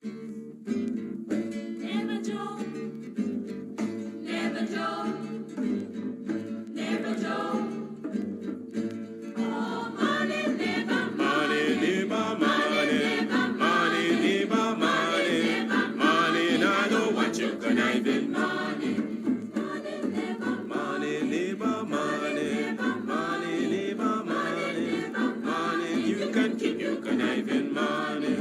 Never joke, never joke, never joke. Oh, money, never money, never money, money, never money, money. Now know what you conniving money, money, never money, never money, money, never money, money. You can keep your conniving money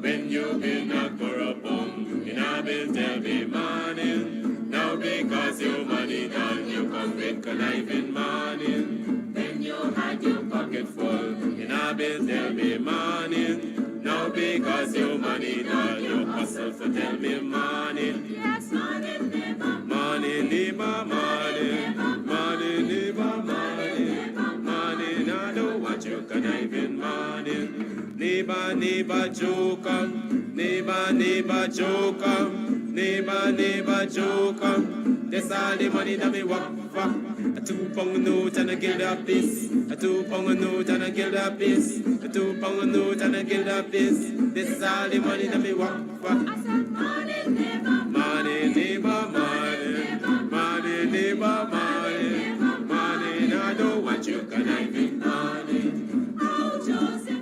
when you've been a corrupt bum. In a bill, tell me money. Now because your money done, you come with conniving money. When you had your pocket full, in a bill, tell me money. Now because your money done, you hustle for tell me money. Yes, money, never money, never money, money, never money, money. Now know what you conniving money. Neighbor, neighbor, joker, neighbor, neighbor, joker, neighbor, neighbor, joker. That's all the money that me walk for. A 2 pound note and a guilder piece. A 2 pound note and a guilder piece. A 2 pound note and a guilder piece. This is all the money that me walk for. I said money, neighbor, money, neighbor, money, money, neighbor, money, money. Now I don't want you conniving money. Oh, Joseph.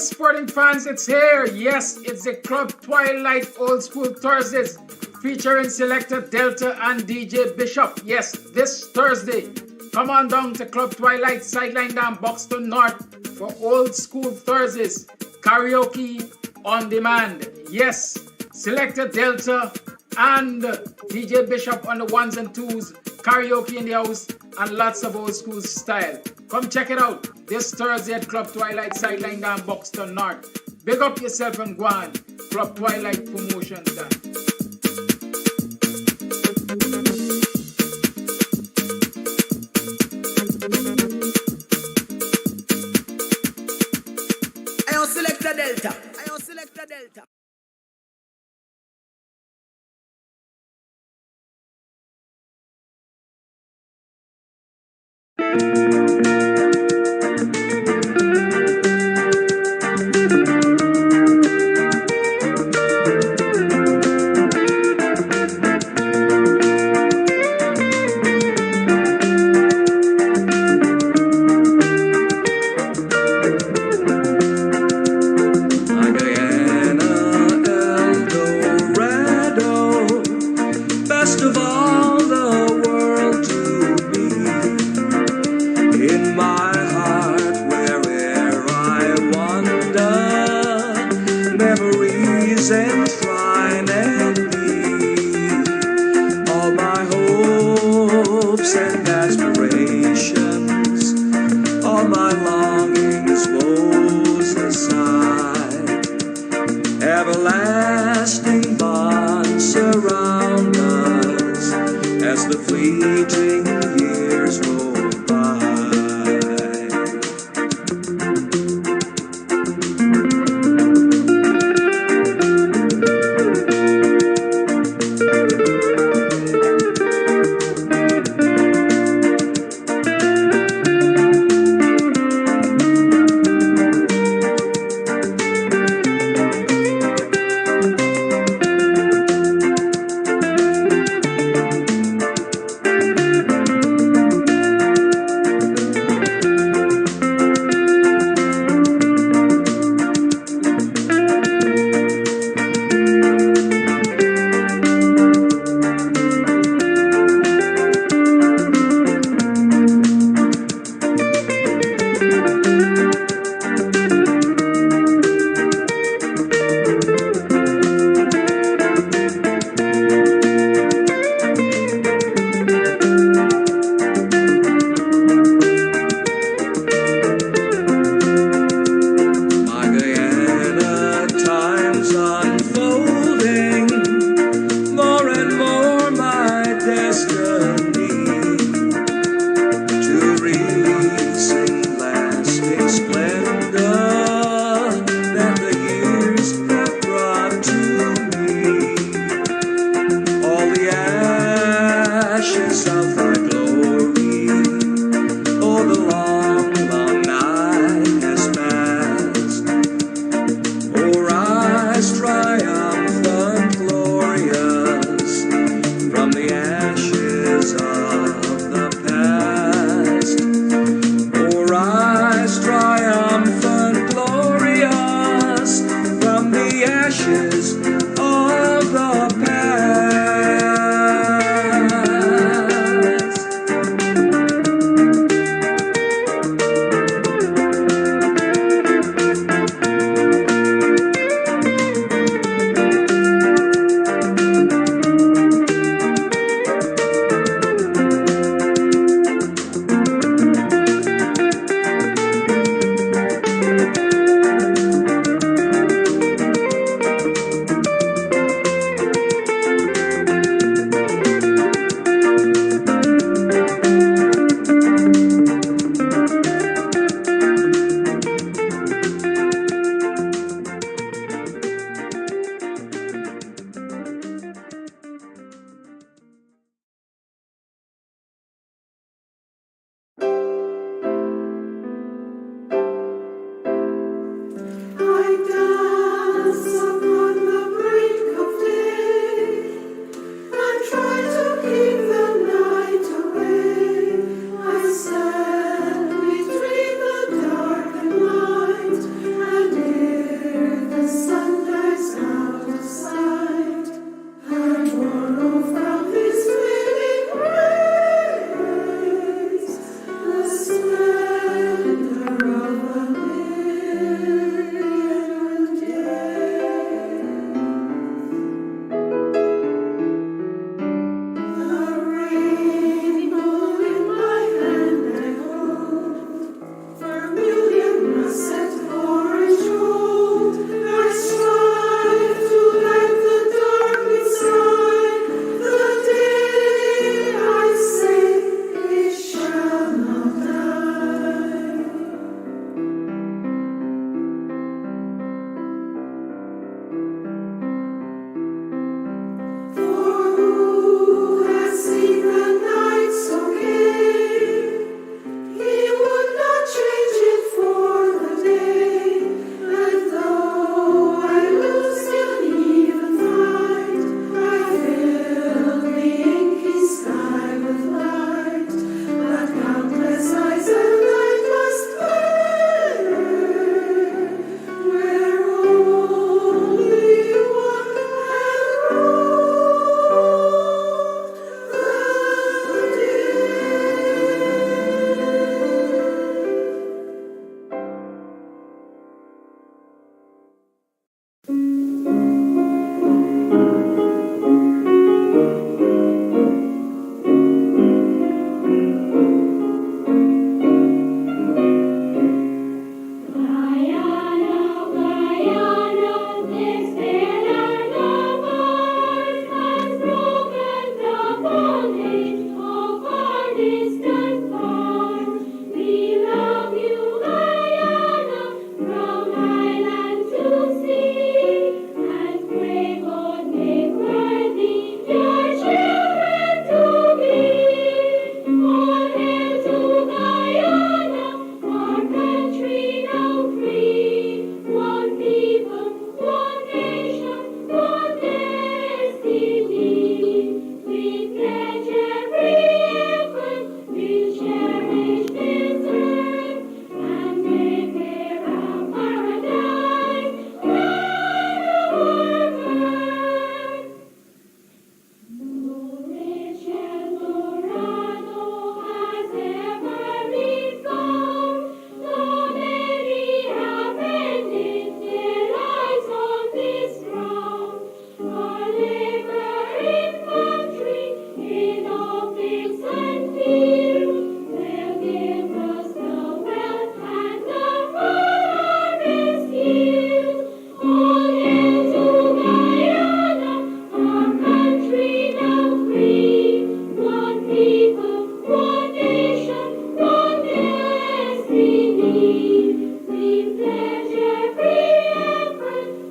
sporting fans, it's here. Yes, it's the Club Twilight Old School Thursdays featuring Selector Delta and DJ Bishop. Yes, this Thursday, come on down to Club Twilight Sideline down Buxton North for Old School Thursdays. Karaoke on demand. Yes, Selector Delta and DJ Bishop on the ones and twos. Karaoke in the house and lots of old school style. Come check it out this Thursday at Club Twilight Sideline down Buxton North. Big up yourself and go on. Club Twilight Promotions done. I select the Delta. I select the Delta.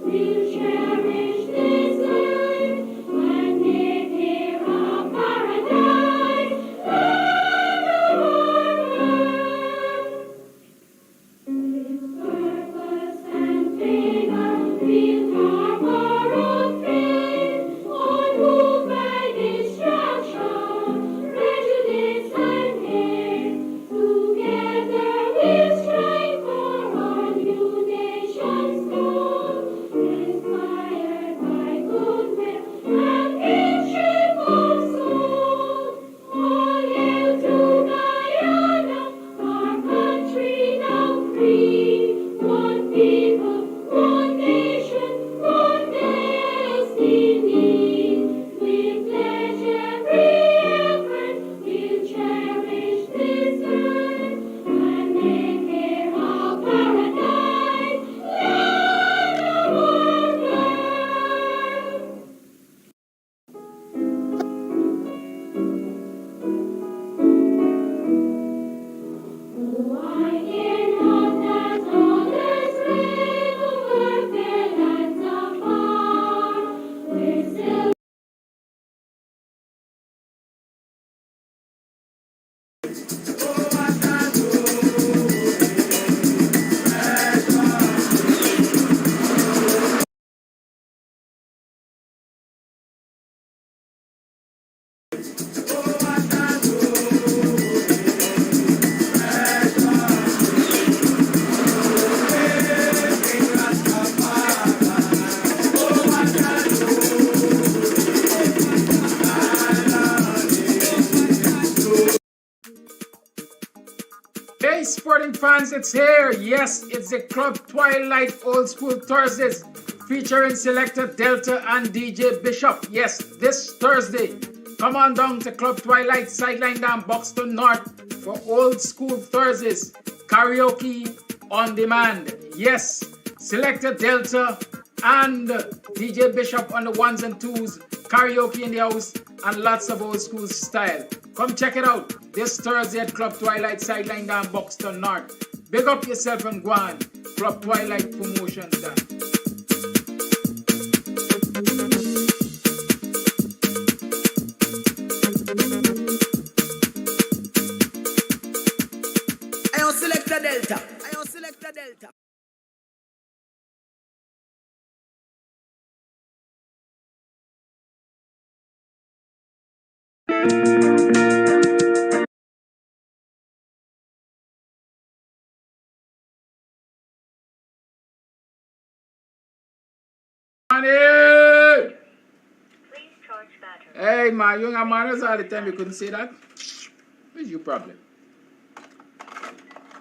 we'll cherish this land and make here our paradise, land of our birth. With purpose and favor, we'll carve our own fate, unmoved by distraction, prejudice and hate. Together we'll strive for our new nation's goal, inspired by goodwill and kinship of soul. All hail to Guyana, our country now free. One people, one nation, one destiny. We pledge every effort, we'll cherish this land and make here our paradise, land of our birth. Oh, I hear not that others rave over fair lands afar, where still Hey, sporting fans, it's here. Yes, it's the Club Twilight Old School Thursdays featuring selector Delta and DJ Bishop. Yes, this Thursday. Come on down to Club Twilight Sideline down Buxton North for Old School Thursdays. Karaoke on demand. Yes, selector Delta and DJ Bishop on the ones and twos. Karaoke in the house and lots of old school style. Come check it out this Thursday at Club Twilight Sideline down Buxton North. Big up yourself and go on. Club Twilight Promotions done. I don't select the Delta. I don't select the Delta. Money! Please charge battery. Hey man, you got manners all the time. You couldn't say that? What's your problem?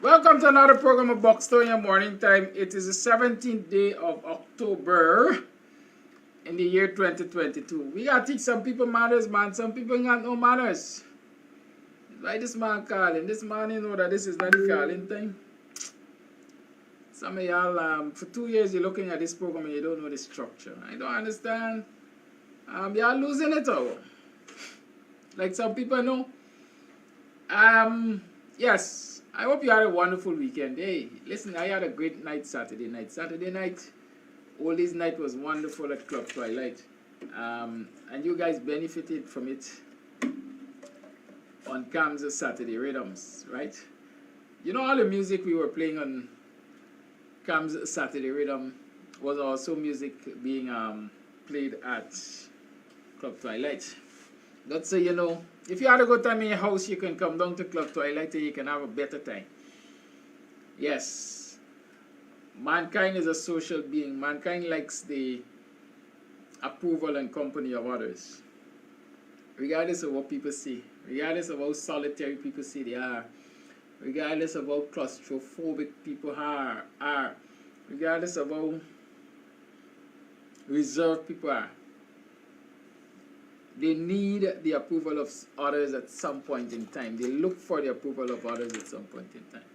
Welcome to another program of BUXTONIAN Morning Time. It is the 17th day of October in the year 2022. We gotta teach some people manners, man. Some people ain't got no manners. Why this man calling? This man, you know that this is not the calling time. Some of y'all, for 2 years you're looking at this program and you don't know the structure. I don't understand. Y'all losing it all. Like some people know. Yes, I hope you had a wonderful weekend. Hey, listen, I had a great night Saturday night. Saturday night, oldies night was wonderful at Club Twilight. And you guys benefited from it on Kams Saturday Rhythms, right? You know, all the music we were playing on Kams Saturday Rhythm was also music being played at Club Twilight. That's so you know, if you had a good time in your house, you can come down to Club Twilight and you can have a better time. Yes, mankind is a social being. Mankind likes the approval and company of others, regardless of what people say, regardless of how solitary people say they are, regardless of how claustrophobic people are, regardless of how reserved people are. They need the approval of others at some point in time. They look for the approval of others at some point in time.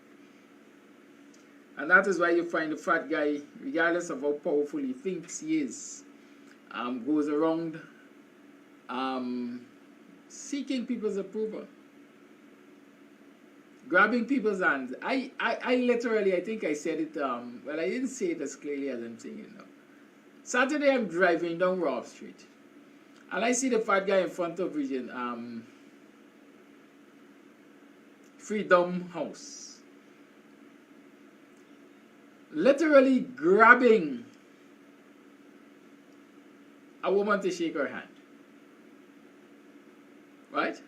And that is why you find the fat guy, regardless of how powerful he thinks he is, goes around seeking people's approval, grabbing people's hands. I literally, I think I said it, well, I didn't say it as clearly as I'm saying it now. Saturday I'm driving down Robb Street, and I see the fat guy in front of Freedom House, literally grabbing a woman to shake her hand. Right?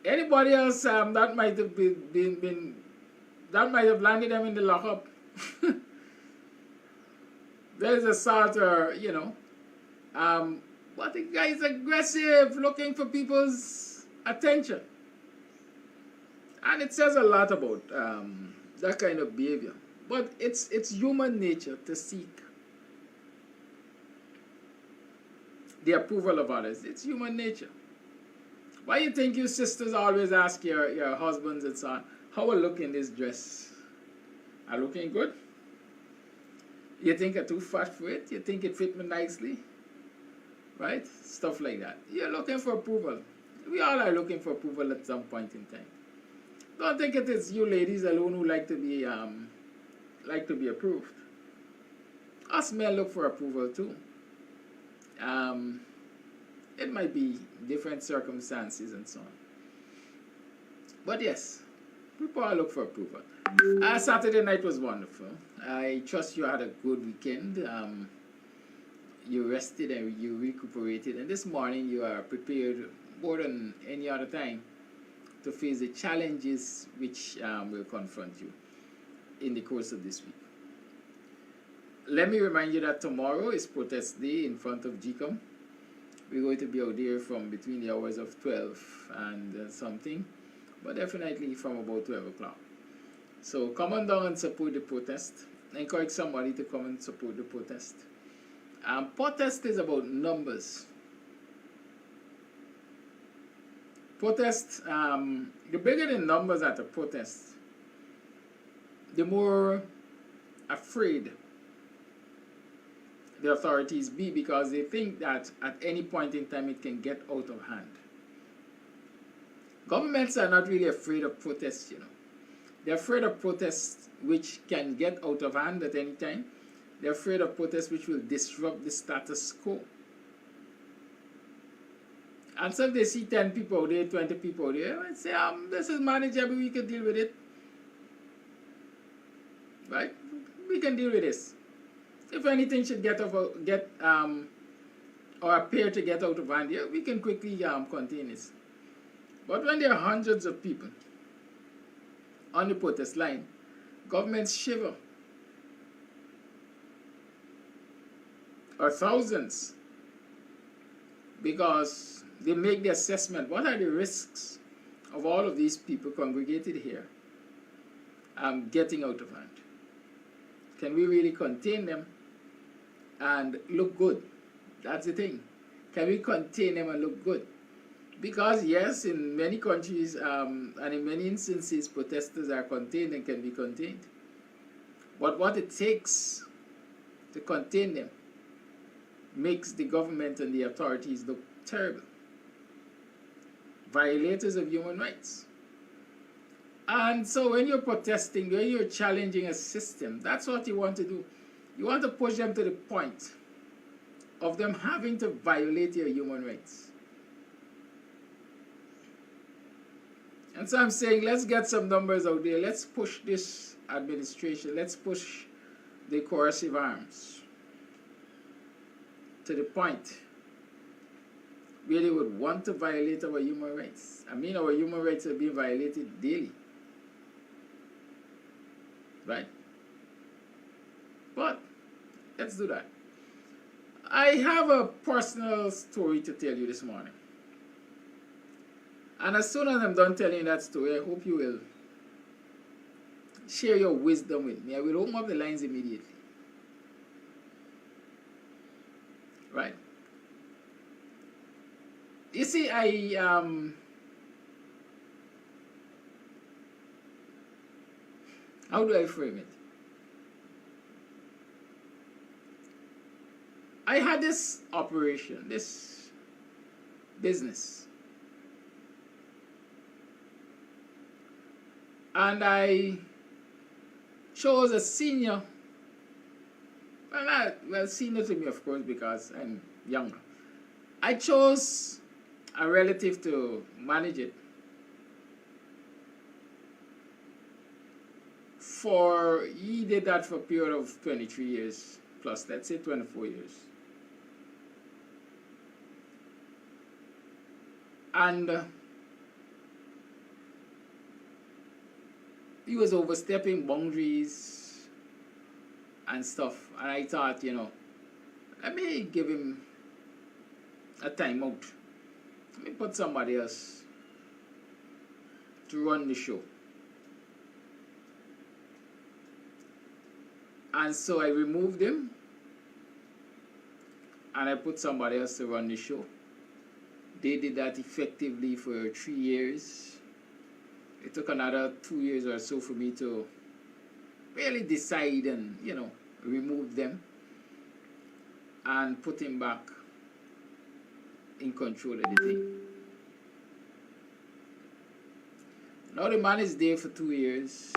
Anybody else that might have that might have landed them in the lockup. There's assault, or but the guy is aggressive, looking for people's attention, and it says a lot about that kind of behavior. But it's human nature to seek the approval of others. It's human nature. Why you think you sisters always ask your husbands and so on, how I look in this dress? I looking good? You think I'm too fat for it? You think it fit me nicely? Right? Stuff like that. You're looking for approval. We all are looking for approval at some point in time. Don't think it is you ladies alone who like to be approved. Us men look for approval too. It might be different circumstances and so on. But yes, people all look for approval. Saturday night was wonderful. I trust you had a good weekend. You rested and you recuperated. And this morning you are prepared more than any other time to face the challenges which will confront you in the course of this week. Let me remind you that tomorrow is protest day in front of GCOM. We're going to be out there from between the hours of 12 and something, but definitely from about 12 o'clock. So come on down and support the protest. Encourage somebody to come and support the protest. Protest is about numbers. Protest, the bigger the numbers at a protest, the more afraid the authorities be, because they think that at any point in time it can get out of hand. Governments are not really afraid of protests, They're afraid of protests which can get out of hand at any time. They're afraid of protests which will disrupt the status quo. And so if they see 10 people out there, 20 people out there, and say, this is manageable, we can deal with it. Right? We can deal with this. If anything should or appear to get out of hand here, we can quickly contain this. But when there are hundreds of people on the protest line, governments shiver. Or thousands. Because they make the assessment, what are the risks of all of these people congregated here getting out of hand? Can we really contain them and look good? That's the thing. Can we contain them and look good? Because yes, in many countries and in many instances, protesters are contained and can be contained. But what it takes to contain them makes the government and the authorities look terrible. Violators of human rights. And so when you're protesting, when you're challenging a system, that's what you want to do. You want to push them to the point of them having to violate your human rights. And so I'm saying, let's get some numbers out there. Let's push this administration. Let's push the coercive arms to the point where they would want to violate our human rights. I mean, our human rights are being violated daily. Right? But let's do that. I have a personal story to tell you this morning. And as soon as I'm done telling you that story, I hope you will share your wisdom with me. I will open up the lines immediately. Right? You see, how do I frame it? I had this operation, this business. And I chose a senior Well, senior to me, of course, because I'm younger. I chose a relative to manage it he did that for a period of 23 years plus, let's say 24 years. And he was overstepping boundaries and stuff. And I thought, you know, let me give him a timeout. Let me put somebody else to run the show. And so I removed him and I put somebody else to run the show. They did that effectively for 3 years. It took another 2 years or so for me to really decide and, you know, remove them and put him back in control of the thing. Now the man is there for 2 years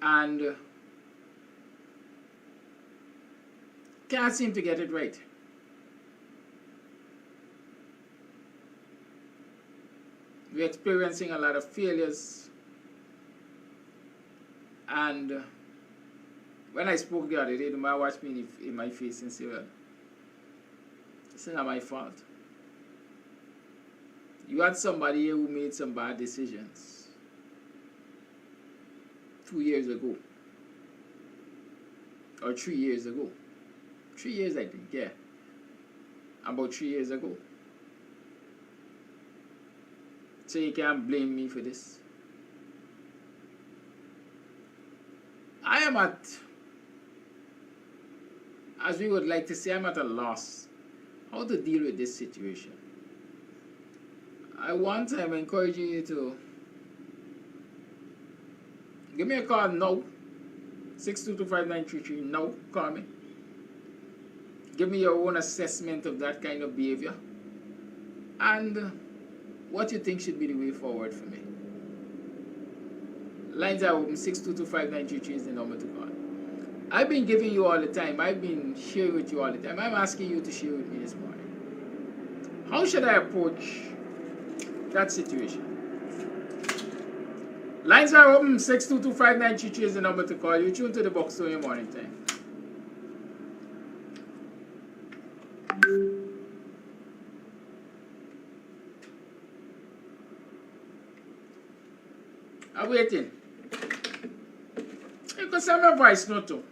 and can't seem to get it right. We're experiencing a lot of failures, and when I spoke the other day, the man watched me in my face and said, well, it's not my fault. You had somebody here who made some bad decisions 2 years ago, or 3 years ago. 3 years, I think, yeah. About 3 years ago. So you can't blame me for this. I am at, as we would like to say, I'm at a loss how to deal with this situation. I'm encouraging you to give me a call now. 6225933. Now, call me. Give me your own assessment of that kind of behavior and what you think should be the way forward for me. Lines are open. 6225933 is the number to call. I've been giving you all the time. I've been sharing with you all the time. I'm asking you to share with me this morning. How should I approach that situation? Lines are open. 6225933 is the number to call. You tune to the BUXTONIAN morning time. I'm waiting. You can send me a voice note too.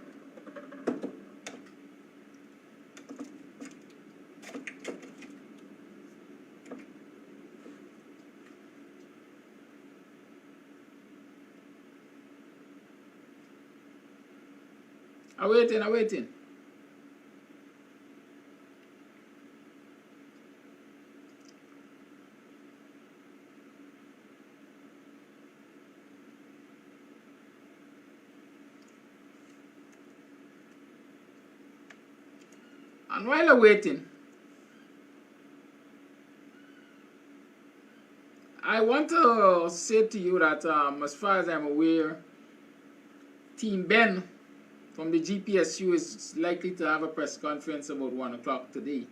I'm waiting. And while I'm waiting, I want to say to you that as far as I'm aware, Team Ben from the GPSU is likely to have a press conference about 1 o'clock today.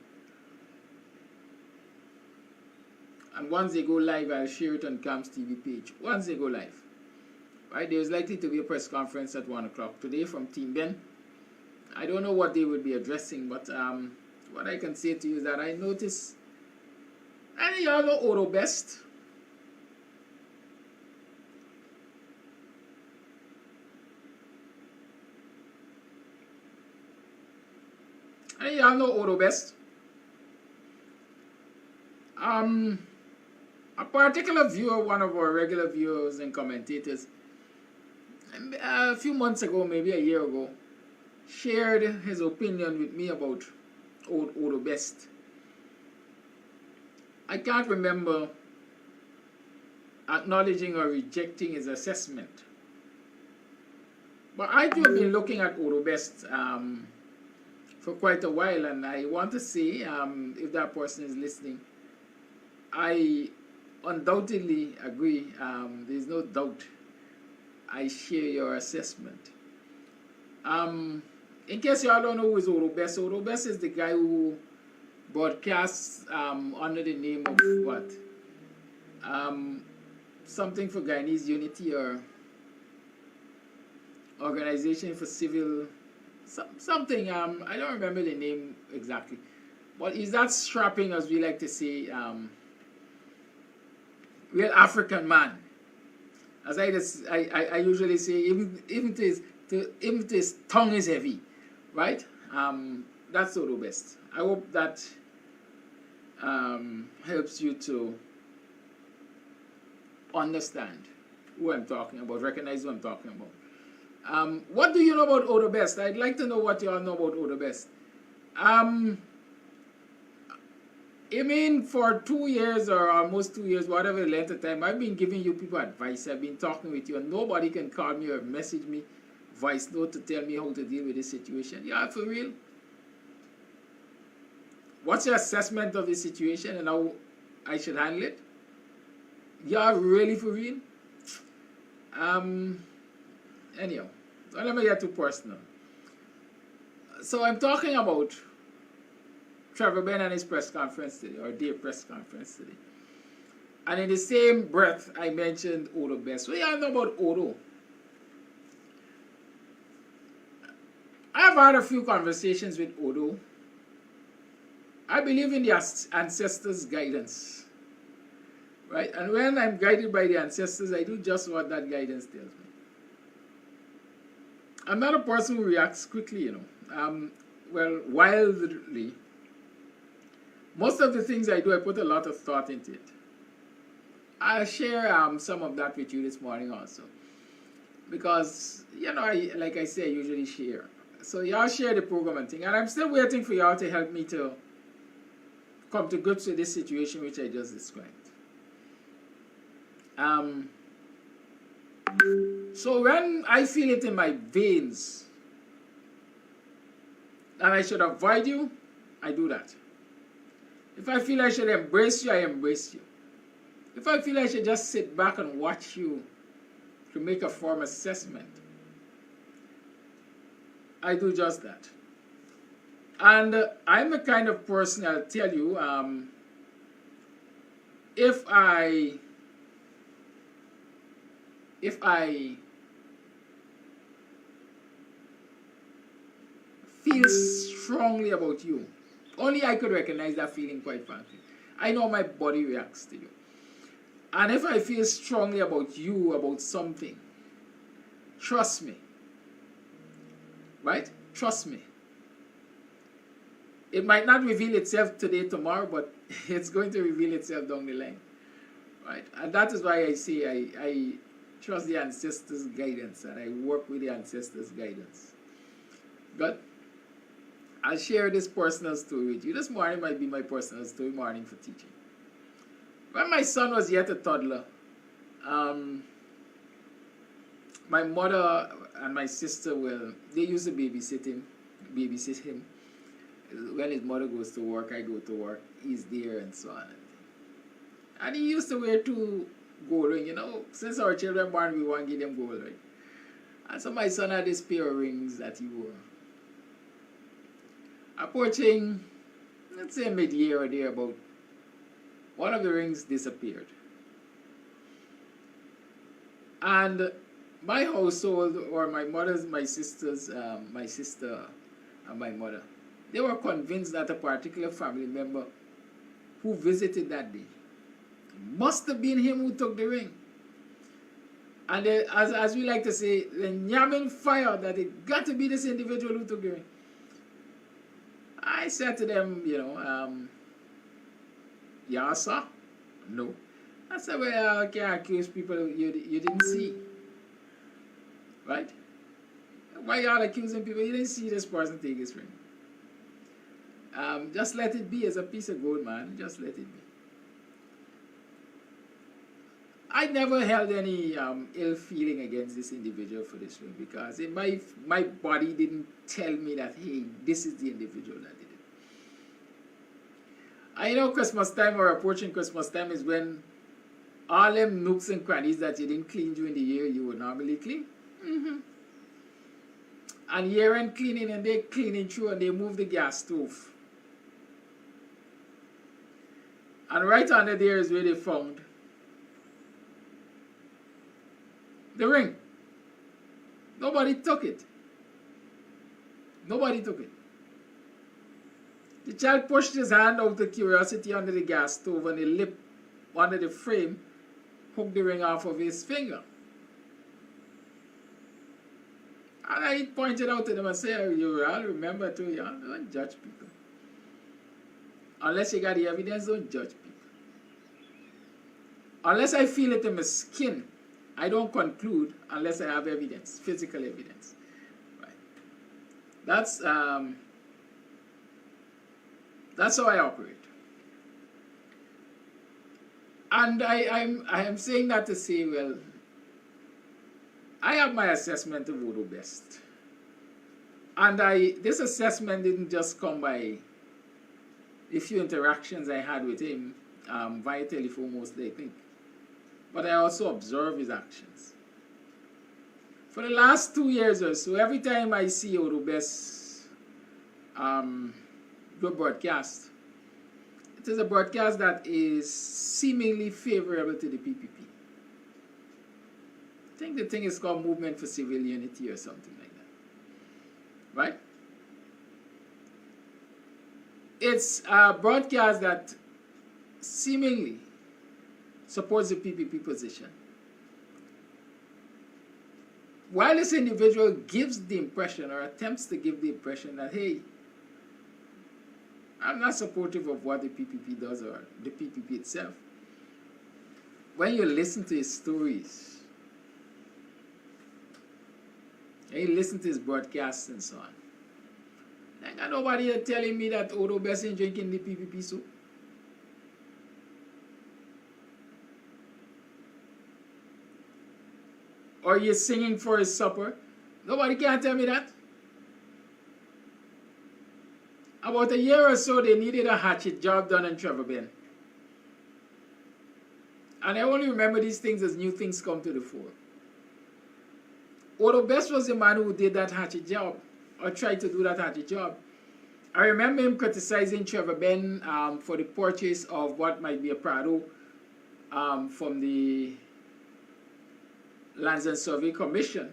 And once they go live, I'll share it on Kams TV page. Once they go live, right, there's likely to be a press conference at 1 o'clock today from Team Ben. I don't know what they would be addressing, but what I can say to you is that I noticed, and y'all know Oro Best. And y'all know Oro Best. A particular viewer, one of our regular viewers and commentators, a few months ago, maybe a year ago, shared his opinion with me about Oro Best. I can't remember acknowledging or rejecting his assessment. But I too have been looking at Oro Best for quite a while, and I want to say, if that person is listening, I undoubtedly agree. There's no doubt I share your assessment. In case y'all don't know who is Odo Best is the guy who broadcasts under the name of what? Something for Guyanese Unity or Organization for Civil something. I don't remember the name exactly, but he's that strapping, as we like to say, real African man. As I usually say, even his tongue is heavy, right? That's Odo Best. I hope that helps you to understand who I'm talking about, recognize who I'm talking about. What do you know about Odo Best? I'd like to know what you all know about Odo Best. I mean, for 2 years or almost 2 years, whatever length of time, I've been giving you people advice. I've been talking with you, and nobody can call me or message me, voice note to tell me how to deal with this situation. Yeah, for real. What's your assessment of the situation and how I should handle it? Yeah, really for real? Anyhow, so let me get too personal. So I'm talking about Trevor Ben and his press conference today, or their press conference today. And in the same breath, I mentioned Odo Best. What do y'all know about Odo? I've had a few conversations with Odo. I believe in the ancestors' guidance. Right? And when I'm guided by the ancestors, I do just what that guidance tells me. I'm not a person who reacts quickly, you know. Well, wildly. Most of the things I do, I put a lot of thought into it. I'll share some of that with you this morning also. Because, you know, like I say, I usually share. So y'all share the program and thing. And I'm still waiting for y'all to help me to come to grips with this situation which I just described. So when I feel it in my veins that I should avoid you, I do that. If I feel I should embrace you, I embrace you. If I feel I should just sit back and watch you to make a form assessment, I do just that. And I'm the kind of person, I'll tell you, if I feel strongly about you, only I could recognize that feeling, quite frankly. I know my body reacts to you. And if I feel strongly about you, about something, trust me. Right? Trust me. It might not reveal itself today, tomorrow, but it's going to reveal itself down the line. Right? And that is why I say I trust the ancestors' guidance and I work with the ancestors' guidance. But I'll share this personal story with you. This morning might be my personal story morning for teaching. When my son was yet a toddler, my mother and my sister, they used to babysit him. When his mother goes to work, I go to work. He's there and so on. And he used to wear 2 gold rings. You know, since our children born, we want to give them gold rings. And so my son had this pair of rings that he wore. Approaching, let's say mid-year or thereabout, one of the rings disappeared. And my household, or my mother's, my sisters, my sister and my mother, they were convinced that a particular family member who visited that day must have been him who took the ring. And as we like to say, the nyamming fire that it got to be this individual who took the ring. I said to them, you know, yeah, sir? No. I said, well, I can't accuse people you didn't see. Right? Why y'all accusing people? You didn't see this person take his ring. Just let it be. It's a piece of gold, man. Just let it be. I never held any ill feeling against this individual for this ring because my body didn't tell me that, hey, this is the individual that did it. I know Christmas time or approaching Christmas time is when all them nooks and crannies that you didn't clean during the year, you would normally clean. And year-end cleaning, and they cleaning through and they move the gas stove. And right under there is where they found the ring. Nobody took it. Nobody took it. The child pushed his hand out of curiosity under the gas stove, and the lip under the frame hooked the ring off of his finger. And I pointed out to them and said, you all remember too, you don't judge people. Unless you got the evidence, don't judge people. Unless I feel it in my skin, I don't conclude unless I have evidence, physical evidence. Right. That's how I operate. And I am saying that to say, well, I have my assessment of Odo Best. And this assessment didn't just come by the few interactions I had with him via telephone mostly, I think. But I also observe his actions. For the last 2 years or so, every time I see Odo Best do a broadcast, it is a broadcast that is seemingly favorable to the PPP. I think the thing is called Movement for Civil Unity or something like that. Right? It's a broadcast that seemingly supports the PPP position. While this individual gives the impression or attempts to give the impression that, hey, I'm not supportive of what the PPP does or the PPP itself. When you listen to his stories, and you listen to his broadcasts and so on, I got nobody telling me that Odo Best ain't drinking the PPP soup. Or you're singing for his supper. Nobody can tell me that. About a year or so, they needed a hatchet job done in Trevor Bend. And I only remember these things as new things come to the fore. Odo Best was the man who did that hatchet job, or tried to do that hatchet job. I remember him criticizing Trevor Bend for the purchase of what might be a Prado from the Lands and Survey Commission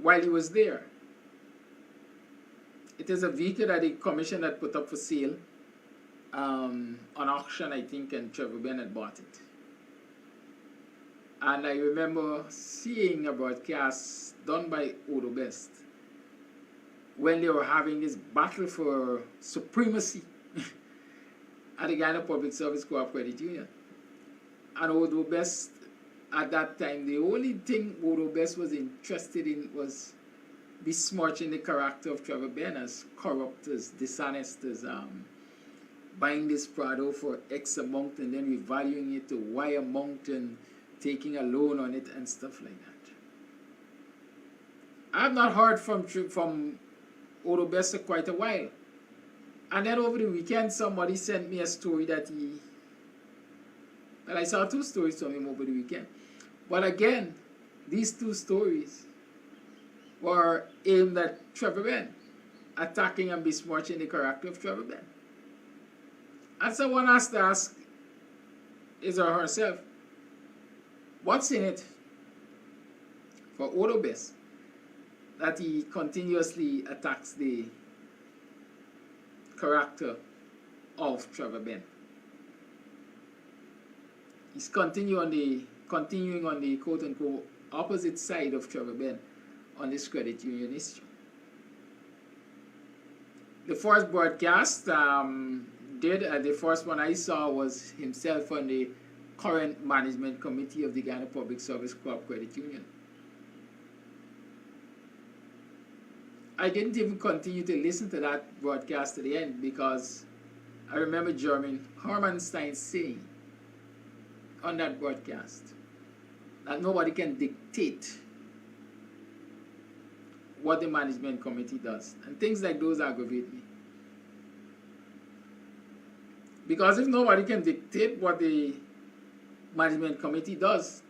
while he was there. It is a vehicle that the commission had put up for sale on auction, I think, and Trevor Bend had bought it. And I remember seeing a broadcast done by Odo Best when they were having this battle for supremacy at the Guyana Public Service Co-op Credit Union. And Odo Best, at that time, the only thing Odo Best was interested in was besmirching the character of Trevor Bend as corrupt, as dishonest, as buying this Prado for X amount and then revaluing it to Y amount and taking a loan on it and stuff like that. I have not heard from Odo Best for quite a while. And then over the weekend, somebody sent me a story that I saw 2 stories from him over the weekend. But again, these 2 stories were aimed at Trevor Bend, attacking and besmirching the character of Trevor Bend. And someone has to ask his or herself, what's in it for Odo Best that he continuously attacks the character of Trevor Bend? He's continuing on the quote-unquote opposite side of Trevor Bend on this credit union issue. The first broadcast the first one I saw was himself on the current management committee of the Guyana Public Service Co-op Credit Union. I didn't even continue to listen to that broadcast to the end because I remember German Hermanstein saying on that broadcast that nobody can dictate what the management committee does. And things like those aggravate me. Because if nobody can dictate what the management committee does,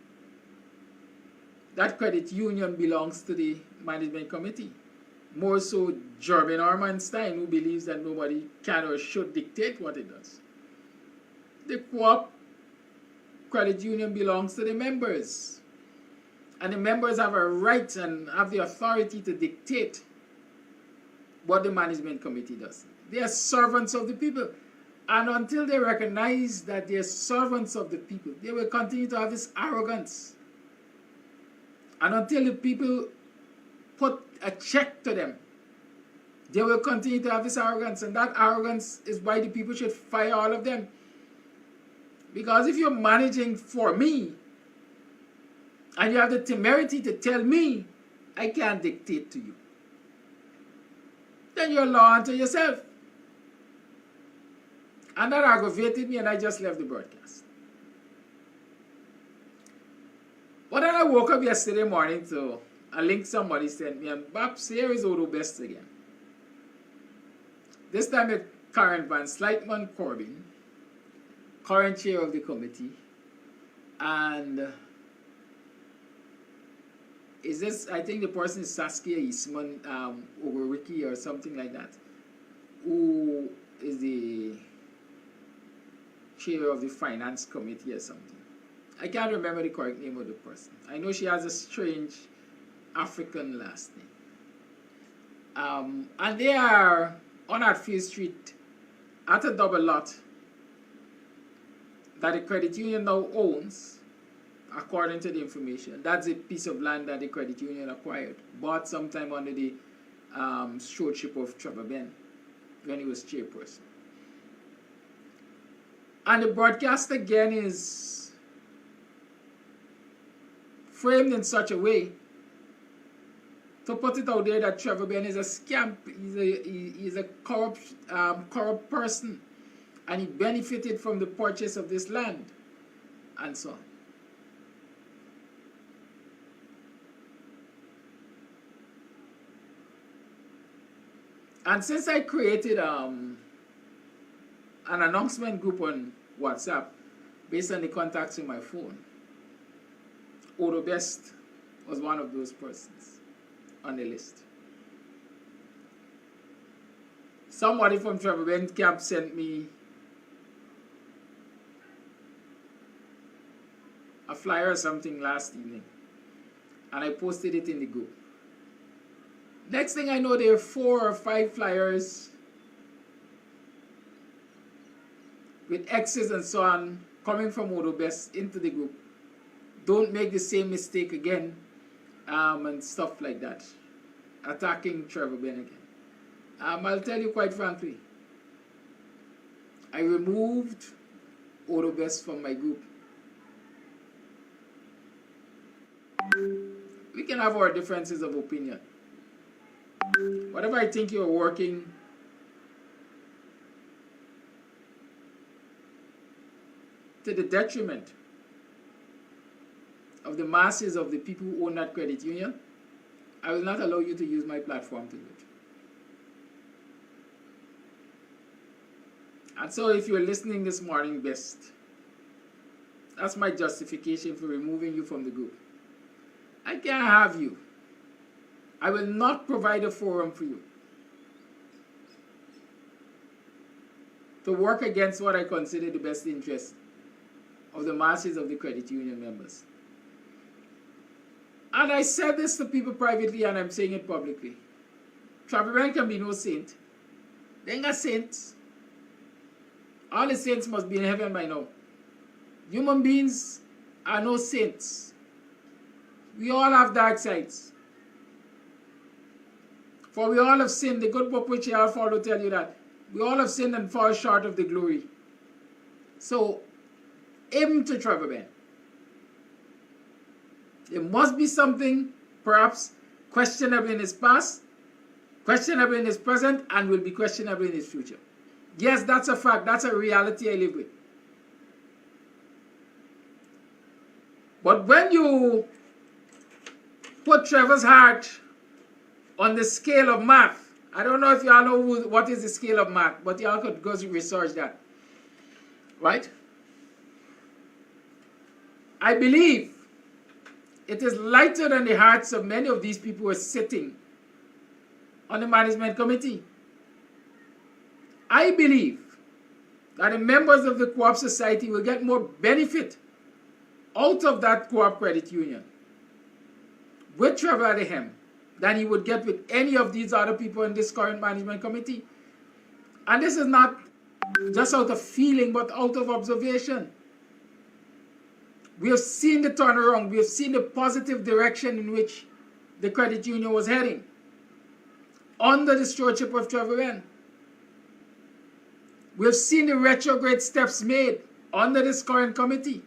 that credit union belongs to the management committee. More so German Ormanstein, who believes that nobody can or should dictate what it does. The co-op credit union belongs to the members. And the members have a right and have the authority to dictate what the management committee does. They are servants of the people. And until they recognize that they are servants of the people, they will continue to have this arrogance. And until the people put a check to them, they will continue to have this arrogance. And that arrogance is why the people should fire all of them. Because if you're managing for me, and you have the temerity to tell me I can't dictate to you, then you're law unto yourself. And that aggravated me, and I just left the broadcast. But then I woke up yesterday morning to a link somebody sent me, and Babs, here is Odo Best again. This time with Karen Van Slightman Corbin, current chair of the committee, and is this, I think the person is Saskia Eastman Ogoriki or something like that, who is the chair of the finance committee or something. I can't remember the correct name of the person. I know she has a strange African last name. And they are on Hatfield Street at a double lot that the credit union now owns, according to the information. That's a piece of land that the credit union acquired, bought sometime under the stewardship of Trevor Ben when he was chairperson. And the broadcast again is framed in such a way to put it out there that Trevor Ben is a scamp, he's a corrupt person, and he benefited from the purchase of this land, and so on. And since I created an announcement group on WhatsApp based on the contacts in my phone, Odo Best was one of those persons on the list. Somebody from Trevor Ben Camp sent me a flyer or something last evening, and I posted it in the group. Next thing I know, there are 4 or 5 flyers with X's and so on coming from Odo Best into the group. Don't make the same mistake again, and stuff like that. Attacking Trevor Ben again. I'll tell you quite frankly, I removed Odo Best from my group. We can have our differences of opinion. Whatever I think you're working to the detriment of the masses of the people who own that credit union, I will not allow you to use my platform to do it. And so if you're listening this morning, Best, that's my justification for removing you from the group. I can't have you. I will not provide a forum for you to work against what I consider the best interest of the masses of the credit union members. And I said this to people privately, and I'm saying it publicly. Trevor Ben can be no saint. They ain't got saints. All the saints must be in heaven by now. Human beings are no saints. We all have dark sides. For we all have sinned. The good book which you all follow tell you that. We all have sinned and fall short of the glory. So, aim to Trevor Ben. There must be something, perhaps, questionable in his past, questionable in his present, and will be questionable in his future. Yes, that's a fact. That's a reality I live with. But when you put Trevor's heart on the scale of math, I don't know if y'all know what is the scale of math, but y'all could go research that. Right? I believe it is lighter than the hearts of many of these people who are sitting on the management committee. I believe that the members of the co-op society will get more benefit out of that co-op credit union with Trevor at the helm than he would get with any of these other people in this current management committee. And this is not just out of feeling, but out of observation. We have seen the turnaround. We have seen the positive direction in which the credit union was heading under the stewardship of Trevor Wren. We have seen the retrograde steps made under this current committee.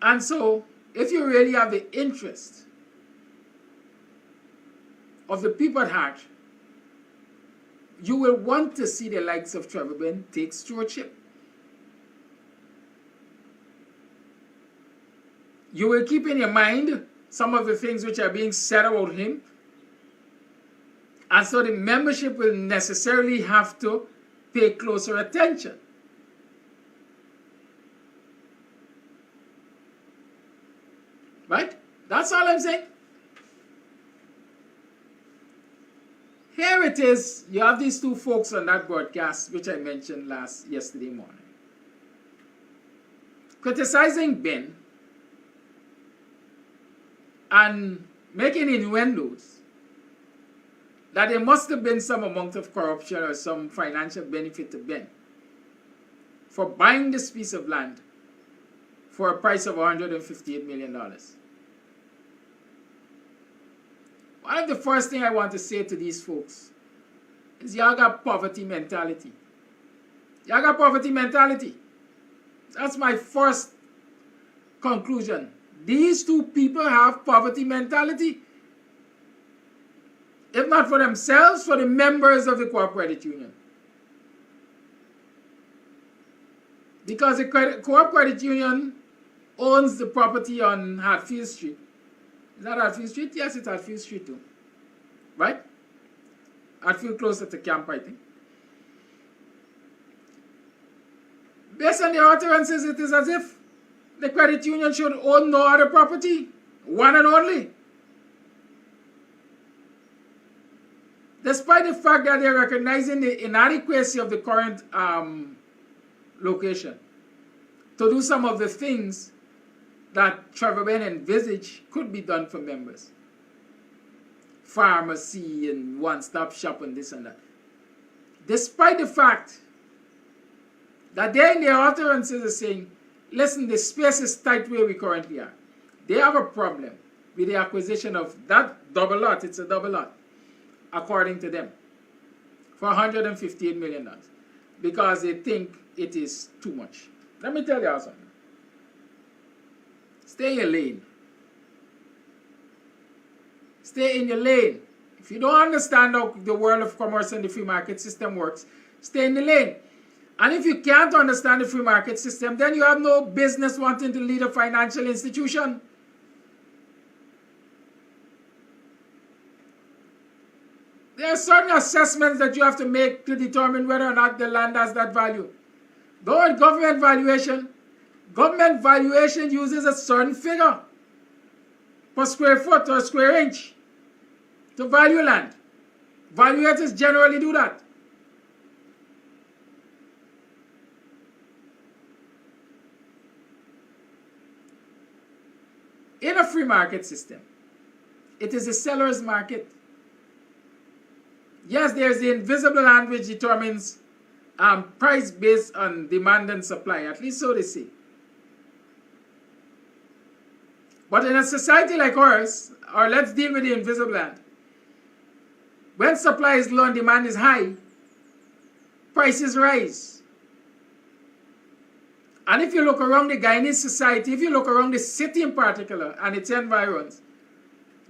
And so, if you really have the interest of the people at heart, you will want to see the likes of Trevor Wren take stewardship. You will keep in your mind some of the things which are being said about him. And so the membership will necessarily have to pay closer attention. Right? That's all I'm saying. Here it is. You have these two folks on that broadcast, which I mentioned yesterday morning, criticizing Ben and making innuendos that there must have been some amount of corruption or some financial benefit to Ben for buying this piece of land for a price of $158 million. One of the first things I want to say to these folks is y'all got poverty mentality. Y'all got poverty mentality. That's my first conclusion. These two people have poverty mentality. If not for themselves, for the members of the co-op credit union. Because the co-op credit union owns the property on Hatfield Street. Is that Hatfield Street? Yes, it's Hatfield Street too. Right? Hatfield closer to Camp, I think. Based on the utterances, it is as if the credit union should own no other property. One and only. Despite the fact that they're recognizing the inadequacy of the current location to do some of the things that Trevor Wren envisaged could be done for members. Pharmacy and one-stop shop and this and that. Despite the fact that they in their utterances are saying, listen, the space is tight where we currently are. They have a problem with the acquisition of that double lot. It's a double lot, according to them, for $158 million because they think it is too much. Let me tell you something. Stay in your lane. Stay in your lane. If you don't understand how the world of commerce and the free market system works, stay in the lane. And if you can't understand the free market system, then you have no business wanting to lead a financial institution. There are certain assessments that you have to make to determine whether or not the land has that value. Though in government valuation uses a certain figure per square foot or square inch to value land. Valuators generally do that. In a free market system, it is a seller's market. Yes, there's the invisible hand which determines price based on demand and supply, at least so they say. But in a society like ours, or let's deal with the invisible hand, when supply is low and demand is high, prices rise. And if you look around the Guyanese society, if you look around the city in particular and its environs,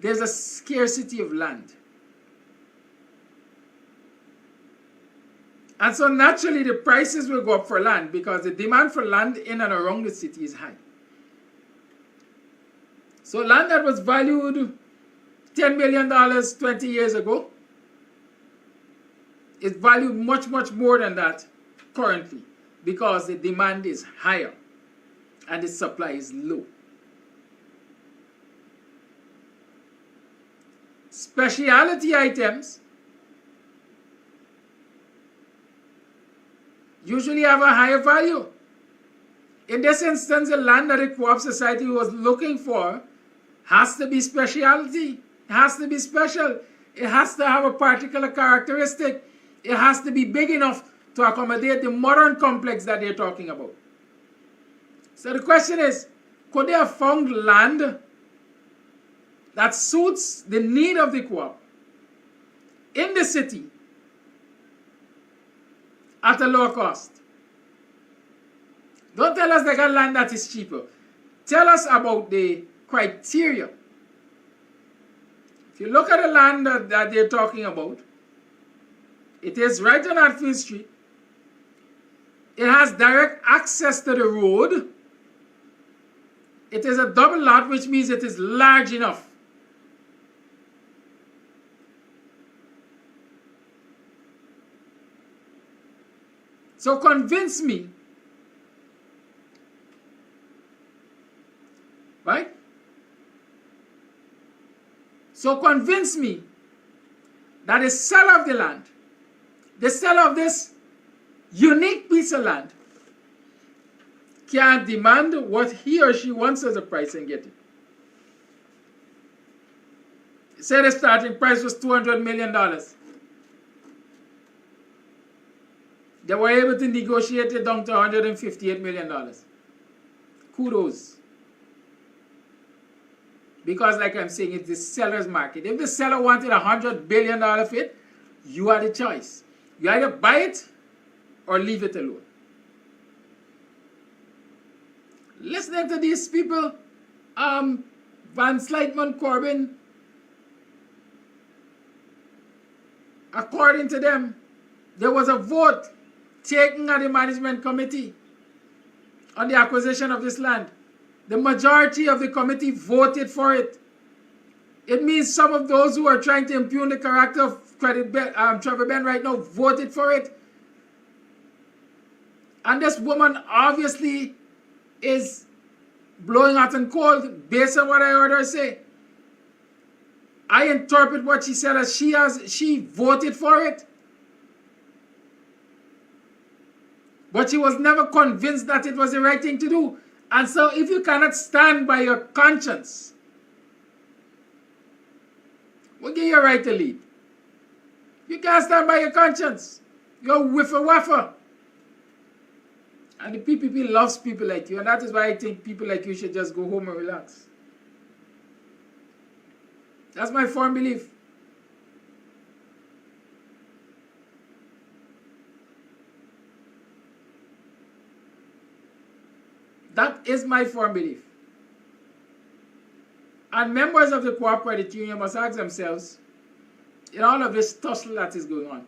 there's a scarcity of land. And so naturally the prices will go up for land because the demand for land in and around the city is high. So land that was valued $10 million 20 years ago is valued much, much more than that currently because the demand is higher. and the supply is low. Specialty items usually have a higher value. In this instance, the land that the Co-op Society was looking for has to be specialty. It has to be special. It has to have a particular characteristic. It has to be big enough to accommodate the modern complex that they're talking about. So the question is, could they have found land that suits the need of the co-op in the city at a lower cost? Don't tell us they got land that is cheaper. Tell us about the criteria. If you look at the land that they're talking about, it is right on Hatfield Street. It has direct access to the road. It is a double lot, which means it is large enough. So convince me, right? So convince me that the seller of the land, the seller of this unique piece of land, can demand what he or she wants as a price and get it. Say the starting price was $200 million. They were able to negotiate it down to $158 million. Kudos. Because like I'm saying, it's the seller's market. If the seller wanted $100 billion fit, you are the choice. You either buy it or leave it alone. Listening to these people, Van Slytman Corbin, according to them, there was a vote taken at the management committee on the acquisition of this land. The majority of the committee voted for it. It means some of those who are trying to impugn the character of Trevor Ben right now voted for it. And this woman obviously is blowing hot and cold based on what I heard her say. I interpret what she said as she voted for it. But she was never convinced that it was the right thing to do. And so if you cannot stand by your conscience, we'll give you a right to leave. You can't stand by your conscience. You're whiffer-waffer. And the PPP loves people like you, and that is why I think people like you should just go home and relax. That's my firm belief. That is my firm belief. And members of the Co-op Credit Union must ask themselves, in all of this tussle that is going on,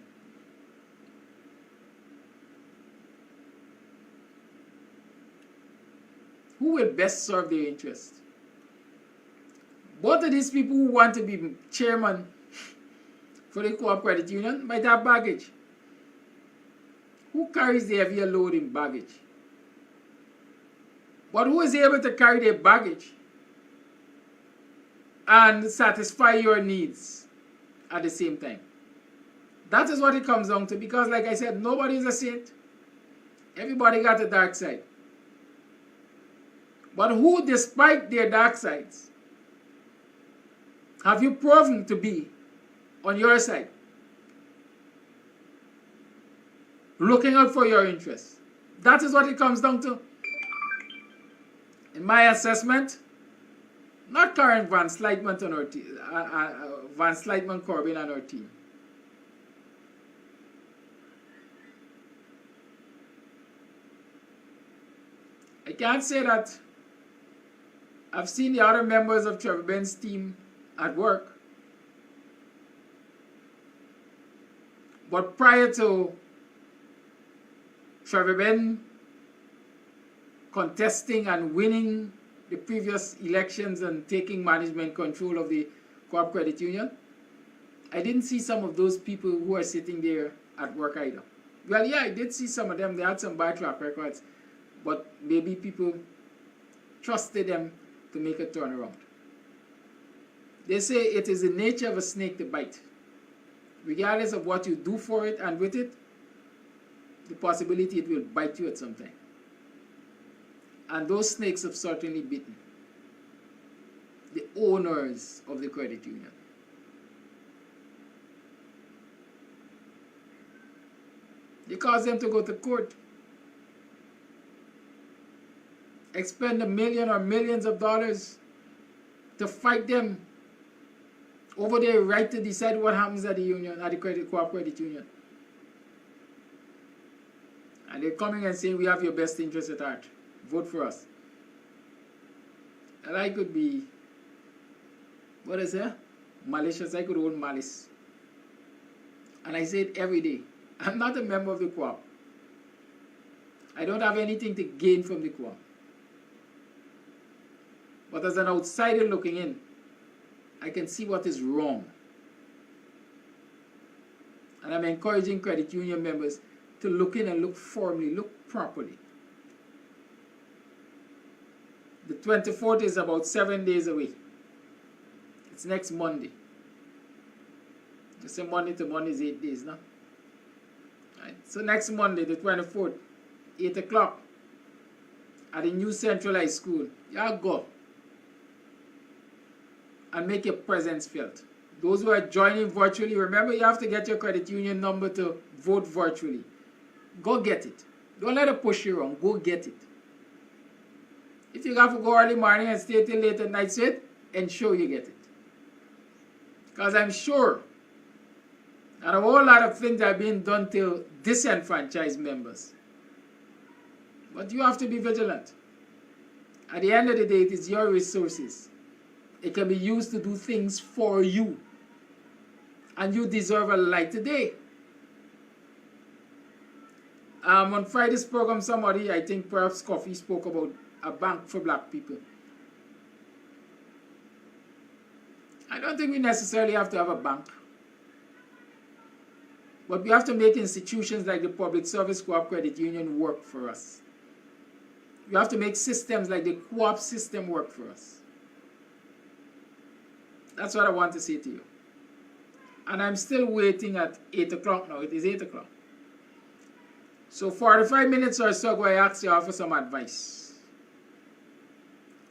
who will best serve their interest? Both of these people who want to be chairman for the Co-op Credit Union might have baggage. Who carries the heavier load in baggage? But who is able to carry their baggage and satisfy your needs at the same time? That is what it comes down to, because like I said, nobody is a saint. Everybody got a dark side. But who, despite their dark sides, have you proven to be on your side, looking out for your interests? That is what it comes down to. In my assessment, not Karen Van Slytman and her team, Van Slytman Corbin and her team. I can't say that I've seen the other members of Trevor Ben's team at work. But prior to Trevor Ben contesting and winning the previous elections and taking management control of the Co-op Credit Union, I didn't see some of those people who are sitting there at work either. Well, yeah, I did see some of them. They had some bad track records, but maybe people trusted them to make a turnaround. They say it is the nature of a snake to bite. Regardless of what you do for it and with it, the possibility it will bite you at some time. And those snakes have certainly bitten the owners of the credit union. They cause them to go to court, expend $1 million or millions of dollars to fight them over their right to decide what happens at the union, at the co-op credit union. And they're coming and saying, we have your best interest at heart. Vote for us. And I could be, what is it? Malicious. I could hold malice. And I say it every day. I'm not a member of the co-op. I don't have anything to gain from the co-op. But as an outsider looking in, I can see what is wrong. And I'm encouraging credit union members to look in and look formally, look properly. The 24th is about 7 days away. It's next Monday. Just say Monday to Monday is 8 days now. Right. So next Monday, the 24th, 8 o'clock, at the new centralized school, y'all go and make your presence felt. Those who are joining virtually, remember you have to get your credit union number to vote virtually. Go get it. Don't let it push you around. Go get it. If you have to go early morning and stay till late at night, ensure you get it. Because I'm sure that a whole lot of things are being done to disenfranchise members. But you have to be vigilant. At the end of the day, it is your resources. It can be used to do things for you. And you deserve a light today. On Friday's program, somebody, I think perhaps Coffee, spoke about a bank for black people. I don't think we necessarily have to have a bank. But we have to make institutions like the Public Service Co-op Credit Union work for us. We have to make systems like the co-op system work for us. That's what I want to say to you. And I'm still waiting at 8 o'clock now. It is 8 o'clock. So 45 minutes or so ago, I asked you for some advice.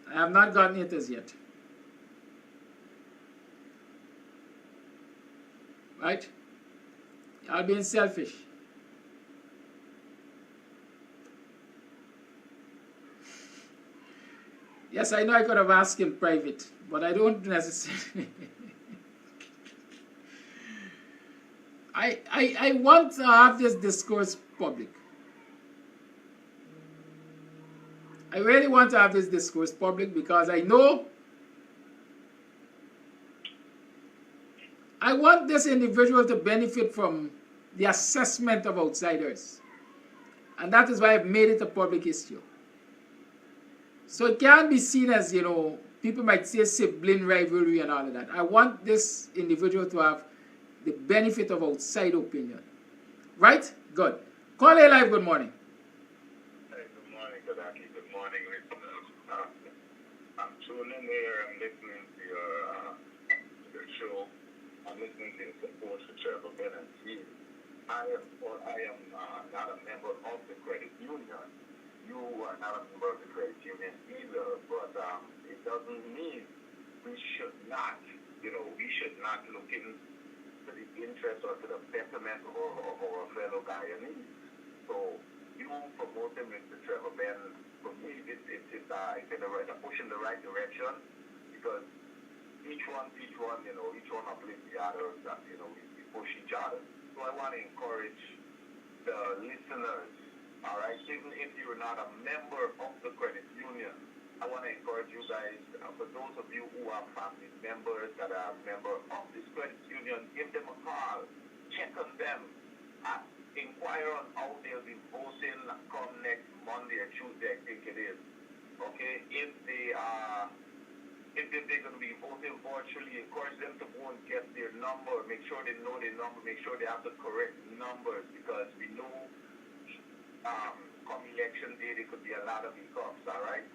I have not gotten it as yet. Right? Y'all being selfish. Yes, I know I could have asked in private, but I don't necessarily. I want to have this discourse public. I really want to have this discourse public because I know I want this individual to benefit from the assessment of outsiders. And that is why I've made it a public issue. So it can't be seen as, people might say sibling rivalry and all of that. I want this individual to have the benefit of outside opinion. Right? Good. Call A Live, good morning. Hey, good morning, Kadaki. Good morning, listeners. I'm tuning here. I'm listening to your show. I'm listening to your support for Trevor Bennett. I am not a member of the credit union. You are not a member of the credit union either, but it doesn't mean we should not, look into the interest or to the betterment of our fellow Guyanese. So you promoting Mr. Trevor Bennett, for me, it's a push in the right direction because each one uplifts the other, that, we push each other. So I want to encourage the listeners, all right, even if you're not a member of the credit union, I want to encourage you guys, for those of you who are family members that are a member of this credit union, give them a call, check on them, inquire on how they'll be voting come next Monday or Tuesday, I think it is. Okay, if they're going to be voting virtually, encourage them to go and get their number, make sure they know their number, make sure they have the correct numbers, because we know come election day there could be a lot of hiccups, all right?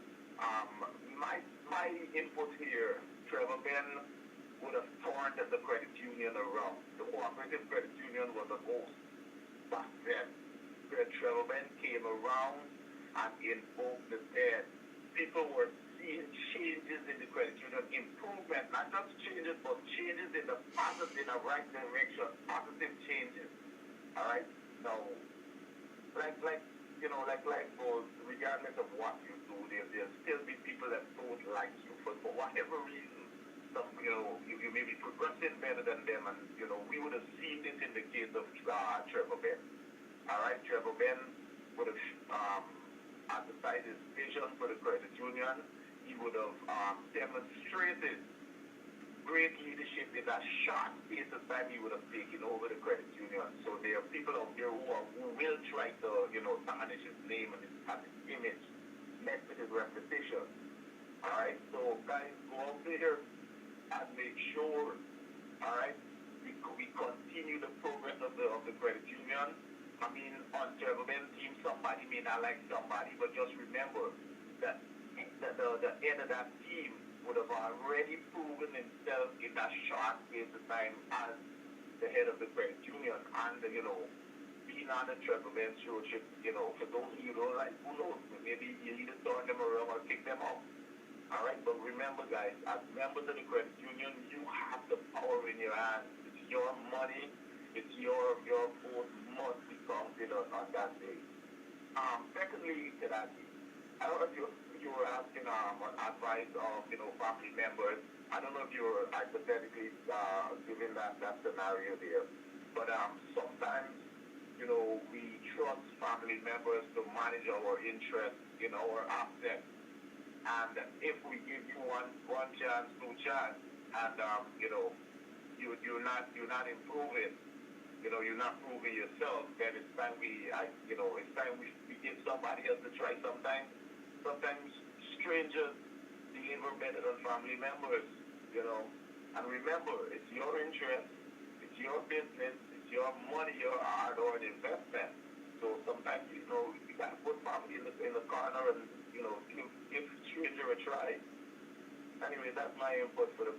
My input here, Trevor Ben would have turned the credit union around. The cooperative credit union was a ghost back then. Trevor Ben came around and invoked the dead. People were seeing changes in the credit union, improvement, not just changes, but changes in the positive, in the right direction, positive changes. All right? Now, like life goes, regardless of what you do, there'll still be people that don't like you for whatever reason. Some, you may be progressing better than them, and, we would have seen this in the case of Trevor Ben. All right? Trevor Ben would have advertised his vision for the credit union. He would have demonstrated great leadership in that short space of time he would have taken over the credit union. So there are people out there who will try to, tarnish his name and his image, mess with his reputation. All right, so guys, go out there and make sure, all right, we continue the progress of the credit union. I mean, on Trevor Ben's team, somebody may not like somebody, but just remember that the head of that team would have already proven himself in that short space of time as the head of the credit union. And, being on the Trevor Ben stewardship, for those of you who don't like, who knows, maybe you either turn them around or kick them out. All right, but remember, guys, as members of the credit union, you have the power in your hands. It's your money. It's your vote must be counted on that day. Secondly, to that, I don't know if you were asking on advice of family members. I don't know if you were hypothetically given that scenario there, but sometimes we trust family members to manage our interests in our assets, and if we give you one chance, two chance, and you're not improving. You're not proving yourself, then it's time we give somebody else a try. Sometimes strangers deliver better than family members, And remember, it's your interest, it's your business, it's your money, your hard-earned investment. So sometimes, you gotta put family in the corner and, give stranger a try. Anyway, that's my input for the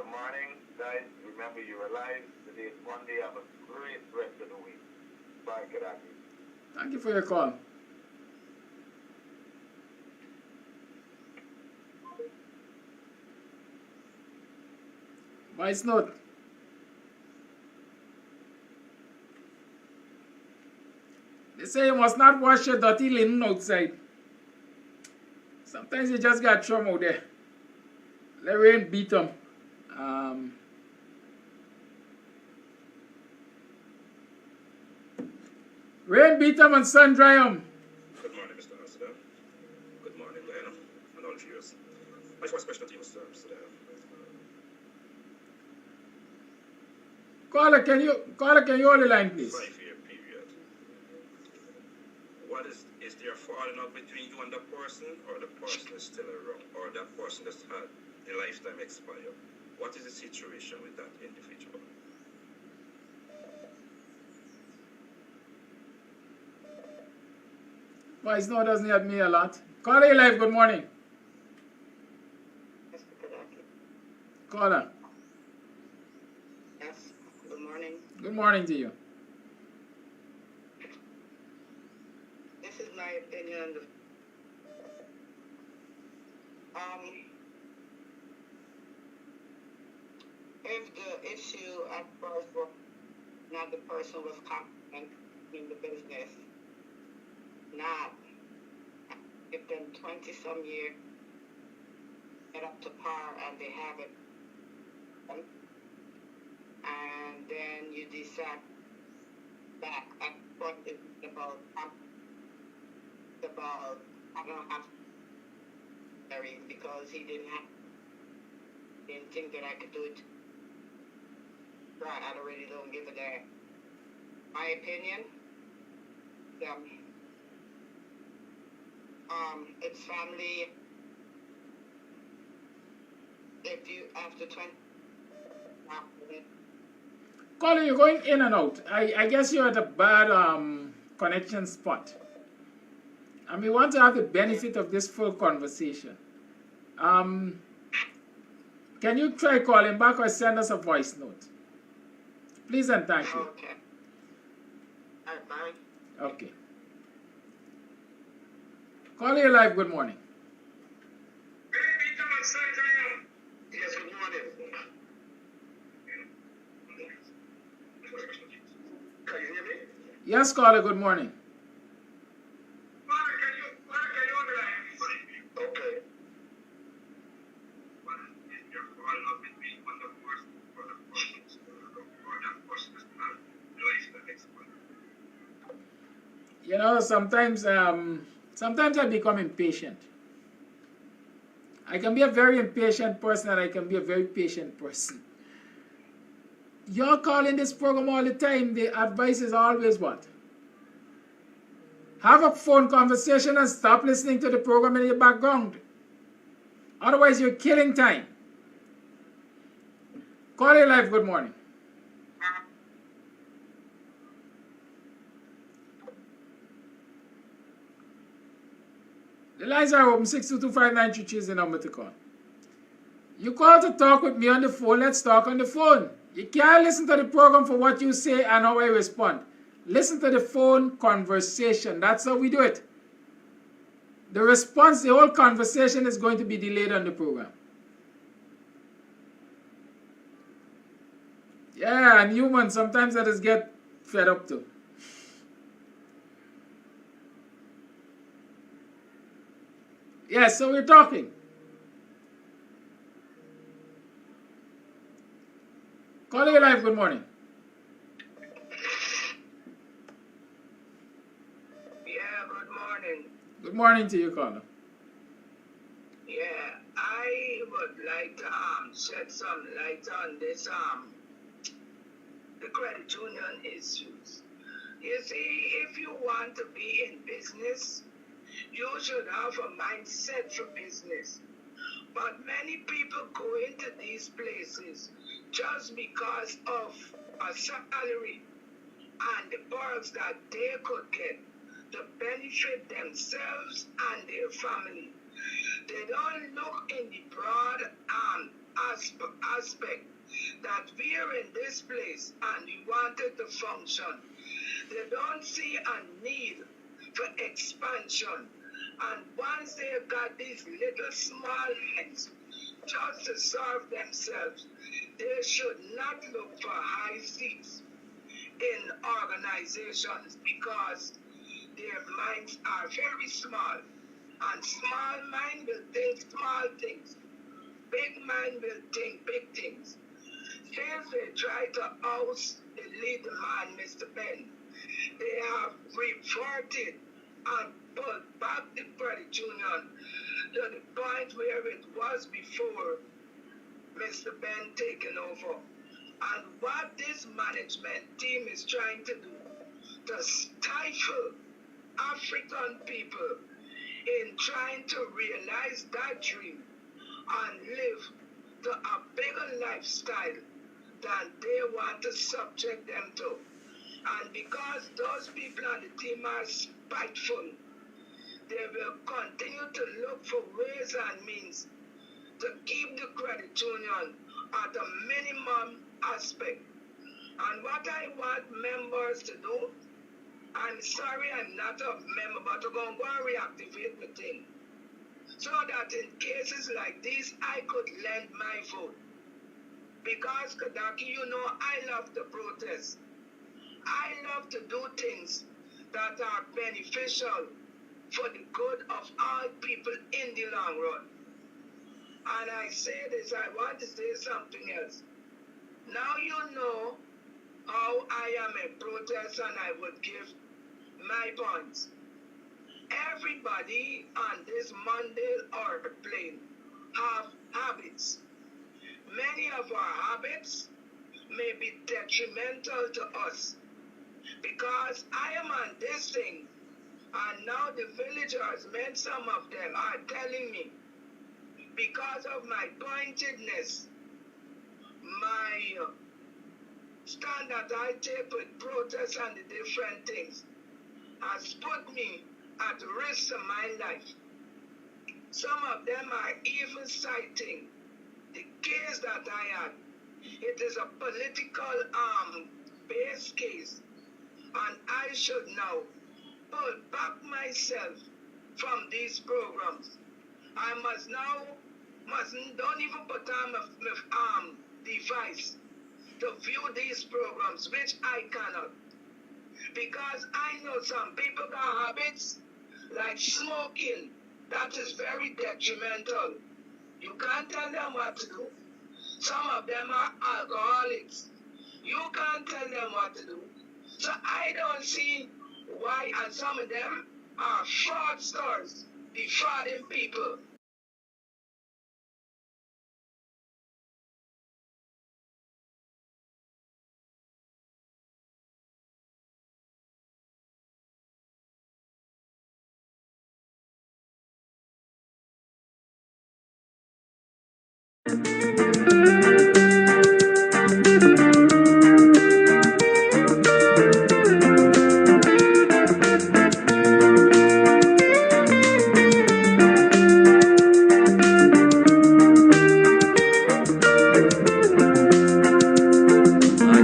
morning. Guys, remember you're alive. Today is Monday. Have a great rest of the week. Bye, Kadaki. Thank you for your call. Voice note. They say you must not wash your dirty linen outside. Sometimes you just got thrown out there. Let rain beat them. Rain beat them and sun dry them. Good morning, Mr. Ambassador. Good morning, Guyana, and all viewers. My first question to you, Mr. Ambassador. Caller, can you hold the line, please? 5-year period. Is there a falling out between you and the person, or the person is still around, or that person has had a lifetime expire? What is the situation with that individual? Voice note doesn't help me a lot. Caller, you live. Good morning. Caller. Yes, good morning. Good morning to you. This is my opinion on the if the issue at first was not the person was competent in the business, not give them 20-some years, get up to par and they have it, and then you decide back at what is about I don't have because he didn't think that I could do it. Right, I really don't give a damn. My opinion, it's family. If you after 20. Caller, you're going in and out. I guess you're at a bad connection spot. And we want to have the benefit of this full conversation. Can you try calling back or send us a voice note? Please and thank you. Okay. Bye. Okay. Call you live, good morning. Yes, good morning. Can you hear me? Yes, caller, good morning. Okay. You know, sometimes I become impatient. I can be a very impatient person and I can be a very patient person. You're calling this program all the time. The advice is always what? Have a phone conversation and stop listening to the program in your background. Otherwise, you're killing time. Call it live, good morning. The lines are open. 6225933 is the number to call. You call to talk with me on the phone. Let's talk on the phone. You can't listen to the program for what you say and how I respond. Listen to the phone conversation. That's how we do it. The response, the whole conversation is going to be delayed on the program. Yeah, and humans, sometimes I just get fed up too. Yeah, so we're talking. Call you live, good morning. Yeah, good morning. Good morning to you, caller. Yeah, I would like to shed some light on this the credit union issues. You see, if you want to be in business, you should have a mindset for business. But many people go into these places just because of a salary and the perks that they could get to benefit themselves and their family. They don't look in the broad aspect that we're in this place and we wanted to function. They don't see a need for expansion. And once they've got these little small things just to serve themselves, they should not look for high seats in organizations because their minds are very small. And small mind will think small things. Big mind will think big things. Since they try to oust the lead man, Mr. Ben, they have reverted and put back the credit union to the point where it was before Mr. Ben taken over. And what this management team is trying to do to stifle African people in trying to realize that dream and live to a bigger lifestyle than they want to subject them to. And because those people on the team are spiteful, they will continue to look for ways and means to keep the credit union at a minimum aspect. And what I want members to do, I'm sorry I'm not a member, but to go and reactivate the thing. So that in cases like this, I could lend my vote. Because, Kadaki, you know, I love to protest. I love to do things that are beneficial for the good of all people in the long run. And I say this, I want to say something else. Now you know how I am a protester and I would give my points. Everybody on this Monday or plane have habits. Many of our habits may be detrimental to us because I am on this thing and now the villagers, some of them are telling me because of my pointedness, my stand that I take with protests and the different things has put me at risk of my life. Some of them are even citing the case that I had. It is a political based case, and I should now pull back myself from these programs. I must now don't even put on my device to view these programs, which I cannot, because I know some people got habits like smoking that is very detrimental. You can't tell them what to do. Some of them are alcoholics. You can't tell them what to do. So I don't see why, and some of them are fraudsters, defrauding people.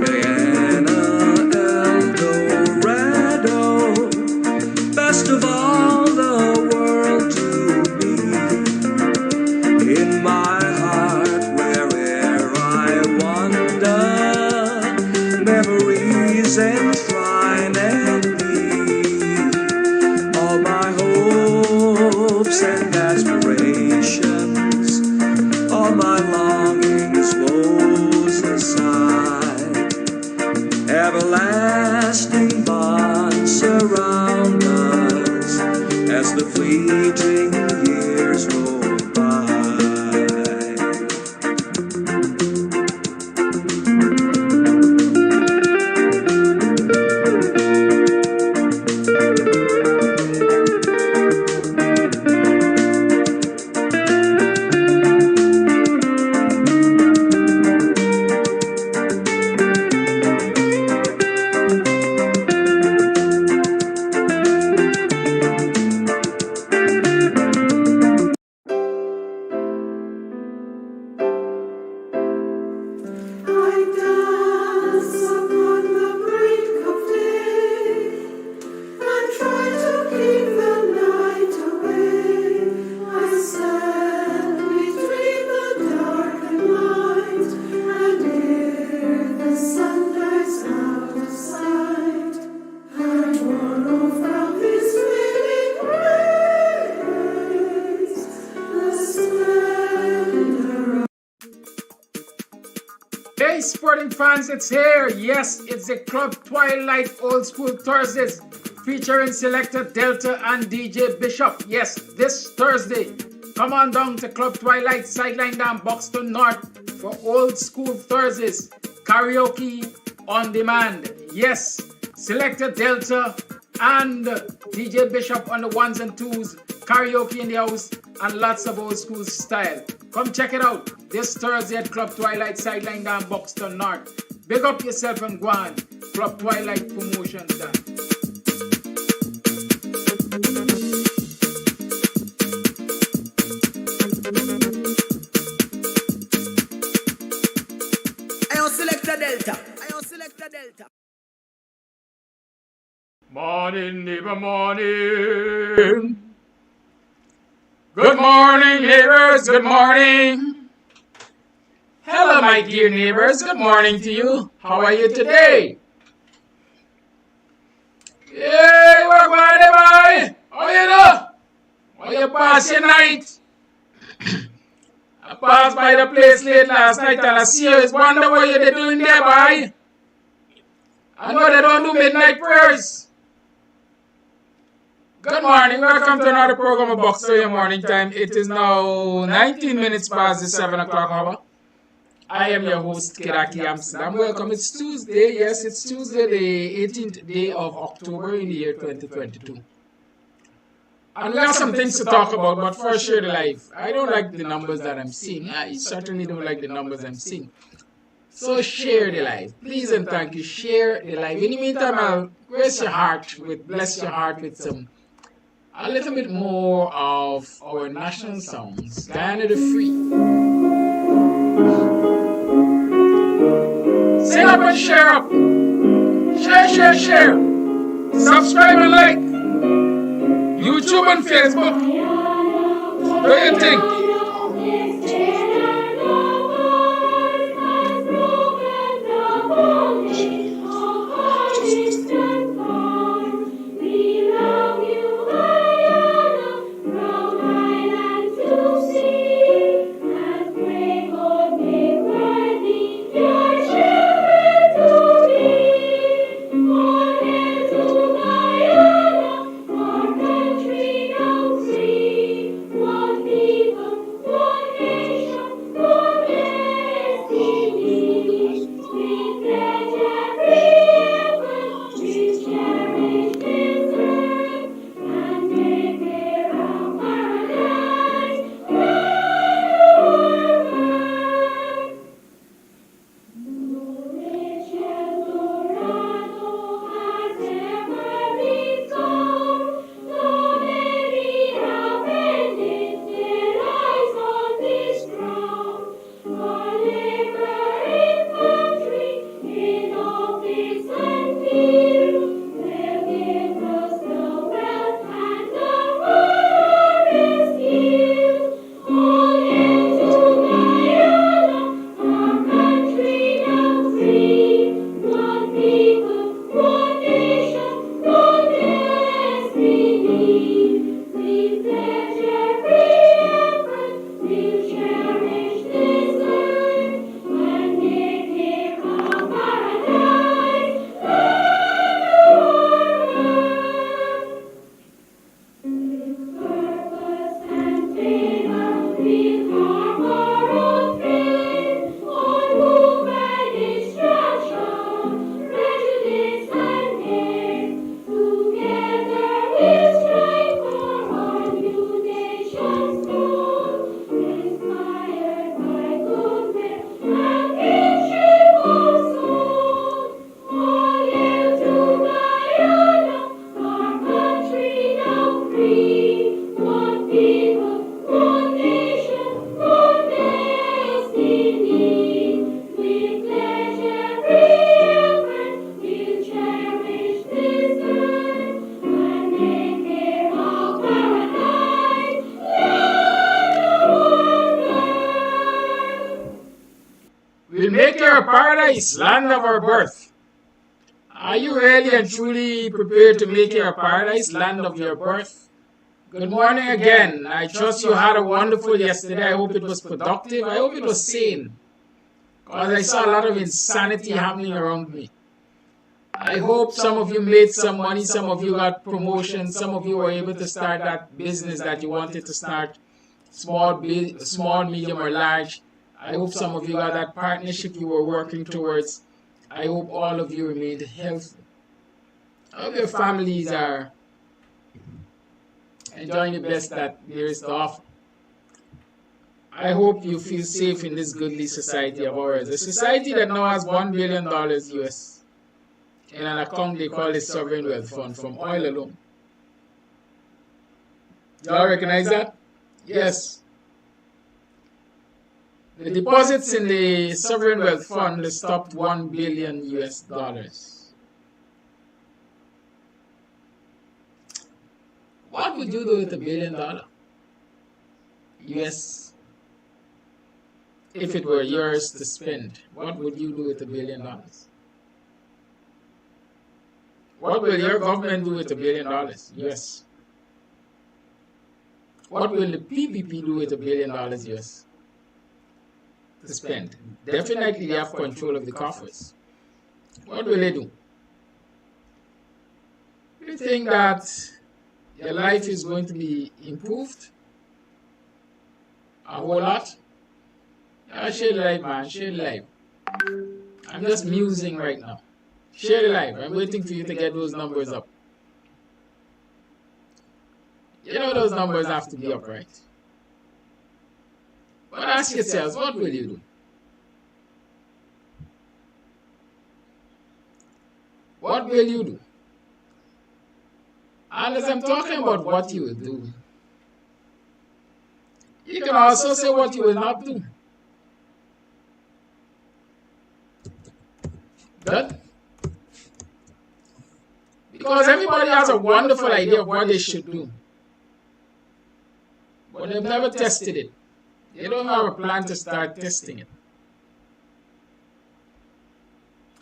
Guyana, Eldorado, best of all the world to me. In my heart, where'er I wander, memories enshrine thee. All my hopes and aspirations, all my longings, woes aside, everlasting bonds surround us as the fleeting years roll by. Hey sporting fans, it's here. Yes, it's the Club Twilight Old School Thursdays featuring selector Delta and DJ Bishop. Yes, this Thursday, come on down to Club Twilight Sideline down Buxton North for Old School Thursdays karaoke on demand. Yes, selector Delta and DJ Bishop on the ones and twos, karaoke in the house, and lots of old school style. Come check it out this Thursday at Club Twilight Sideline down Buxton North. Big up yourself and go on. Club Twilight Promotions done. I don't select the Delta. I don't select the Delta. Morning, neighbor, morning. Good morning, neighbors. Good morning. Hello, my dear neighbors. Good morning to you. How are you today? Hey, we're going to buy. How you know? How you pass your night? I passed by the place late last night and I serious wonder what you're doing there, boy. I know they don't do midnight prayers. Good morning, welcome to another program of BUXTONIAN Morning Time. It is now 19 minutes past the 7 o'clock hour. I am your host, Kiraki Amsterdam. Welcome, it's Tuesday. Yes, it's Tuesday, the 18th day of October in the year 2022. And we have some things to talk about, but first, share the live. I don't like the numbers that I'm seeing. I certainly don't like the numbers I'm seeing. So share the live. Please and thank you, share the live. In the meantime, I'll bless your heart with some a little bit more of our national songs. Guyana the Free. Sing up and share up. Share, share, share. Subscribe and like. YouTube and Facebook. What do you think? We'll make here a paradise, land of our birth. Are you really and truly prepared to make here a paradise, land of your birth? Good morning again. I trust you had a wonderful yesterday. I hope it was productive. I hope it was sane. Because I saw a lot of insanity happening around me. I hope some of you made some money, some of you got promotions, some of you were able to start that business that you wanted to start, small, medium, or large. I hope some of you got that partnership you were working towards. I hope all of you remained healthy. I hope your families are enjoying the best that there is to offer. I hope you feel safe in this goodly society of ours. A society that now has $1 billion US in an account they call the Sovereign Wealth Fund from oil alone. Y'all recognize that? Yes. The deposits in the Sovereign Wealth Fund stopped $1 billion US. What would you do with $1 billion US? If it were yours to spend, what would you do with $1 billion? What will your government do with $1 billion US? What will the PPP do with $1 billion US? To spend. Definitely they have control of the coffers. What will they do? Do you think that your life is going to be improved? A whole lot? Yeah, share the life, man. Share the life. I'm just musing right now. Share the life. I'm waiting for you to get those numbers up. You know those numbers have to be up, right? But ask yourselves, what will you do? What will you do? And as I'm talking about what you will do, you can also say what you will not do. Good? Because everybody has a wonderful idea of what they should do. But they've never tested it. They don't have a plan to start testing it.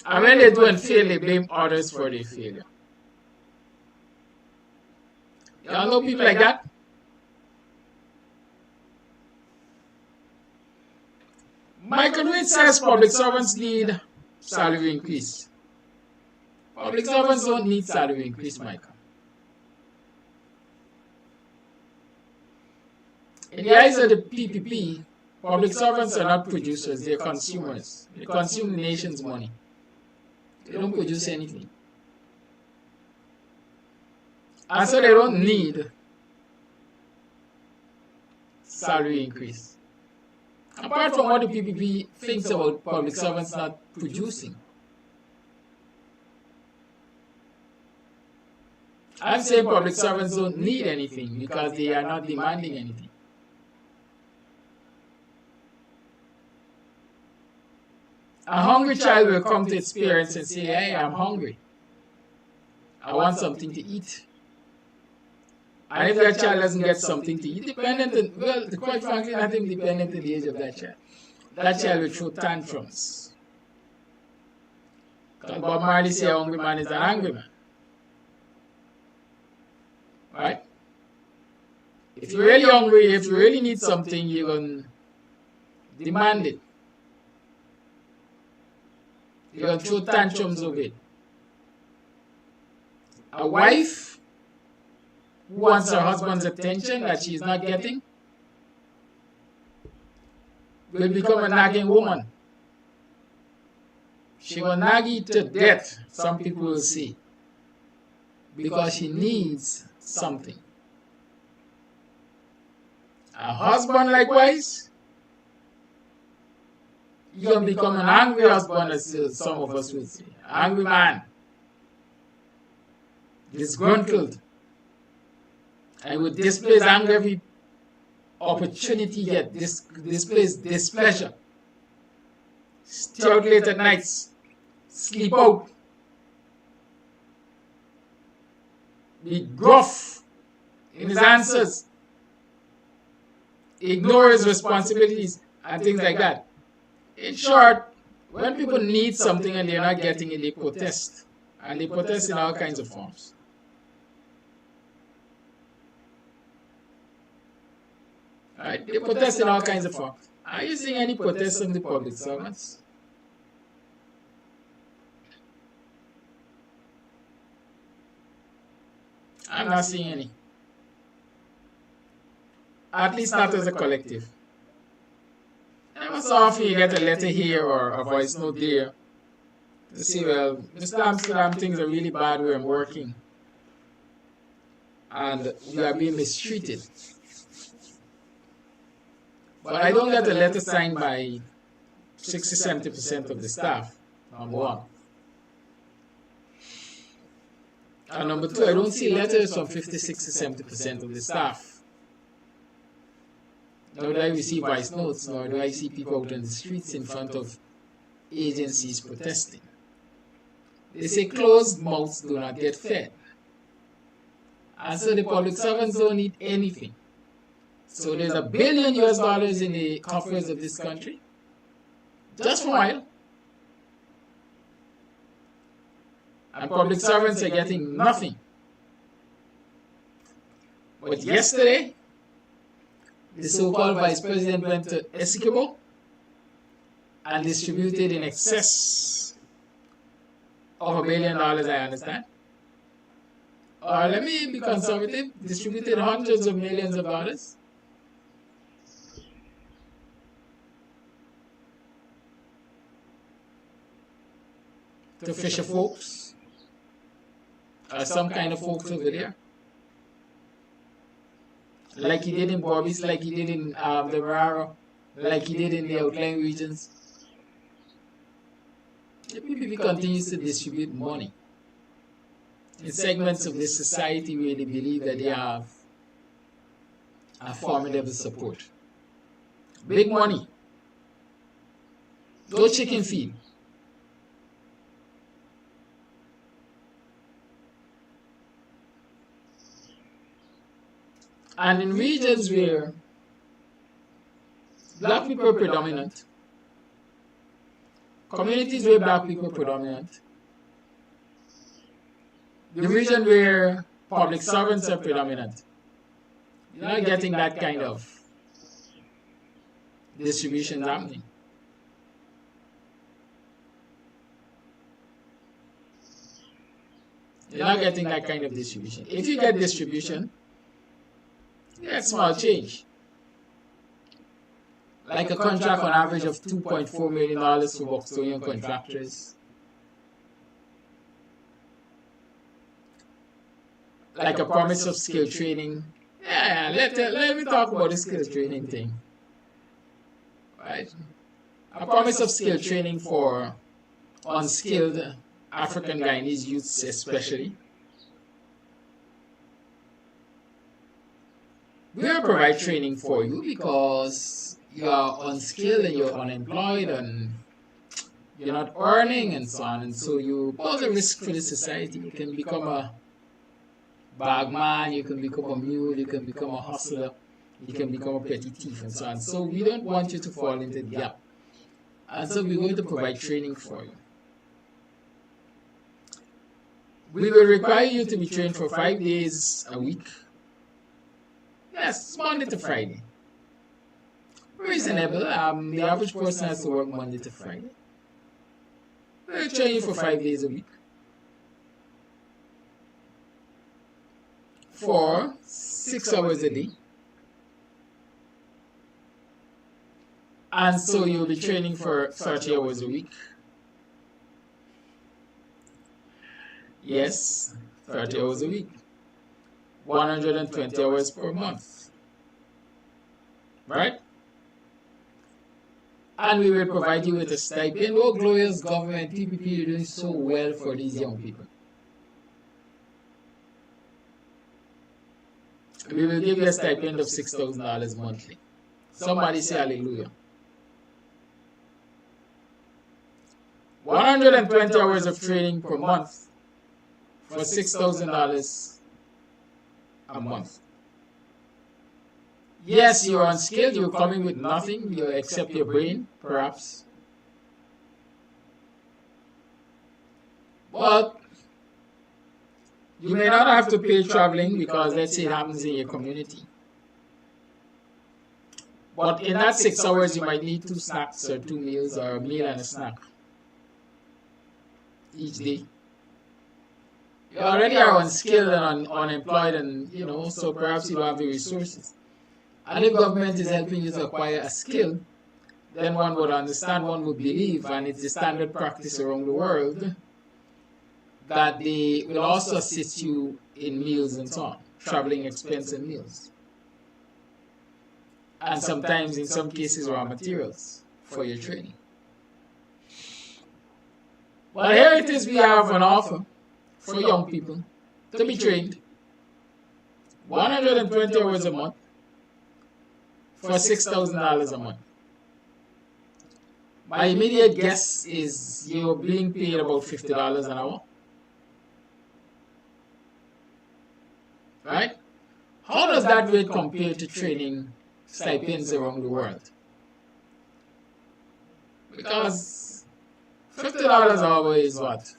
And when they do and fail, they blame others for their failure. Y'all know people like that? Michael Wade says public servants need salary increase. Public servants don't need salary increase, Michael. In the eyes of the PPP, public servants are not producers, they're consumers. They consume the nation's money. They don't produce anything. And so they don't need salary increase. Apart from what the PPP thinks about public servants not producing. I'm saying public servants don't need anything because they are not demanding anything. A hungry child will come to its parents and say, hey, I'm hungry. I want something to eat. And if that child doesn't get something to eat, quite frankly, not even dependent on the age of that child will throw tantrums. Because Bob Marley said a hungry man is an angry man. Right? If you're really hungry, if you really need something, you're going to demand it. You're going to throw tantrums over it. A wife who wants her husband's attention that she's not getting will become a nagging woman. She will nag you to death, some people will say, because she needs something. A husband, likewise, you can become an angry husband, as some of us would say. Angry man. Disgruntled. And would display anger every opportunity yet. Displays displeasure. Stay out late at nights. Sleep out. Be gruff in his answers. Ignore his responsibilities and things like that. In short, when people need something and they're not getting it, they protest. And they protest in all kinds of forms. Right? They protest in all kinds of forms. Are you seeing any protests from the public servants? I'm not seeing any. At least not as a collective. Every so often you get a letter here or a voice note there to say, well, Mr. Amsterdam, things are really bad where I'm working. And we are being mistreated. But I don't get a letter signed by 60-70% of the staff, number one. And number two, I don't see letters from 50-60-70% of the staff. Nor do I receive voice notes, nor do I see people out on the streets in front of agencies protesting. They say closed mouths do not get fed. And so the public servants don't need anything. So there's $1 billion in the coffers of this country, just for a while. And public servants are getting nothing. But yesterday, the so-called vice president went to Essequibo and distributed in excess of $1 billion, I understand. Or let me be conservative, distributed hundreds of millions of dollars. To fisher folks, or some kind of folks over there. Like he did in Borbis, like he did in the Mararo, like he did in the outlying regions. The PPP continues to distribute money. in segments of this society where they believe that they have a formidable support. Big money. No chicken feed. And in regions where black people are predominant, communities where black people are predominant, the region where public servants are predominant, you're not getting that kind of distribution happening. You're not getting that kind of distribution. If you get distribution, you get small change. Like a contract on average of $2.4 million for BUXTONIAN contractors. Like a promise of skill training. Yeah, let me talk about the skill training thing. Right? A promise of skill training for unskilled African Guyanese youths especially. We will provide training for you because you are unskilled and you're unemployed and you're not earning and so on, and so you pose a risk for the society. You can become a bagman, you can become a mule, you can become a hustler, you can become a petty thief and so on. So we don't want you to fall into the gap. And so we're going to provide training for you. We will require you to be trained for 5 days a week. Yes, Monday to Friday. Reasonable. The average person has to work Monday to Friday. We'll train you for 5 days a week. For 6 hours a day. And so you'll be training for 30 hours a week. Yes, 30 hours a week. 120 hours per month. Right? And we will provide you with a stipend. Oh, glorious government, PPP, you're doing so well for these young people. We will give you a stipend of $6,000 monthly. Somebody say hallelujah. 120 hours of training per month for $6,000 a month. Yes, you're unskilled, you're coming with nothing, you except your brain, perhaps. But you may not have to pay traveling because let's say it happens in your community. But in that 6 hours, you might need 2 snacks or 2 meals or a meal and a snack each day. You already are unskilled and unemployed, and so perhaps you don't have the resources. And if government is helping you to acquire a skill, then one would understand, one would believe, and it's the standard practice around the world, that they will also assist you in meals and so on, traveling expense and meals. And sometimes, in some cases, raw materials for your training. Well, here it is, we have an offer for young people to be trained 120 hours a month for $6,000 a month. My immediate guess is you're being paid about $50 an hour. Right? How does that rate compare to training stipends around the world? Because $50 an hour is what?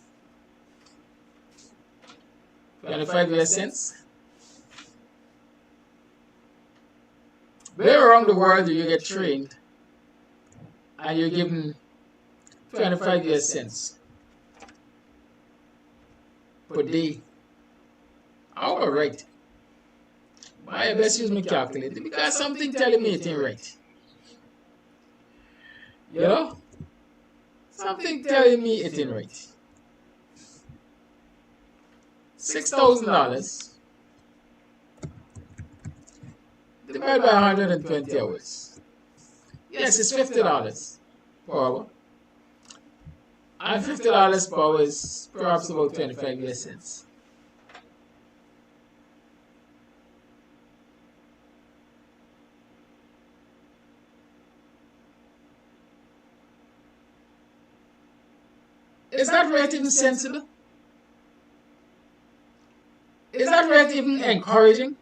25 US cents? Where around the world do you get trained and you're given 25 US cents per day? Hour, right? I best use my calculator because something telling me it ain't right. You know? Something telling me it ain't right. $6,000 divided by 120 hours. Yes, it's $50 per hour. And $50 per hour is perhaps about 25 US cents. Is that rate even sensible? Is that rate even encouraging?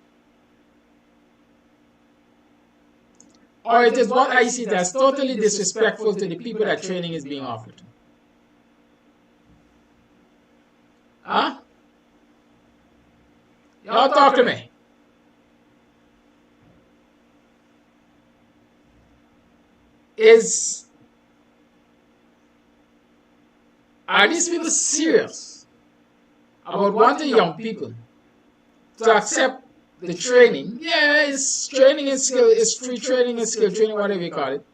Or it is what I see as totally disrespectful to the people that training is being offered to? Huh? Y'all talk to me. Are these people serious about wanting young people to accept the training? Yeah, it's training and skill, it's free training and skill training, whatever you call it.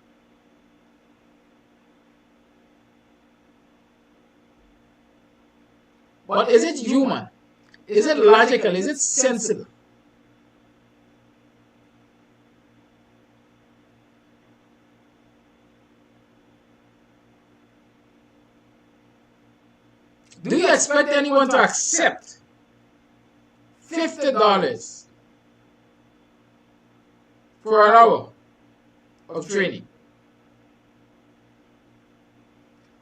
But is it human? Is it logical? Is it sensible? Do you expect anyone to accept $50 for an hour of training?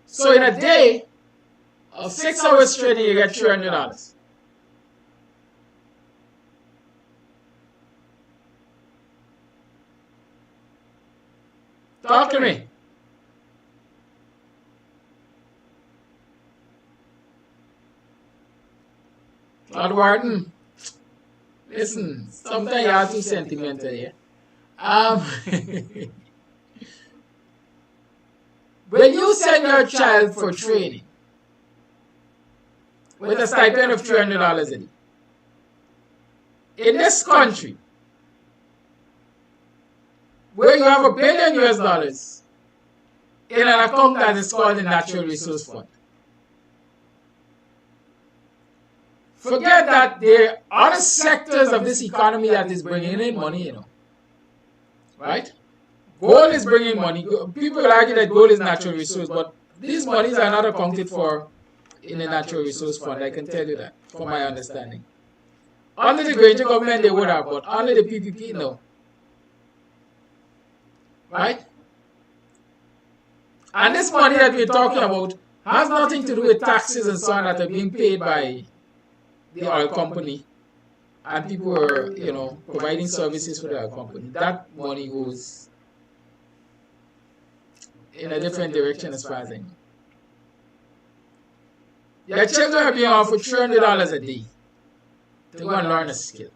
So in a day of 6 hours training, you get $300. Talk to me. Lord Warden, listen, sometimes you are too sentimental here. When you send your child for training with a stipend of $300 a day, in this country, where you have $1 billion US in an account that is called the Natural Resource Fund, forget that there are other sectors of this economy that is bringing in money, you know. Right? Gold is bringing money. People argue that gold is natural resource, but these monies are not accounted for in the Natural Resource Fund. I can tell you that, from my understanding. Under the Guyana government, they would have, but under the PPP, no. Right? And this money that we're talking about has nothing to do with taxes and so on that are being paid by the oil company, and people were, you know, providing services for the oil company. That money goes in a different direction as far as I know. Your children are being offered $300 a day to go and learn a skill.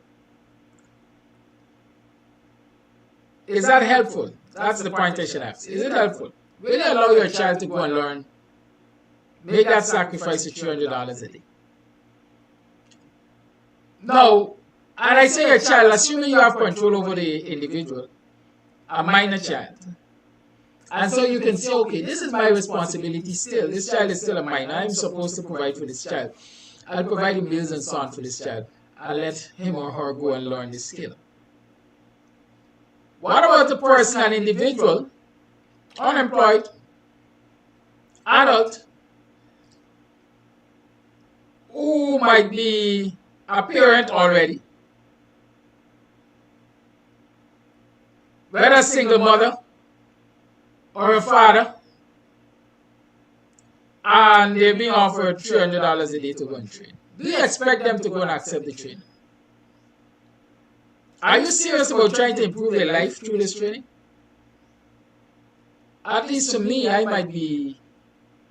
Is that helpful? That's the point I should ask. Is it helpful? Will you allow your child to go and learn, make that sacrifice of $300 a day? Now, and I say a child, assuming you have control over the individual, a minor child. And so you can say, okay, this is my responsibility still. This child is still a minor. I'm supposed to provide for this child. I'll provide him meals and so on for this child. I'll let him or her go and learn this skill. What about the person, an individual, unemployed, adult, who might be a parent already, whether a single mother or a father, and they're being offered $300 a day to go and train? Do you expect them to go and accept the training? Are you serious about trying to improve their life through this training? At least to me, I might be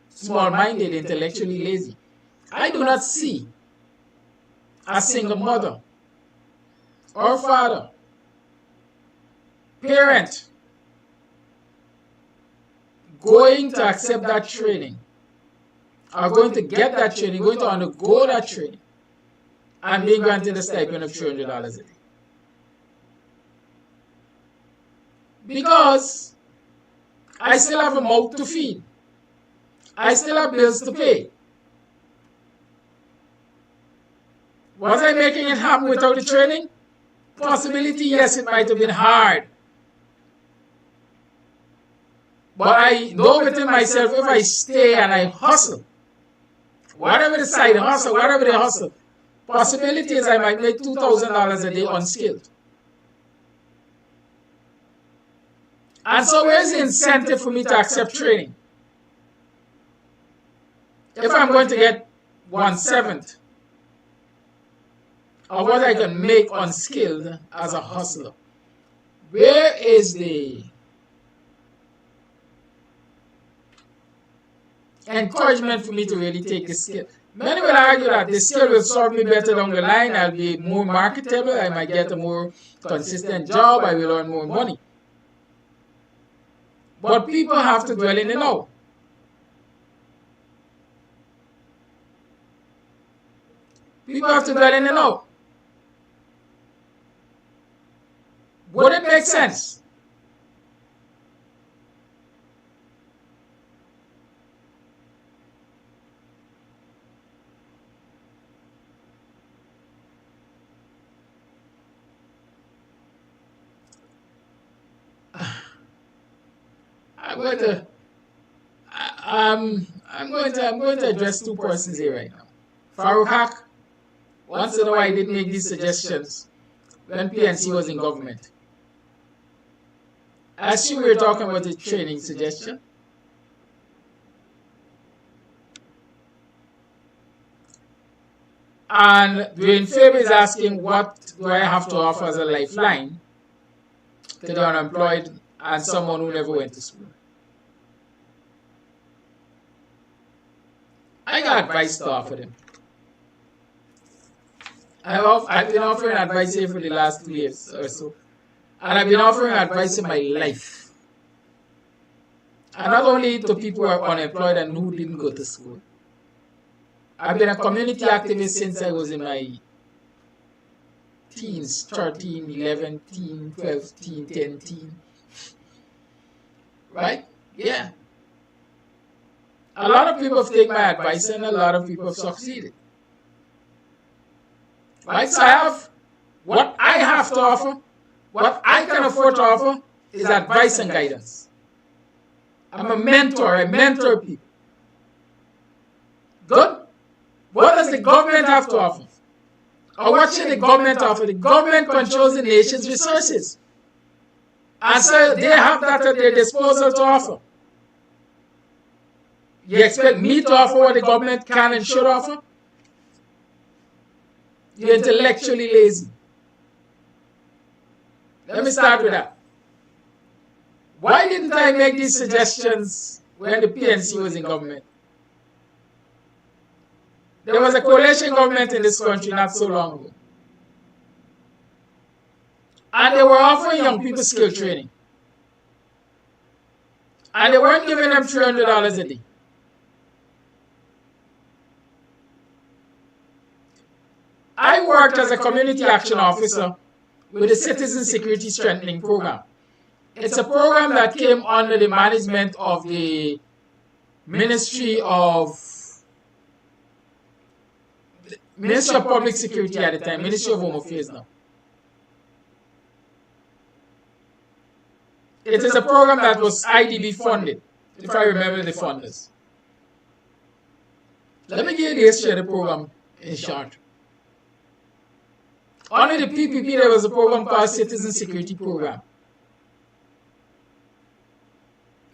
small-minded, intellectually lazy. I do not see a single mother or father, parent, going to accept that training, are going to get that training, going to undergo that training, and being granted a stipend of $300 a day. Because I still have a mouth to feed. I still have bills to pay. Was I making it happen without the training? Possibility, yes, it might have been hard. But I know within myself, if I stay and I hustle, whatever the side hustle, whatever the hustle, possibility is I might make $2,000 a day unskilled. And so where's the incentive for me to accept training? if I'm going to get 1/7 of what I can make unskilled as a hustler, where is the encouragement for me to really take the skill? Many will argue that the skill will serve me better down the line. I'll be more marketable. I might get a more consistent job. I will earn more money. But people have to dwell in the now. People have to dwell in the now. Would it make sense? I'm going to address two persons here right now. Farouk Haq, once in a while, did make these suggestions when PNC was in government. As you were talking about the training suggestion, and Dwayne Faber is asking, what do I have to offer as a lifeline to the unemployed and someone who never went to school? I got advice to offer them. I've been offering advice here for the last 2 years or so. And I've been offering advice in my life. And not only to people who are unemployed and who didn't go to school. I've been a community activist since I was in my teens, 13, 11, teen, 12, teen, 10, teen. Right? Yeah. A lot of people have taken my advice and a lot of people have succeeded. Right? So I have what I have to offer, what I can afford to offer is advice and guidance. I'm a mentor, I mentor people. Good? What does the government have to offer? Or what should the government offer? The government controls the nation's resources. And so they have that at their disposal to offer. You expect me to offer what the government can and should offer? You're intellectually lazy. Let me start with that. Why didn't I make these suggestions when the PNC was in government? There was a coalition government in this country not so long ago. And they were offering young people skill training. And they weren't giving them $300 a day. I worked as a community action officer with the Citizen Security Strengthening Program. It's a program that came under the management of the Ministry of Public Security at the time, Ministry of Home Affairs now. It is a program that was IDB funded, if I remember the funders. Let me give you the history of the program in short. Under the PPP, there was a program called Citizen Security Program.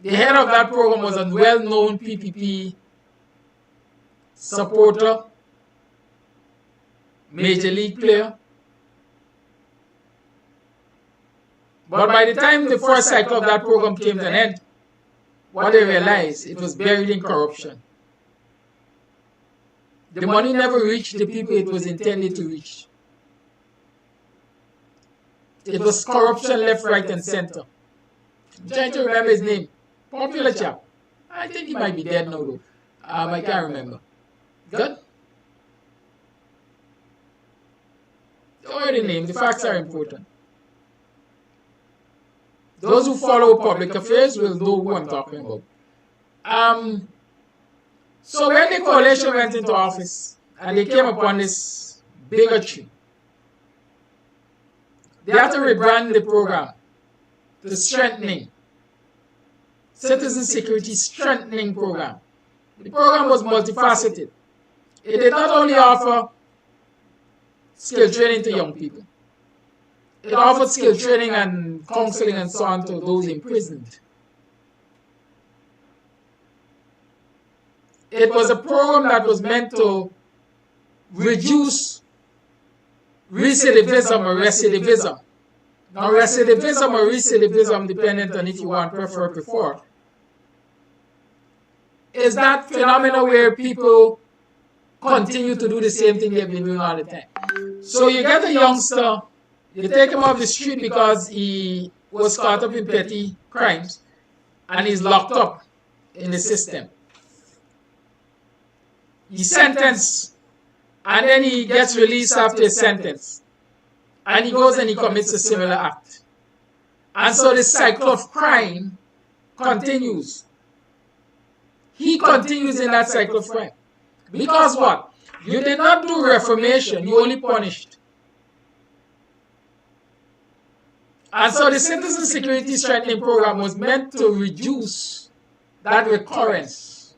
The head of that program was a well-known PPP supporter, major league player. But by the time the first cycle of that program came to an end, what they realized, it was buried in corruption. The money never reached the people it was intended to reach. It was corruption left, right, and center. I'm trying to remember his name. Popular chap. I think he might be dead now though. I can't remember. Good? Don't worry the name. The facts are important. Those who follow public affairs will know who I'm talking about. So when the coalition went into office and they came upon this bigotry, they had to rebrand the program to Strengthening, Citizen Security Strengthening Program. The program was multifaceted. It did not only offer skill training to young people. It offered skill training and counseling and so on to those imprisoned. it was a program that was meant to reduce recidivism or recidivism. Now, recidivism or recidivism, dependent on if you want prefer before, is that phenomena where people continue to do the same thing they've been doing all the time. So you get a youngster, you take him off the street because he was caught up in petty crimes and he's locked up in the system. He's sentenced and then he gets released after his sentence. And he goes and he commits a similar act. And so the cycle of crime continues. He continues in that cycle of crime. Because what? You did not do reformation, you only punished. And so the Citizen Security Strengthening Program was meant to reduce that recurrence.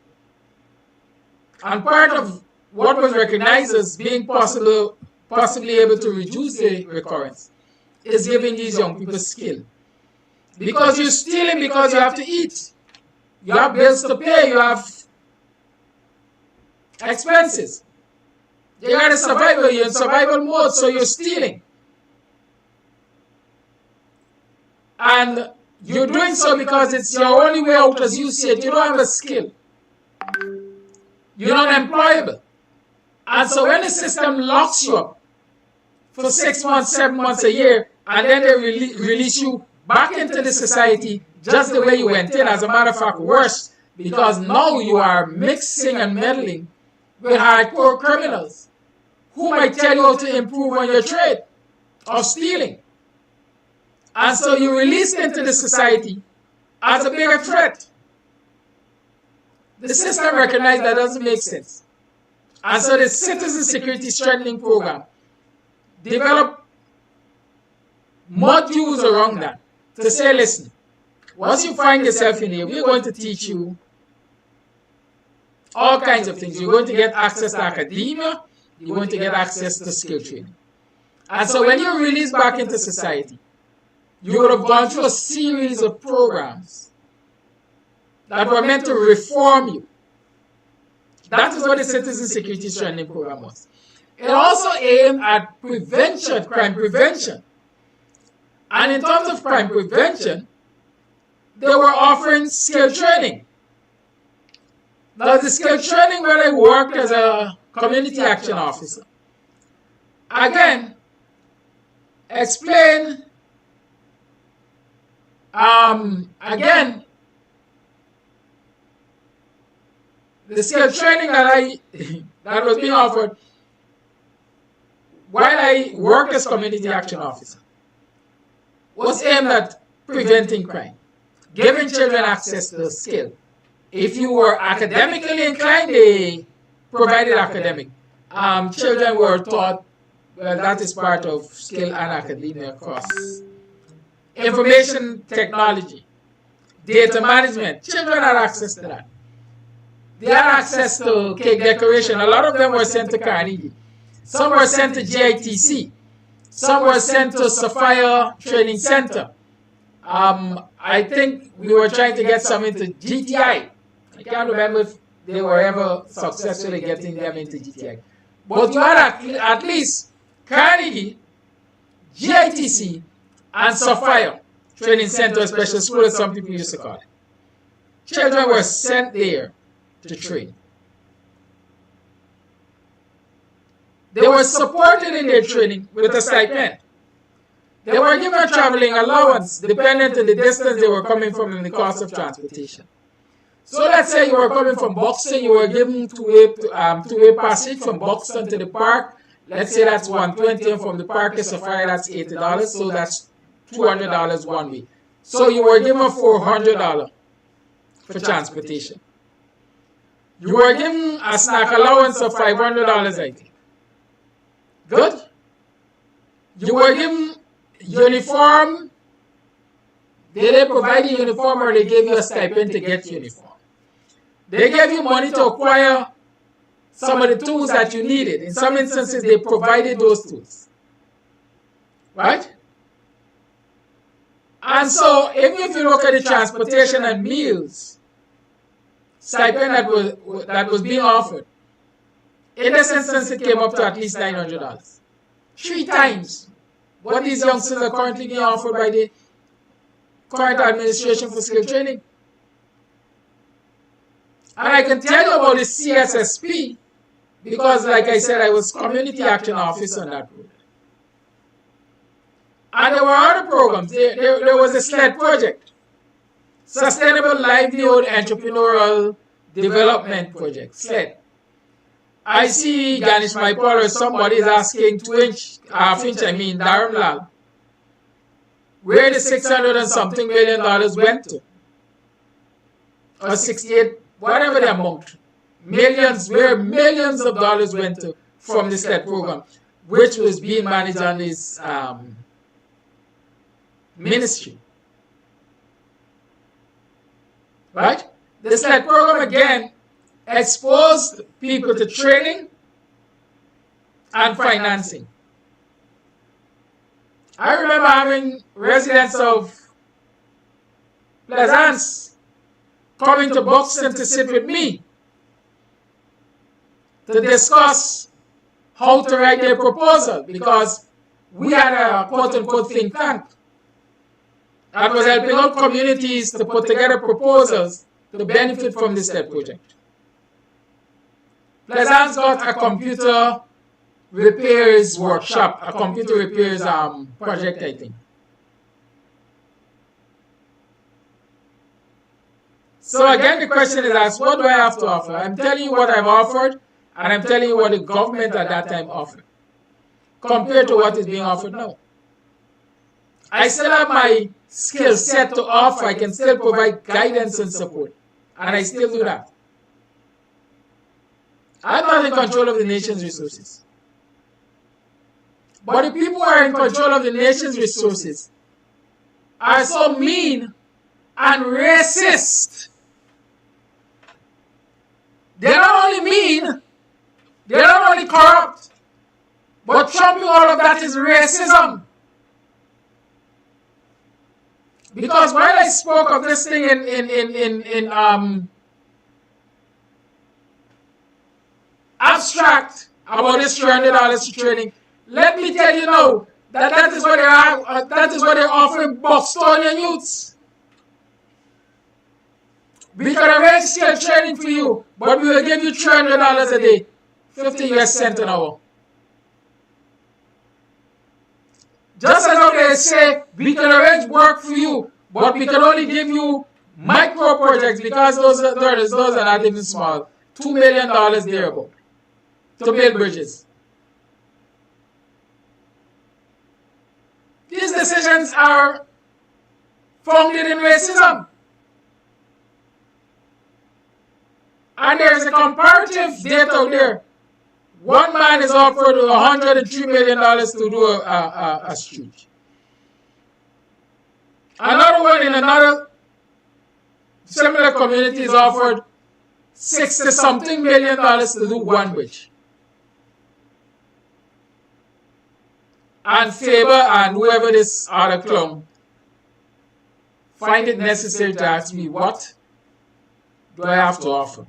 And part of what was recognized as being possibly able to reduce the recurrence is giving these young people skill. Because you're stealing because you have to eat. You have bills to pay, you have expenses. You got to survive, you're in survival mode, so you're stealing. And you're doing so because it's your only way out as you see it. You don't have a skill. You're not employable. And so when the system locks you up for 6 months, 7 months, a year, and then they release you back into the society just the way you went in, as a matter of fact, worse, because now you are mixing and meddling with hardcore criminals who might tell you how to improve on your trade of stealing. And so you released into the society as a bigger threat. The system recognized that doesn't make sense. And so the Citizen Security Strengthening Program developed modules around that to say, listen, once you find yourself in here, we're going to teach you all kinds of things. You're going to get access to academia, you're going to get access to skill training. And so when you're released back into society, you would have gone through a series of programs that were meant to reform you. That is what the Citizen Security Strengthening Program was. It also aimed at prevention, crime prevention. And in terms of crime prevention, they were offering skill training. Now, the skill training where I worked as a community action officer, again, explain, the skill training that was being offered while I worked as community action officer was aimed at preventing crime, giving children access to skill. If you were academically inclined, they provided academic. Children were taught, well, that is part of skill and academia course. Information technology, data management, children had access to that. They had access to cake decoration. A lot of them were sent to Carnegie. Some were sent to GITC. Some were sent to Sapphire Training Center. I think we were trying to get some into GTI. I can't remember if they were ever successfully getting them into GTI. But you had at least Carnegie, GITC, and Sapphire Training Center, special school, as some people used to call it. Children were sent there to train. They were supported in their training with a stipend. They were given a traveling allowance dependent on the distance they were coming from and the cost of transportation. So let's say you were coming from Buxton, you were given two-way passage from Buxton to the park. Let's say that's $120, and from the park to Sapphire, that's $80, so that's $200 one way. So you were given $400 for transportation. You were given a snack allowance of $500, I think. Good? You were given uniform. Did they provide you uniform, or they gave you a stipend to get uniform? They gave you money to acquire some of the tools that you needed. In some instances, they provided those tools. Right? And so, even if you look at the transportation and meals, stipend that was being offered. In this instance, it came up to at least $900. 3 times what these youngsters are currently being offered by the current administration for skill training. And I can tell you about the CSSP because, like I said, I was community action officer on that road. And there were other programs. There was a SLED project, Sustainable Livelihood Entrepreneurial Development Project, SLED. I see Ganesh Maipal or somebody is asking Darren Lal, where the $600 and something million went to, or 68, whatever the amount, where millions of dollars went to from the SLED program, which was being managed on this ministry. Right? The SLED program again exposed people to training and financing. I remember having residents of Plaisance coming to Buxton to sit with me to discuss how to write their proposal, because we had a quote-unquote think tank that was helping out communities to put together proposals to benefit from this SLED project. Plaisance got a computer repairs workshop, a computer repairs project, I think. So again, the question is asked, what do I have to offer? I'm telling you what I've offered, and I'm telling you what the government at that time offered, compared to what is being offered now. I still have my skill set to offer. I can still provide guidance and support, and I still do that. I'm not in control of the nation's resources. But the people who are in control of the nation's resources are so mean and racist. They're not only mean, they're not only corrupt, but trumping all of that is racism. Because while I spoke of this thing in abstract about this $300 to training, let me tell you now that is what they're offering BUXTONIAN youths. We can arrange skill training for you, but we will give you $300 a day, 50 US cents an hour. Just as how they say, we can arrange work for you, but we can only give you micro projects because those are not even small. $2 million thereabout to build bridges. These decisions are founded in racism. And there is a comparative data out there. One man is offered $103 million to do a street. Another one in another similar community is offered $60-something million to do one bridge. And Faber and whoever this other clown find it necessary to ask me, what do I have to offer?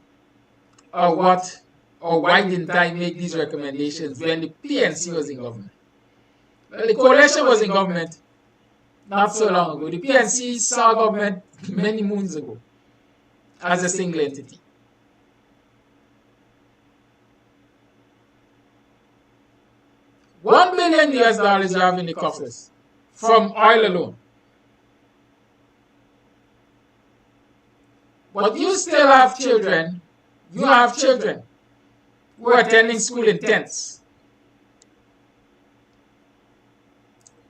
Or why didn't I make these recommendations when the PNC was in government? Well, the coalition was in government not so long ago. The PNC saw government many moons ago as a single entity. $1 billion US you have in the coffers from oil alone. But you still have children. You have children who are attending school in tents.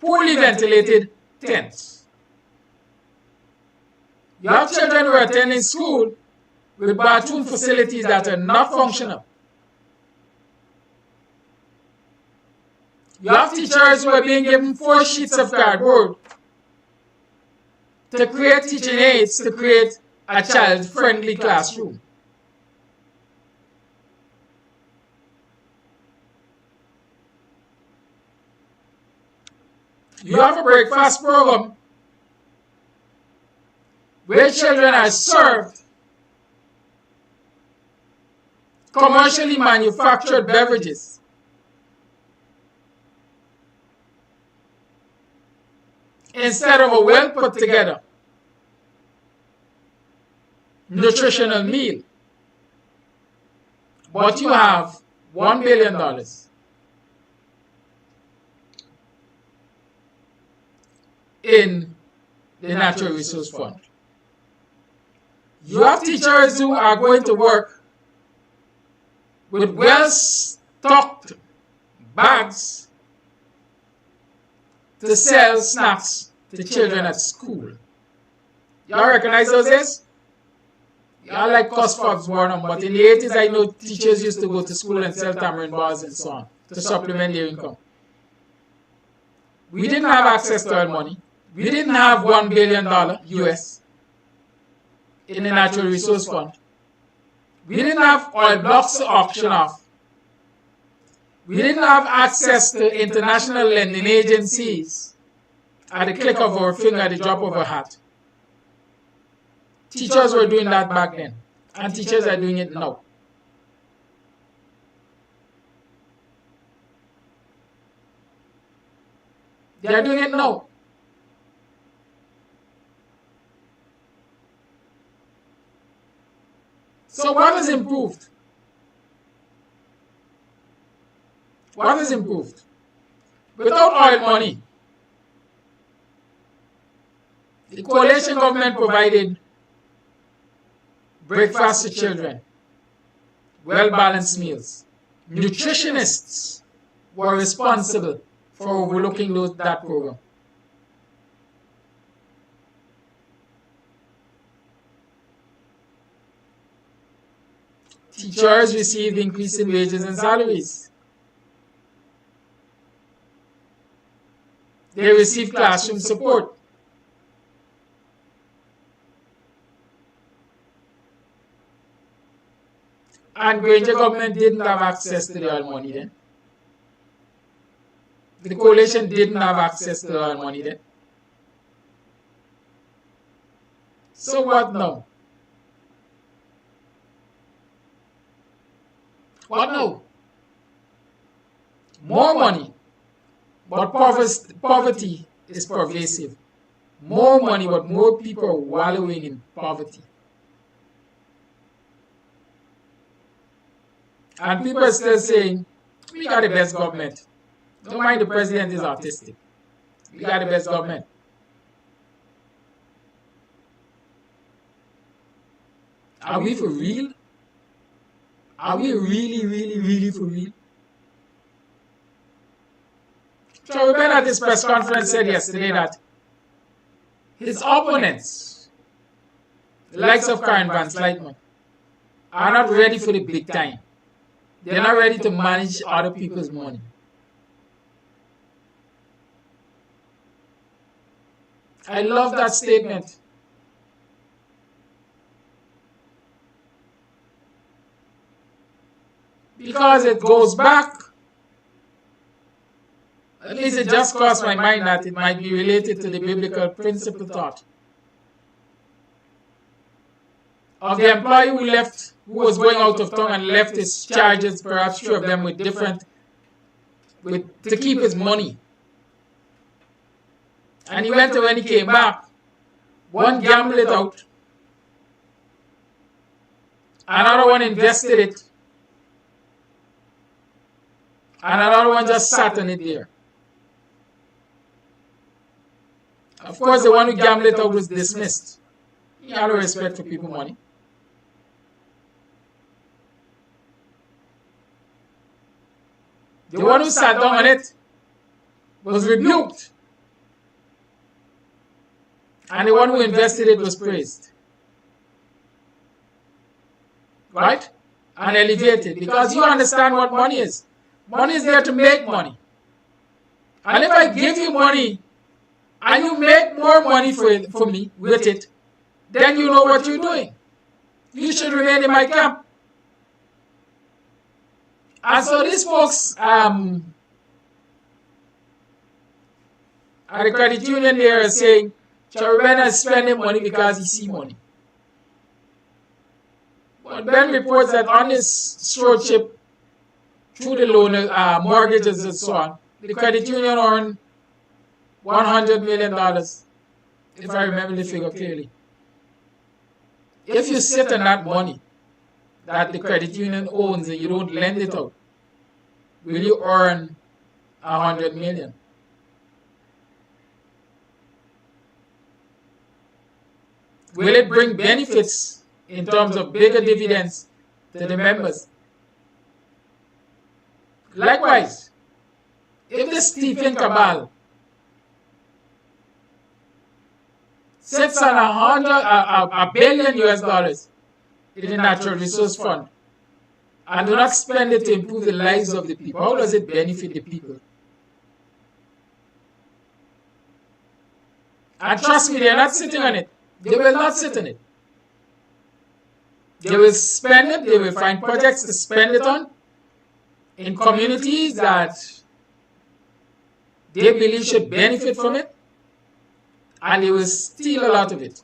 Poorly ventilated tents. You have children who are attending school with bathroom facilities that are not functional. You have teachers who are being given 4 sheets of cardboard to create teaching aids to create a child-friendly classroom. You have a breakfast program where children are served commercially manufactured beverages. Instead of a well put together nutritional meal. But you have $1 billion in the Natural Resource Fund. You have teachers who are going to work with well-stocked bags to sell snacks to children at school. Y'all recognize those days? Y'all like cost fobs, Warnham, but in the 80s I know teachers used to go to school and sell tamarind bars and so on to supplement their income. We didn't have access to oil money. We didn't have $1 billion US in the Natural Resource Fund. We didn't have oil blocks to auction off. We didn't have access to international lending agencies at the click of our finger, at the drop of a hat. Teachers were doing that back then, and teachers are doing it now. They are doing it now. So what has improved? What has improved? Without oil money, the coalition government provided breakfast to children, well-balanced meals. Nutritionists were responsible for overlooking that program. Teachers received increase in wages and salaries. They received classroom support. And Granger government didn't have access to the oil money then. The coalition didn't have access to the oil money then. So what now? What now? More money, but poverty is pervasive. More money, but more people are wallowing in poverty. And people are still saying, we got the best government. Don't mind the president is autistic. We got the best government. Are we for real? Are we really for real? So Ben at this press conference said yesterday that his opponents, the likes of CARNIVAL, are not ready for the big time. They're not ready to manage other people's money. I love that statement. Because it goes back, at least it just crossed my mind that it might be related to the biblical principle thought of the employee who was going out of town and left his charges, perhaps few of them to keep his money. And he went, and when he came back, one gambled it out, another one invested it, and another one just sat on it there. Of course, the one who gambled it out was dismissed. He had no respect for people's money. The one who sat down on it was rebuked. And the one who invested it was praised. Right? And elevated. Because you understand what money is. Money is there to make money. And if I give you money, and you make more money for me with it, then you know what you're doing. You should remain in my camp. And so these folks at the credit union, they are saying, Charubena is spending money because he sees money. But Ben reports that on his stewardship, through the loan, mortgages and so on, the credit union earned $100 million, if I remember the figure clearly. If you sit on that money that the credit union owns and you don't lend it out, will you earn $100 million? Will it bring benefits in terms of bigger dividends to the members? Likewise, if the Stephen Cabal sits on $1 billion US in the natural resource fund and do not spend it to improve the lives of the people, how does it benefit the people? And trust me, they're not sitting on it. They will not sit on it. They will spend it, they will find projects to spend it on in communities that they believe should benefit from it, and they will steal a lot of it.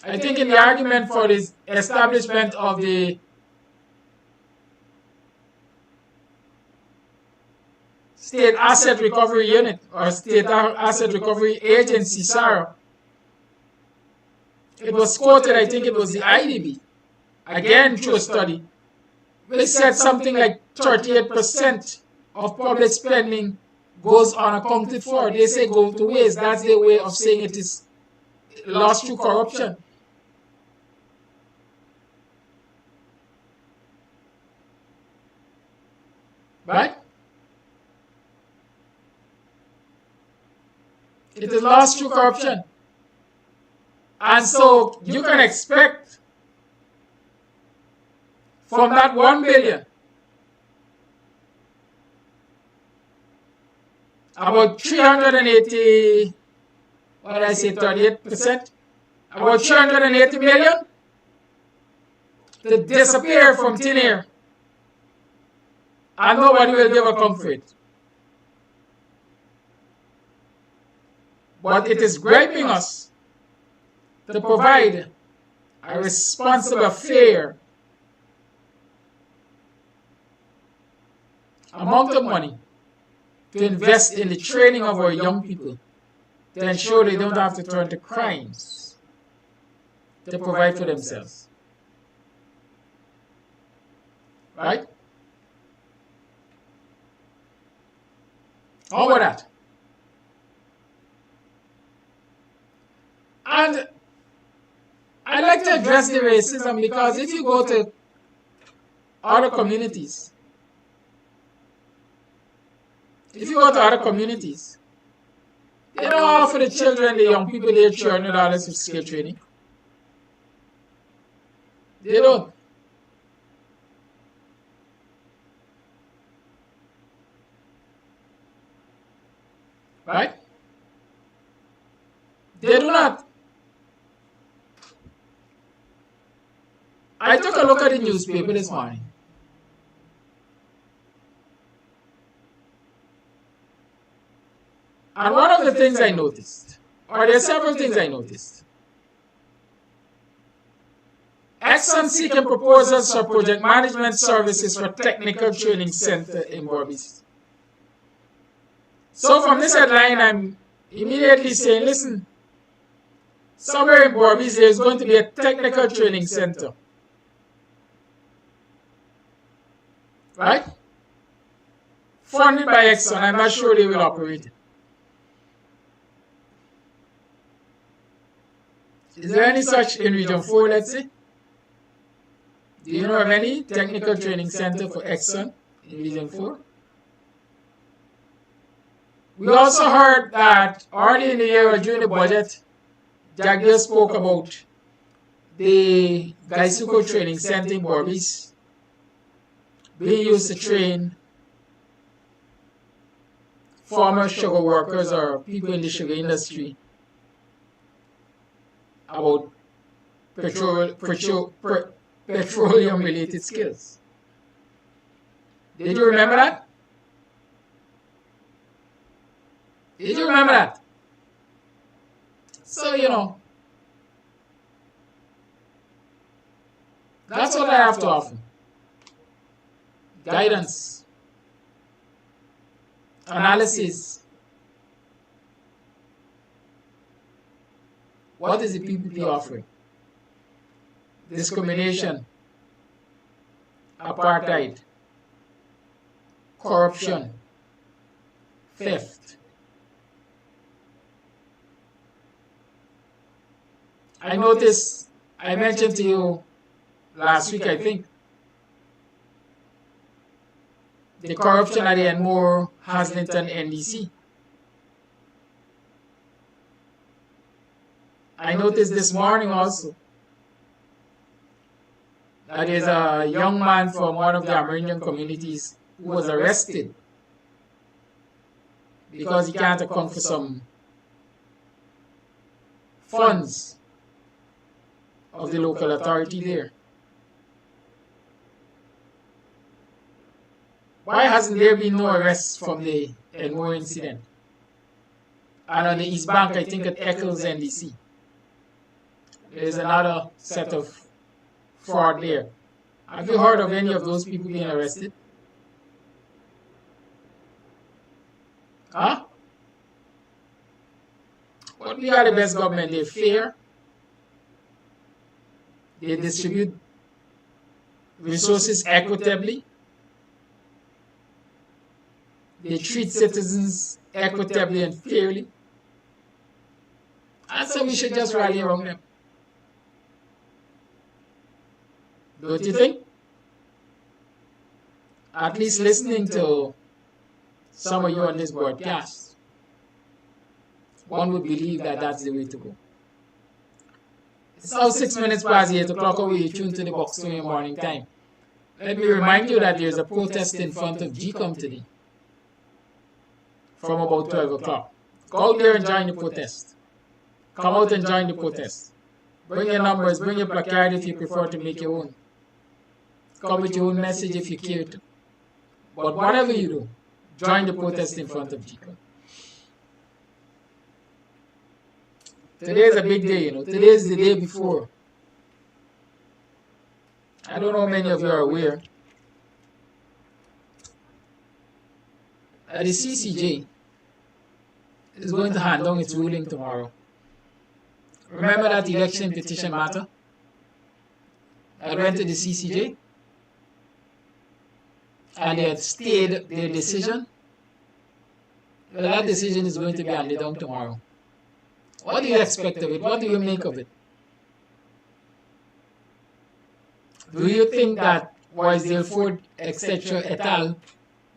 I think in the argument for the establishment of the State Asset Recovery Unit or State Asset Recovery Agency, SARA, it was quoted, I think it was the IDB, again through a study, which said something like 38% of public spending goes unaccounted for. They say go to waste. That's their way of saying it is lost through corruption. Right? It is lost through corruption. And so you can expect from that 1 billion, about 380, what did I say, 38%? About 380 million to disappear from thin air. And nobody will give a comfort. But it is griping us to provide a responsible, fair amount of money to invest in the training of our young people to ensure they don't have to turn to crimes to provide for themselves. Right? How about that? And I like to address the racism because if you go to other communities, they don't offer the children, the young people there $300 for skill training. They don't. Right? They do not. I took a look at the newspaper this morning. And one of the things I noticed, or there are several things I noticed. EXXON seeking proposals for project management services for technical training center in Berbice. So from this headline, I'm immediately saying, listen, somewhere in Berbice there is going to be a technical training center. Right? Funded by EXXON. I'm not sure they will operate it. Is there any such in Region 4, let's say? Do you know of any technical training center for EXXON in Region 4? We also heard that early in the year during the budget, Jagdale spoke about the Gaisuko Training Center in Berbice being used to train former sugar workers or people in the sugar industry about petroleum-related skills. Did you remember that? Did you remember that? So, you know, That's what I have to offer. Guidance, analysis. What is the PPP offering? Discrimination, apartheid, corruption, theft. I noticed, I mentioned to you last week, I think, the corruption at the Enmore, Haslington, NDC. I noticed this morning also that there's a young man from one of the Amerindian communities who was arrested because he can't account for some funds of the local authority there. Why hasn't there been no arrests from the Enmore incident? And on the East Bank, I think at Eccles, NDC, there's another set of fraud there. Have you heard of any of those people being arrested? Huh? But we are the best government. They're fair. They distribute resources equitably. They treat citizens equitably and fairly. And so we should just rally around them. Don't you think? At least listening to some of you on this broadcast, one would believe that that's the way to go. It's now 6 minutes past 8 o'clock away. You tune to the BUXTONIAN Morning Time. Let me remind you that there's a protest in front of GCOM today from about 12 o'clock. Go out there and join the protest. Come out and join the protest. Bring your numbers, bring your placard if you prefer to make your own. Come with your own message if you care to. But whatever you do, join the protest in front of GCOM. Today is a big day, you know. Today is the day before. I don't know how many of you are aware that the CCJ is going to hand down its ruling tomorrow. Remember that election petition matter that went to the CCJ? And they had stayed their decision? Well, that decision is going to be handed down tomorrow. What do you expect of it? What do you make of it? Do you think that Wisdale Ford, etc., et al.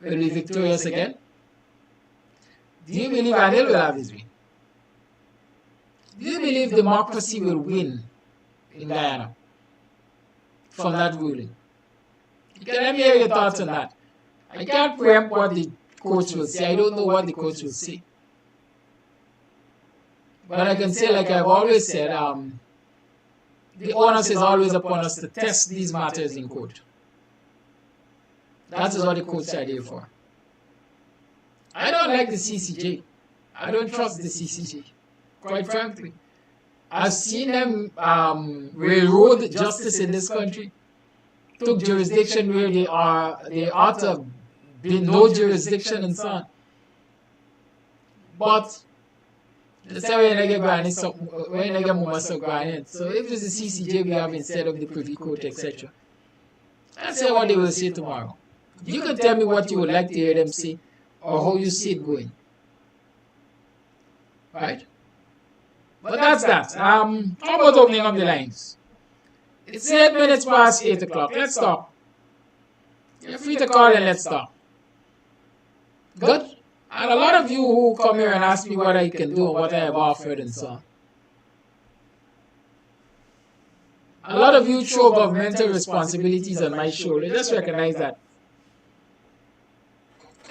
Will be victorious again? Do you believe Anil will have his way? Do you believe democracy will win in Guyana from that ruling? Let me hear your thoughts on that. I can't preempt what the courts will say. I don't know what the courts will say. But I can say, like I've always said, the onus is always upon us to test these matters in court. That is what the courts are there for. I don't like the CCJ. I don't trust the CCJ, quite frankly. I've seen them railroad justice in this country. Took jurisdiction where they ought to have been no jurisdiction and so on. But that's why when I get granted. So if it's the CCJ we have instead of the Privy Court, etc. That's what they will say tomorrow. You can tell me what you would like to hear them say or how you see it going. Right? But that's that. How about opening up the lines? It's 8 minutes past 8 o'clock. Let's talk. You're free to call and let's talk. Good? And a lot of you who come here and ask me what I can do and what I have offered and so on. A lot of you throw governmental responsibilities on my shoulder. Just recognize that.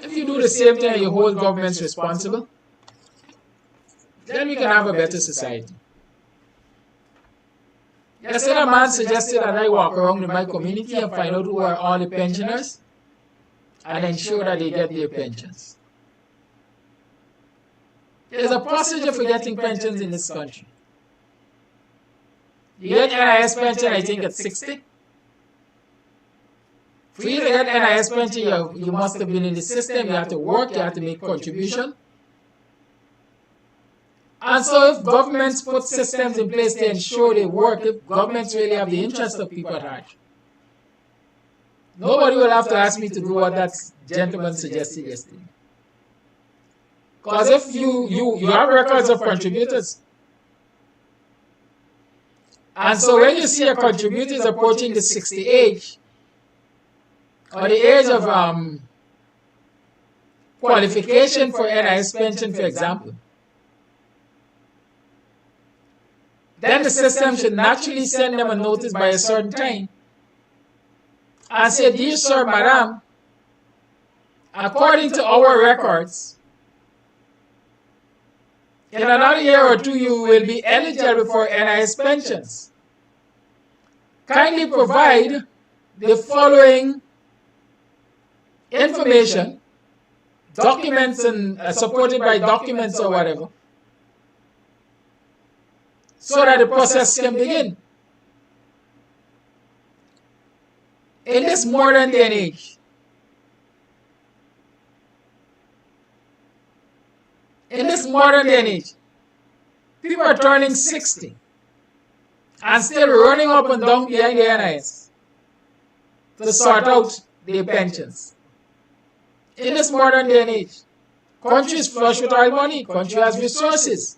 If you do the same thing and you hold governments responsible, then we can have a better society. Yesterday, a man suggested that I walk around in my community and find out who are all the pensioners and ensure that they get their pensions. There's a procedure for getting pensions in this country. You get NIS pension, I think, at 60. For you to get NIS pension, you must have been in the system, you have to work, you have to make contribution. And so if governments put systems in place to ensure they work, if governments really have the interest of people at heart, nobody will have to ask me to do what that gentleman suggested yesterday. Because if you have records of contributors, and so when you see a contributor is approaching the 60 age, or the age of qualification for NIS pension, for example, then the system should naturally send them a notice by a certain time and say, dear sir, madam, according to our records, in another year or two you will be eligible for NIS pensions. Kindly provide the following information, documents and supported by documents or whatever, so that the process can begin. In this modern day and age, people are turning 60 and still running up and down behind the NIS to sort out their pensions. In this modern day and age, country is flush with oil money, country has resources,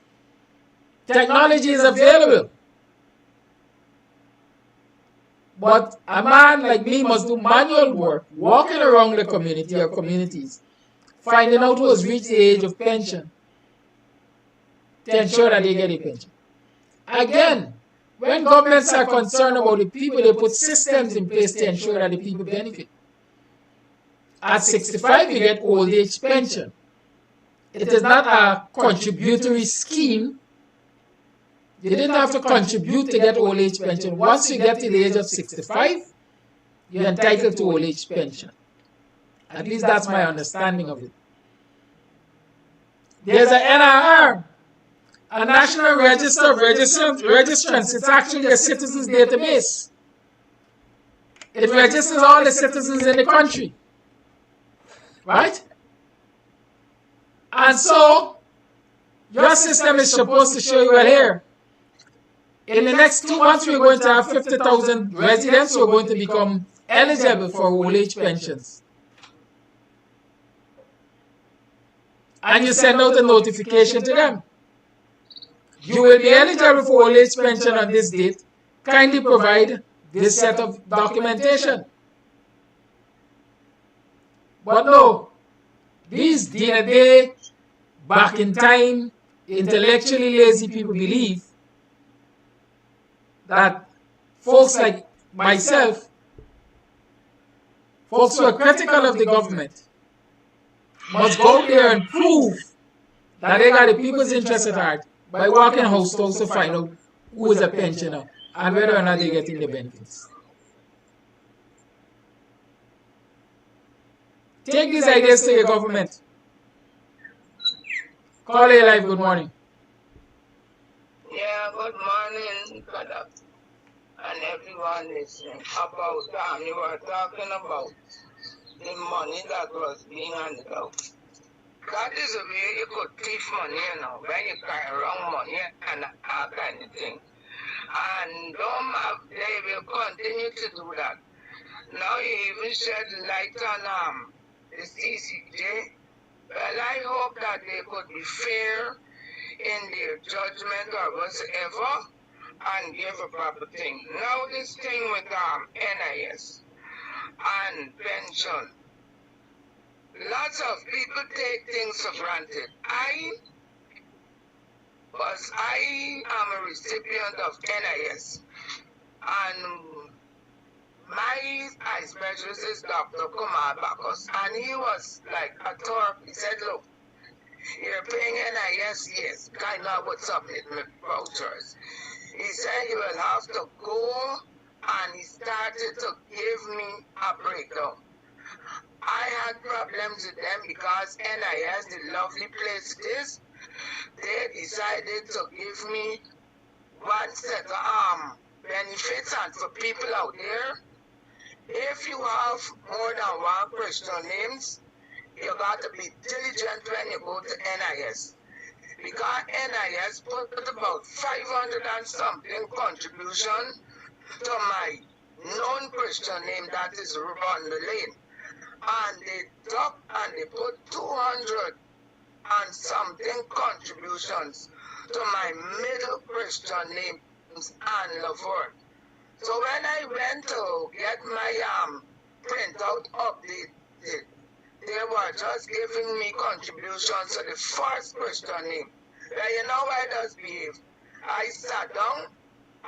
technology is available. But a man like me must do manual work, walking around the community or communities, finding out who has reached the age of pension to ensure that they get a pension. Again, when governments are concerned about the people, they put systems in place to ensure that the people benefit. At 65, you get old age pension. It is not a contributory scheme. You didn't have to contribute to get old age pension. Once you get to the age of 65, you're entitled to old age pension. At least that's my understanding of it. There's an NRR, a National Register of Registrants. It's actually a citizens database. It registers all the citizens in the country. Right? And so, your system is supposed to show you, well, here, in the next 2 months, we're going to have 50,000 residents who are going to become eligible for old age pensions. And you send out a notification to them. You will be eligible for old age pension on this date. Kindly provide this set of documentation. But no, these day-to-day, back in time, intellectually lazy people believe that folks like myself, folks who are critical of the government, must go out there and prove that they got the people's interest at heart by walking house to house to find out who is a pensioner and whether or not they're getting the benefits. Take these ideas to your government. Call A Live, good morning. Yeah, good morning, brother, and everyone listening. About you were talking about the money that was being handed out. That is a way you could thief money, you know, when you carry wrong money and that kind of thing. And they will continue to do that. Now you even shed light on the CCJ. Well, I hope that they could be fair in their judgment or whatsoever and give a proper thing. Now this thing with NIS and pension. Lots of people take things for granted. I am a recipient of NIS, and my eye specialist is Dr. Kumar Bacchus, and he was like a talk. He said, look, you're paying NIS, yes, kind of would submit my vouchers. He said you will have to go, and he started to give me a breakdown. I had problems with them because NIS, the lovely place it is, they decided to give me one set of benefits, and for people out there, If you have more than one Christian names, you got to be diligent when you go to NIS. Because NIS put about 500 and something contribution to my non-Christian name that is Ron the Lane. And they took and they put 200 and something contributions to my middle Christian names and Laverne. So when I went to get my printout updated, they were just giving me contributions to the first Christian name. Now you know how I just behave. I sat down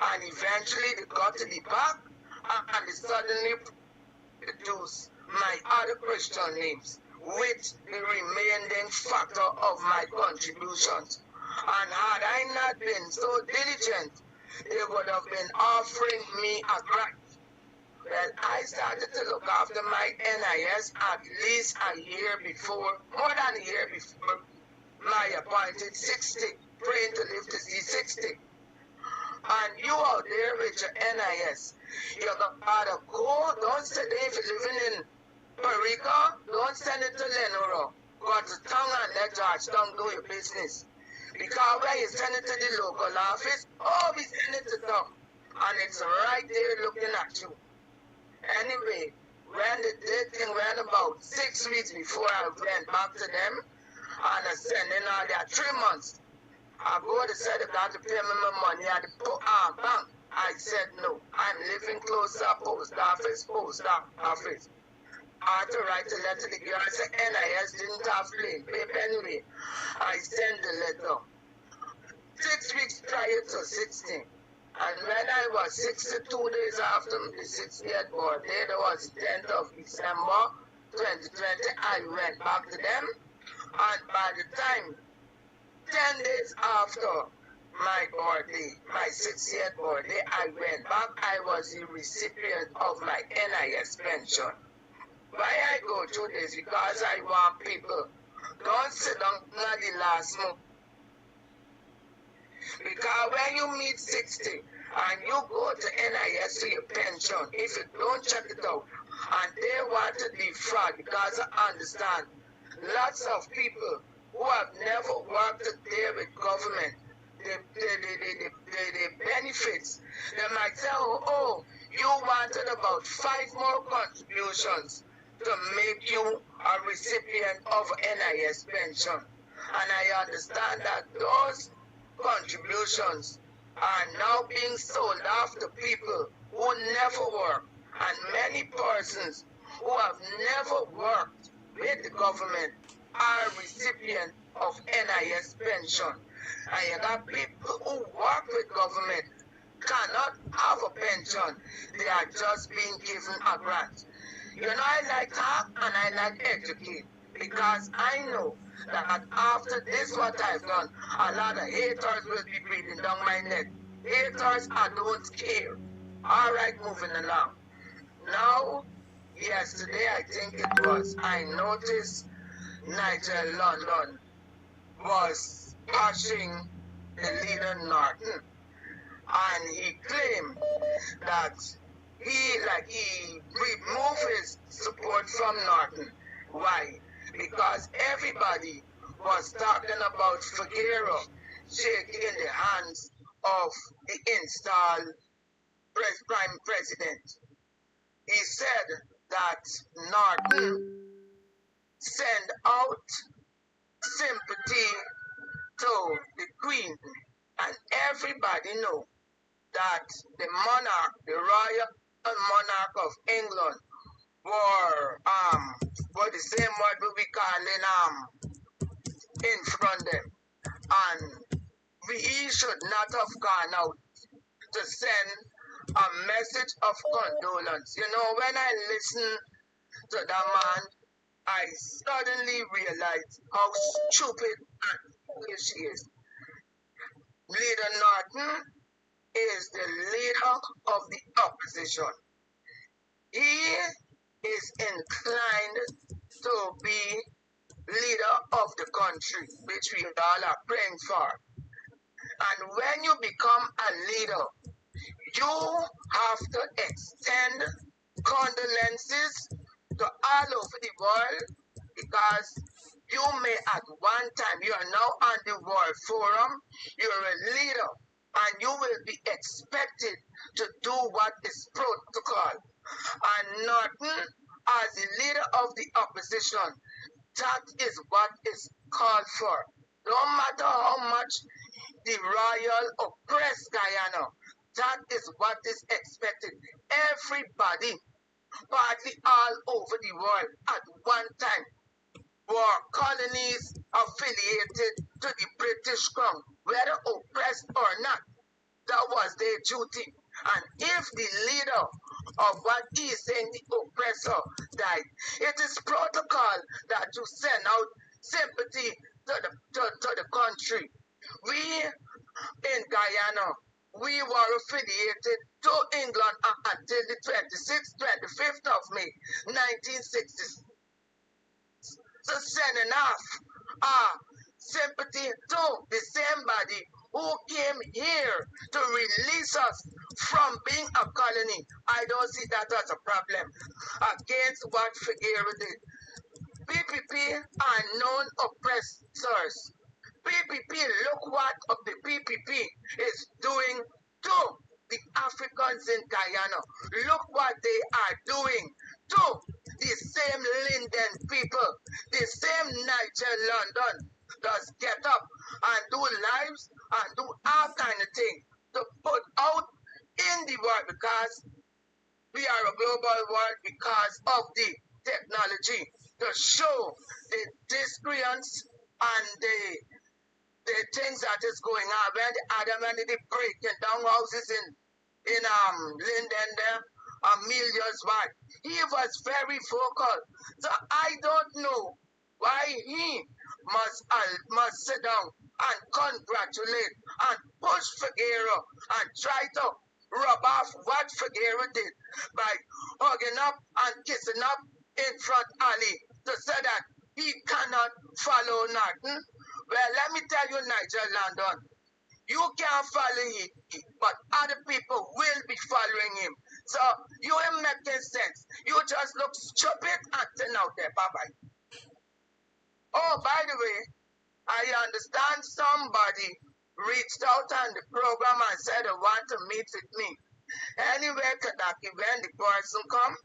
and eventually they got to the back and they suddenly produced my other Christian names with the remaining factor of my contributions. And had I not been so diligent, they would have been offering me a grant. Well, I started to look after my NIS at least a year before, more than a year before my appointed 60, praying to live to see 60. And you out there with your NIS, you gotta go, don't stay there if you're living in Perica, don't send it to Lenora. Go to town and let Georgetown do your business. Because when you send it to the local office, we send it to them. And it's right there looking at you. Anyway, when the thing went about 6 weeks before I went back to them, and I sent in all their 3 months, I go to say they got to pay me my money at the bank. I said no, I'm living close to post office. I had to write a letter to the girl. I said NIS didn't have plain paper anyway. I sent the letter 6 weeks prior to 16. And when I was 62 days after the 60th birthday, that was the 10th of December 2020, I went back to them. And by the time, 10 days after my birthday, my 60th birthday, I went back. I was the recipient of my NIS pension. Why I go through this? Because I want people, don't sit down at the last moment. Because when you meet 60 and you go to NIS to your pension, if you don't check it out, and they want to defraud, because I understand lots of people who have never worked a day with government, the benefits, they might say, oh, you wanted about 5 more contributions to make you a recipient of NIS pension. And I understand that those contributions are now being sold off to people who never work, and many persons who have never worked with the government are recipients of NIS pension. And you got people who work with government cannot have a pension. They are just being given a grant. You know, I like talk and I like educate, because I know that after this what I've done, a lot of haters will be breathing down my neck. Haters, I don't care. All right, moving along. Now, yesterday I think it was, I noticed Nigel London was bashing the leader Norton, and he claimed that he removed his support from Norton. Why? Because everybody was talking about Figueroa shaking the hands of the installed prime president. He said that Norton sent out sympathy to the Queen, and everybody know that the monarch, the royal monarch of England, were the same word we calling in front of them, and he should not have gone out to send a message of condolence. You know, when I listen to that man, I suddenly realized how stupid and foolish he is. Leader Norton is the leader of the opposition. He is inclined to be leader of the country, which we all are praying for. And when you become a leader, you have to extend condolences to all over the world, because you may at one time, you are now on the World Forum, you're a leader, and you will be expected to do what is protocol. And nothing as the leader of the opposition, that is what is called for. No matter how much the royal oppress Guyana, that is what is expected. Everybody, partly all over the world at one time, were colonies affiliated to the British Crown, whether oppressed or not. That was their duty. And if the leader of what he is saying, the oppressor, died, it is protocol that you send out sympathy to the country. We in Guyana, we were affiliated to England until the 25th of May, 1960s. So sending off sympathy to the same body who came here to release us from being a colony. I don't see that as a problem against what Figueroa did. PPP are known oppressors. PPP, look what the PPP is doing to the Africans in Guyana. Look what they are doing to the same Linden people, the same Niger London does get up and do lives and do all kind of things to put out in the world, because we are a global world because of the technology, to show the disagreements and the things that is going on. When the other man did breaking down houses in Linden there, Amelia's wife, he was very vocal. So I don't know why he must sit down and congratulate and push Figueroa and try to rub off what Figueroa did by hugging up and kissing up in front alley to say that he cannot follow nothing. Well, let me tell you, Niger London, you can't follow him, but other people will be following him. So you ain't making sense. You just look stupid acting out there. Bye-bye. Oh, by the way, I understand somebody reached out on the program and said they want to meet with me. Anyway, Kadaki, when the person come,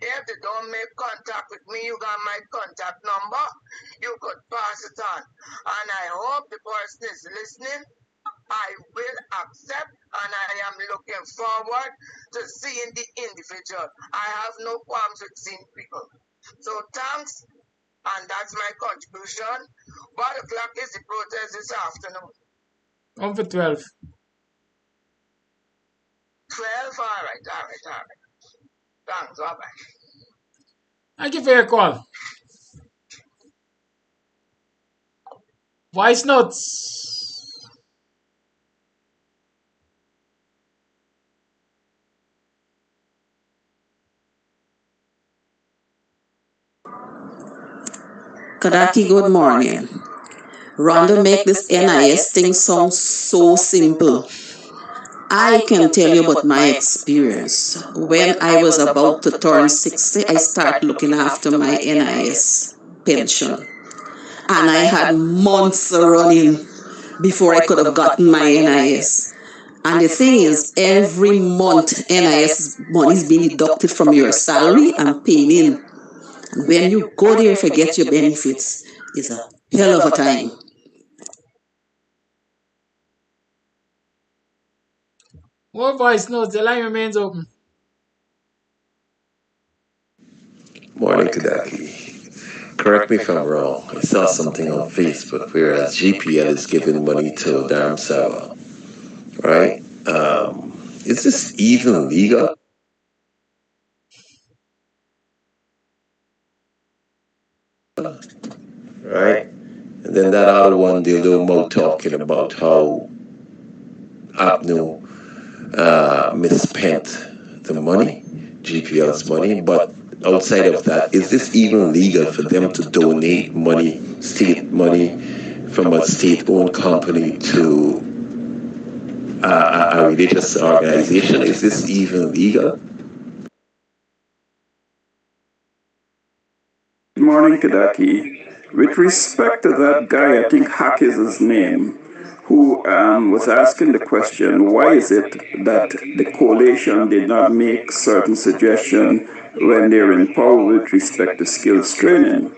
if they don't make contact with me, you got my contact number, you could pass it on. And I hope the person is listening. I will accept, and I am looking forward to seeing the individual. I have no qualms with seeing people. So thanks, and that's my contribution. What o'clock is the protest this afternoon? On for 12. 12? All right. Thanks, bye-bye. Thank you for your call. Voice notes. Kadaki, good morning. Rhonda make this NIS thing sound so simple. I can tell you about my experience. When I was about to turn 60, I started looking after my NIS pension. And I had months running before I could have gotten my NIS. And the thing is, every month NIS money is being deducted from your salary and paid in. And when you go there to get your benefits, it's a hell of a time. More voice notes. The line remains open. Morning, Kadaki. Correct me if I'm wrong. I saw something on Facebook whereas GPL is giving money to Dharamsala, right? Is this even legal? Right? And then that other one, the little mo talking about how Abnu misspent the money, GPL's money, but outside of that, is this even legal for them to donate money, state money, from a state-owned company to a religious organization? Is this even legal? morning, Kadaki. With respect to that guy, I think Hack is his name, who was asking the question, why is it that the coalition did not make certain suggestions when they're in power with respect to skills training?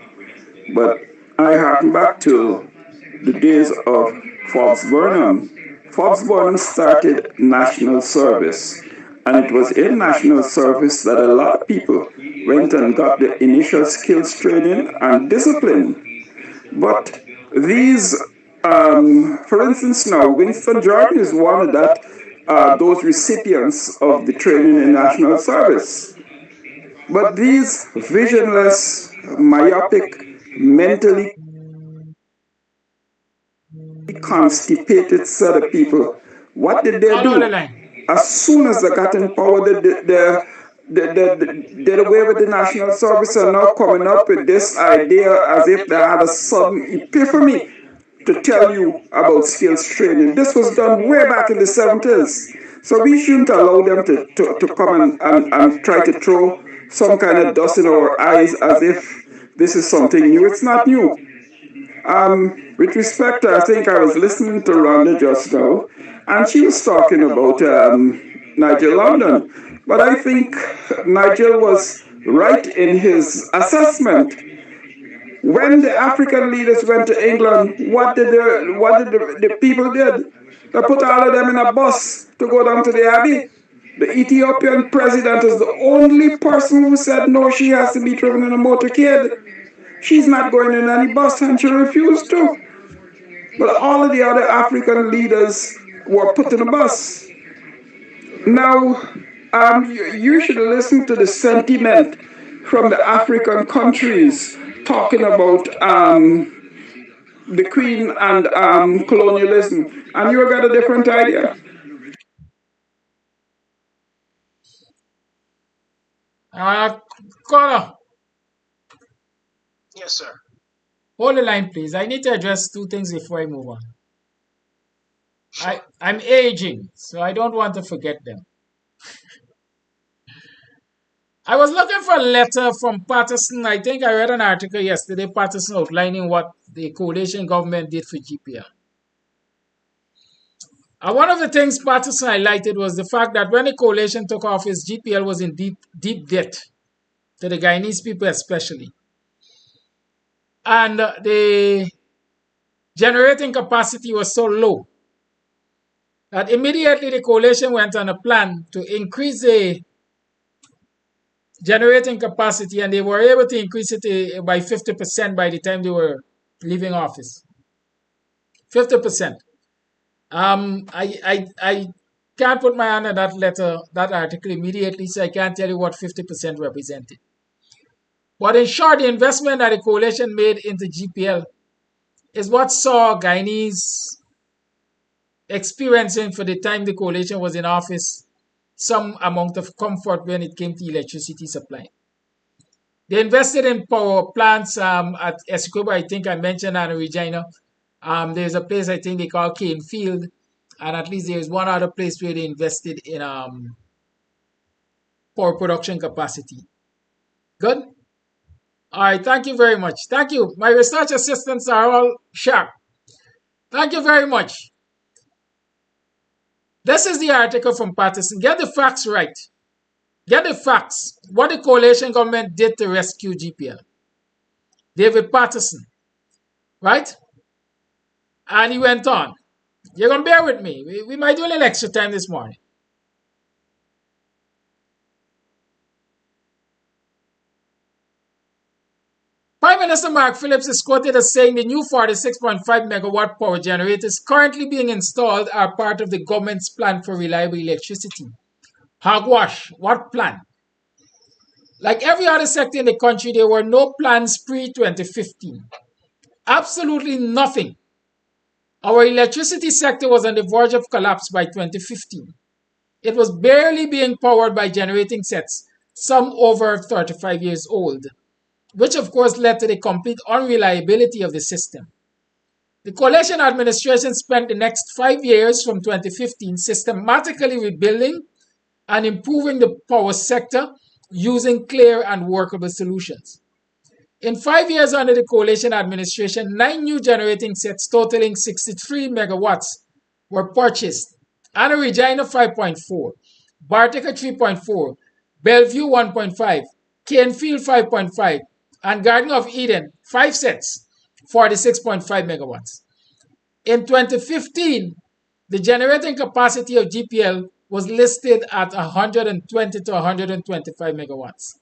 But I harken back to the days of Forbes Burnham. Forbes Burnham started national service, and it was in national service that a lot of people went and got the initial skills training and discipline. But these, for instance now, Winston Jordan is one of those recipients of the training in national service. But these visionless, myopic, mentally constipated set of people, what did they do? As soon as they got in power, they did away with the national service and now coming up with this idea as if they had a sudden epiphany to tell you about skills training. This was done way back in the 70s. So we shouldn't allow them to come and try to throw some kind of dust in our eyes as if this is something new. It's not new. With respect, I think I was listening to Rhonda just now, and she was talking about Nigel London. But I think Nigel was right in his assessment. When the African leaders went to England, what did the people did? They put all of them in a bus to go down to the Abbey. The Ethiopian president is the only person who said no, she has to be driven in a motorcade. She's not going in any bus, and she refused to. But all of the other African leaders were put in a bus. Now, you should listen to the sentiment from the African countries talking about the Queen and colonialism, and you got a different idea. Caller. Yes, sir. Hold the line, please. I need to address two things before I move on. Sure. I'm aging, so I don't want to forget them. I was looking for a letter from Patterson. I think I read an article yesterday, Patterson outlining what the coalition government did for GPL. And one of the things Patterson highlighted was the fact that when the coalition took office, GPL was in deep debt, to the Guyanese people especially. And the generating capacity was so low that immediately the coalition went on a plan to increase the generating capacity, and they were able to increase it by 50% by the time they were leaving office. 50%. I can't put my hand on that article immediately, so I can't tell you what 50% represented. But in short, the investment that the coalition made into GPL is what saw Guyanese experiencing for the time the coalition was in office some amount of comfort when it came to electricity supply. They invested in power plants at Escobar, I think I mentioned, and Regina. There's a place I think they call Cane Field, and at least there's one other place where they invested in power production capacity. Good? All right, thank you very much. Thank you. My research assistants are all sharp. Thank you very much. This is the article from Patterson. Get the facts right. Get the facts. What the coalition government did to rescue GPL. David Patterson. Right? And he went on. You're going to bear with me. We might do a little extra time this morning. Prime Minister Mark Phillips is quoted as saying the new 46.5 megawatt power generators currently being installed are part of the government's plan for reliable electricity. Hogwash. What plan? Like every other sector in the country, there were no plans pre-2015. Absolutely nothing. Our electricity sector was on the verge of collapse by 2015. It was barely being powered by generating sets, some over 35 years old, which of course led to the complete unreliability of the system. The coalition administration spent the next 5 years from 2015 systematically rebuilding and improving the power sector using clear and workable solutions. In 5 years under the coalition administration, 9 new generating sets totaling 63 megawatts were purchased. Anna Regina 5.4, Bartica 3.4, Bellevue 1.5, Canefield 5.5, and Garden of Eden 5 sets, 46.5 megawatts. In 2015, the generating capacity of GPL was listed at 120 to 125 megawatts,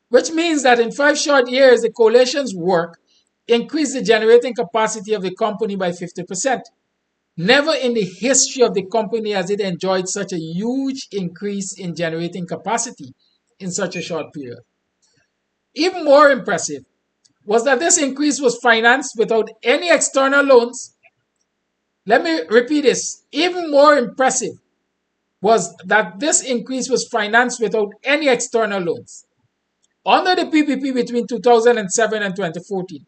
which means that in 5 short years, the coalition's work increased the generating capacity of the company by 50%. Never in the history of the company has it enjoyed such a huge increase in generating capacity in such a short period. Even more impressive was that this increase was financed without any external loans. Let me repeat this. Even more impressive was that this increase was financed without any external loans. Under the PPP between 2007 and 2014,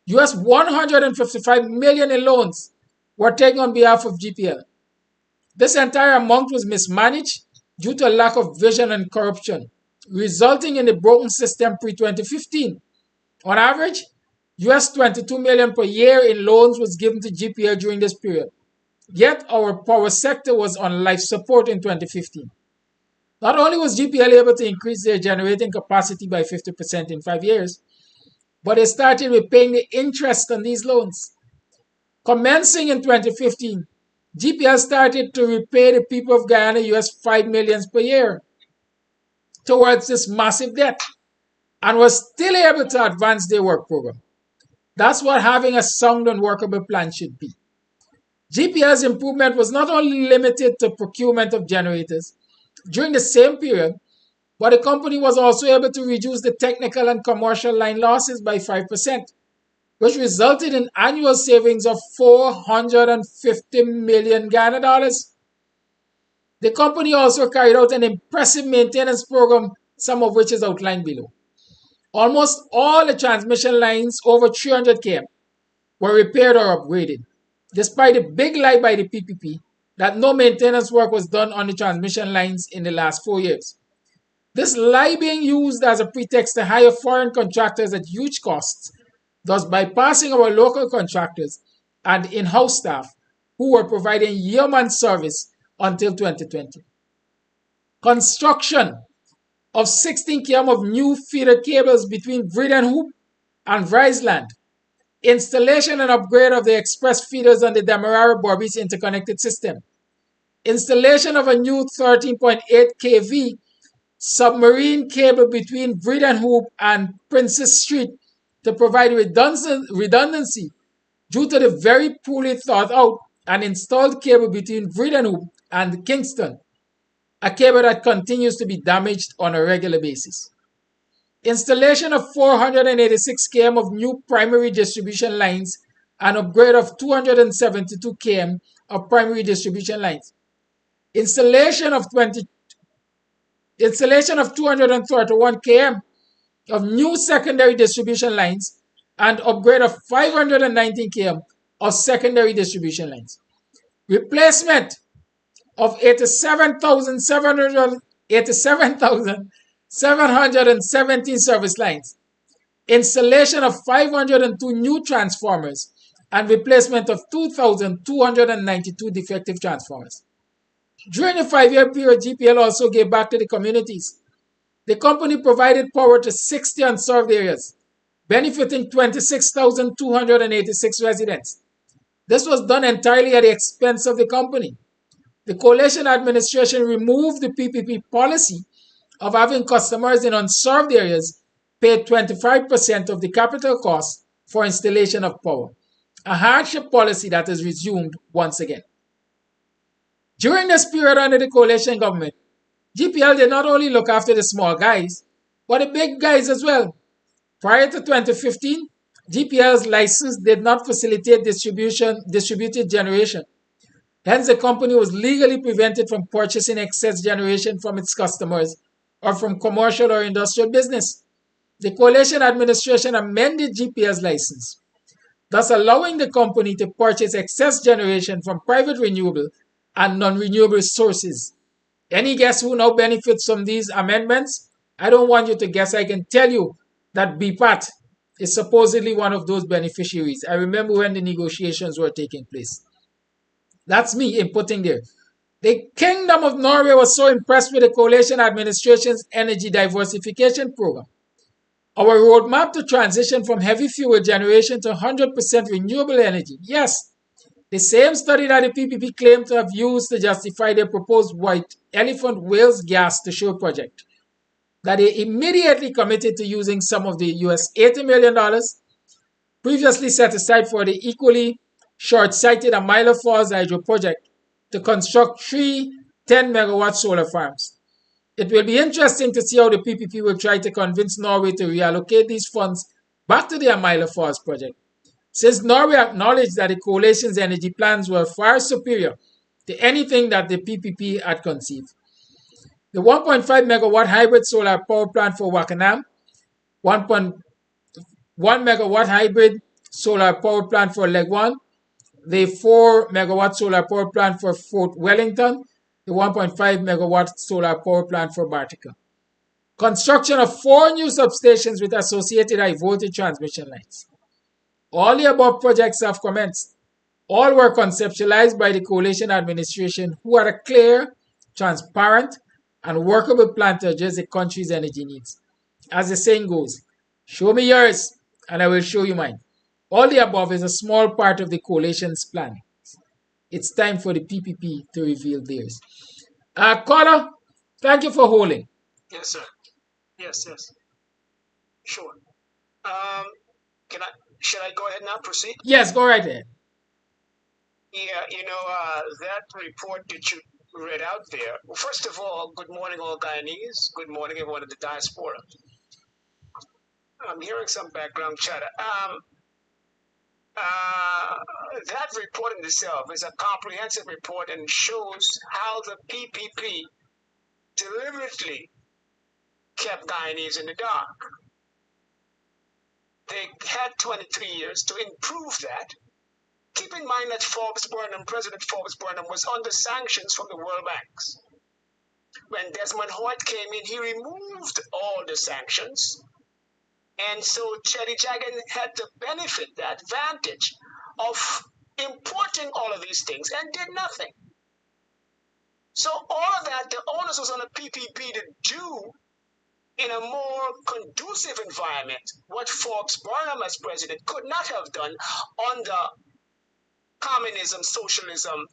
US $155 million in loans were taken on behalf of GPL. This entire amount was mismanaged due to a lack of vision and corruption, resulting in a broken system pre-2015. On average, US $22 million per year in loans was given to GPL during this period. Yet our power sector was on life support in 2015. Not only was GPL able to increase their generating capacity by 50% in 5 years, but they started repaying the interest on these loans. Commencing in 2015, GPL started to repay the people of Guyana US $5 million per year towards this massive debt and was still able to advance their work program. That's what having a sound and workable plan should be. GPL's improvement was not only limited to procurement of generators during the same period, but the company was also able to reduce the technical and commercial line losses by 5%, which resulted in annual savings of 450 million Ghana dollars. The company also carried out an impressive maintenance program, some of which is outlined below. Almost all the transmission lines over 300 km were repaired or upgraded, despite the big lie by the PPP that no maintenance work was done on the transmission lines in the last 4 years. This lie being used as a pretext to hire foreign contractors at huge costs, thus bypassing our local contractors and in-house staff who were providing yeoman service until 2020. Construction of 16 km of new feeder cables between Vredenhoop and Vriesland. Installation and upgrade of the express feeders on the Demerara-Berbice interconnected system. Installation of a new 13.8 kV submarine cable between Vredenhoop and Princess Street to provide redundancy due to the very poorly thought out and installed cable between Vredenhoop and Kingston, a cable that continues to be damaged on a regular basis. Installation of 486 km of new primary distribution lines and upgrade of 272 km of primary distribution lines. Installation of 231 km of new secondary distribution lines and upgrade of 519 km of secondary distribution lines. Replacement of 87,717 service lines. Installation of 502 new transformers and replacement of 2,292 defective transformers. During the 5-year period, GPL also gave back to the communities. The company provided power to 60 unserved areas, benefiting 26,286 residents. This was done entirely at the expense of the company. The coalition administration removed the PPP policy of having customers in unserved areas pay 25% of the capital cost for installation of power, a hardship policy that is resumed once again. During this period under the coalition government, GPL did not only look after the small guys, but the big guys as well. Prior to 2015, GPL's license did not facilitate distributed generation. Hence, the company was legally prevented from purchasing excess generation from its customers or from commercial or industrial business. The coalition administration amended GPL's license, thus allowing the company to purchase excess generation from private renewable and non-renewable sources. Any guess who now benefits from these amendments? I don't want you to guess. I can tell you that BPAT is supposedly one of those beneficiaries. I remember when the negotiations were taking place. That's me inputting there. The Kingdom of Norway was so impressed with the coalition administration's energy diversification program. Our roadmap to transition from heavy fuel generation to 100% renewable energy. Yes, the same study that the PPP claimed to have used to justify their proposed white elephant whales gas to show project. That they immediately committed to using some of the US $80 million previously set aside for the equally short-sighted Amila Falls hydro project to construct 3 10-megawatt solar farms. It will be interesting to see how the PPP will try to convince Norway to reallocate these funds back to the Amila Falls project, since Norway acknowledged that the coalition's energy plans were far superior to anything that the PPP had conceived. The 1.5 megawatt hybrid solar power plant for Wakanam, 1.1 megawatt hybrid solar power plant for Legwan, the 4 megawatt solar power plant for Fort Wellington, the 1.5 megawatt solar power plant for Bartica. Construction of 4 new substations with associated high voltage transmission lines. All the above projects have commenced. All were conceptualized by the coalition administration, who had a clear, transparent, and workable plan to address the country's energy needs. As the saying goes, show me yours, and I will show you mine. All the above is a small part of the coalition's plan. It's time for the PPP to reveal theirs. Caller, thank you for holding. Yes, sir. Yes. Sure. Should I go ahead now? Proceed? Yes, go right ahead. Yeah, that report that you read out there. Well, first of all, good morning, all Guyanese. Good morning, everyone in the diaspora. I'm hearing some background chatter. That report in itself is a comprehensive report and shows how the PPP deliberately kept Guyanese in the dark. They had 23 years to improve that. Keep in mind that President Forbes Burnham was under sanctions from the World Banks. When Desmond Hoyt came in, he removed all the sanctions. And so Chetty Jagan had to benefit that advantage of importing all of these things and did nothing. So all of that, the onus was on the PPP to do in a more conducive environment what Forbes Burnham as president could not have done under communism, socialism,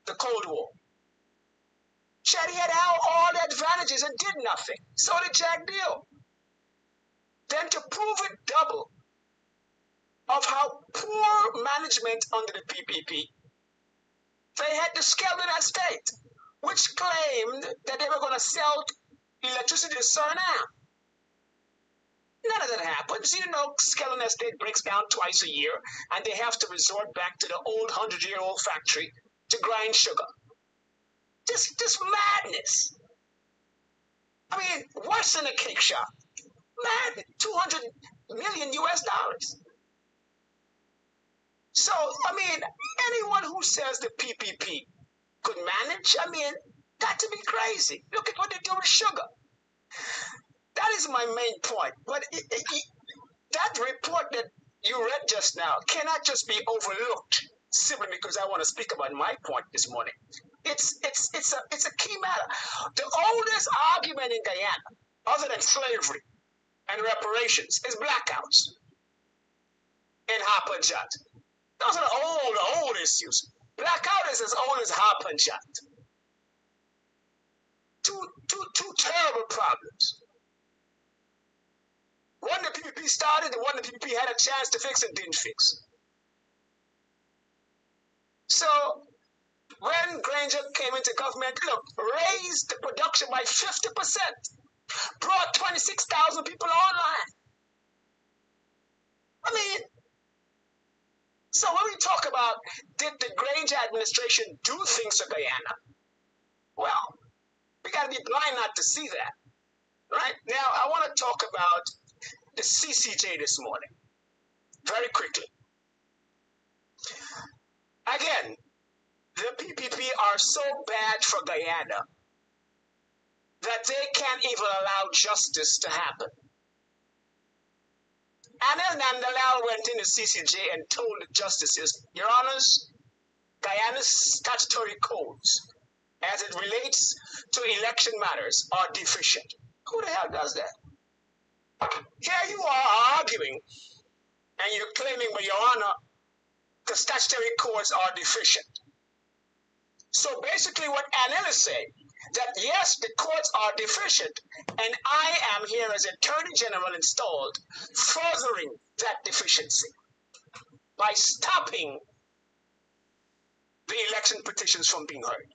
the Cold War. Chetty had all the advantages and did nothing. So did Jack Deal. Then to prove it double of how poor management under the PPP, they had the Skelton estate, which claimed that they were going to sell electricity to Suriname. None of that happens. Skelton estate breaks down twice a year, and they have to resort back to the old 100-year-old factory to grind sugar. This madness. I mean, worse than a cake shop. Mad, $200 million US. So, I mean, anyone who says the PPP could manage, I mean, got to be crazy. Look at what they do with sugar. That is my main point. But that report that you read just now cannot just be overlooked simply because I want to speak about my point this morning. It's a key matter. The oldest argument in Guyana, other than slavery and reparations, is blackouts in Harpanjat. Those are the old issues. Blackout is as old as Harpanjat. Two terrible problems. One the PPP started, and one the PPP had a chance to fix and didn't fix. So when Granger came into government, look, raised the production by 50%, brought 26,000 people online. I mean, so when we talk about did the Granger administration do things to Guyana, well, we got to be blind not to see that. Right? Now, I want to talk about the CCJ this morning, very quickly. Again, the PPP are so bad for Guyana that they can't even allow justice to happen. Anil Nandalal went into CCJ and told the justices, Your Honors, Guyana's statutory codes as it relates to election matters are deficient. Who the hell does that? Here you are arguing and you're claiming, but Your Honor, the statutory codes are deficient. So basically what Anil is saying, that yes, the courts are deficient, and I am here as Attorney General installed, furthering that deficiency by stopping the election petitions from being heard.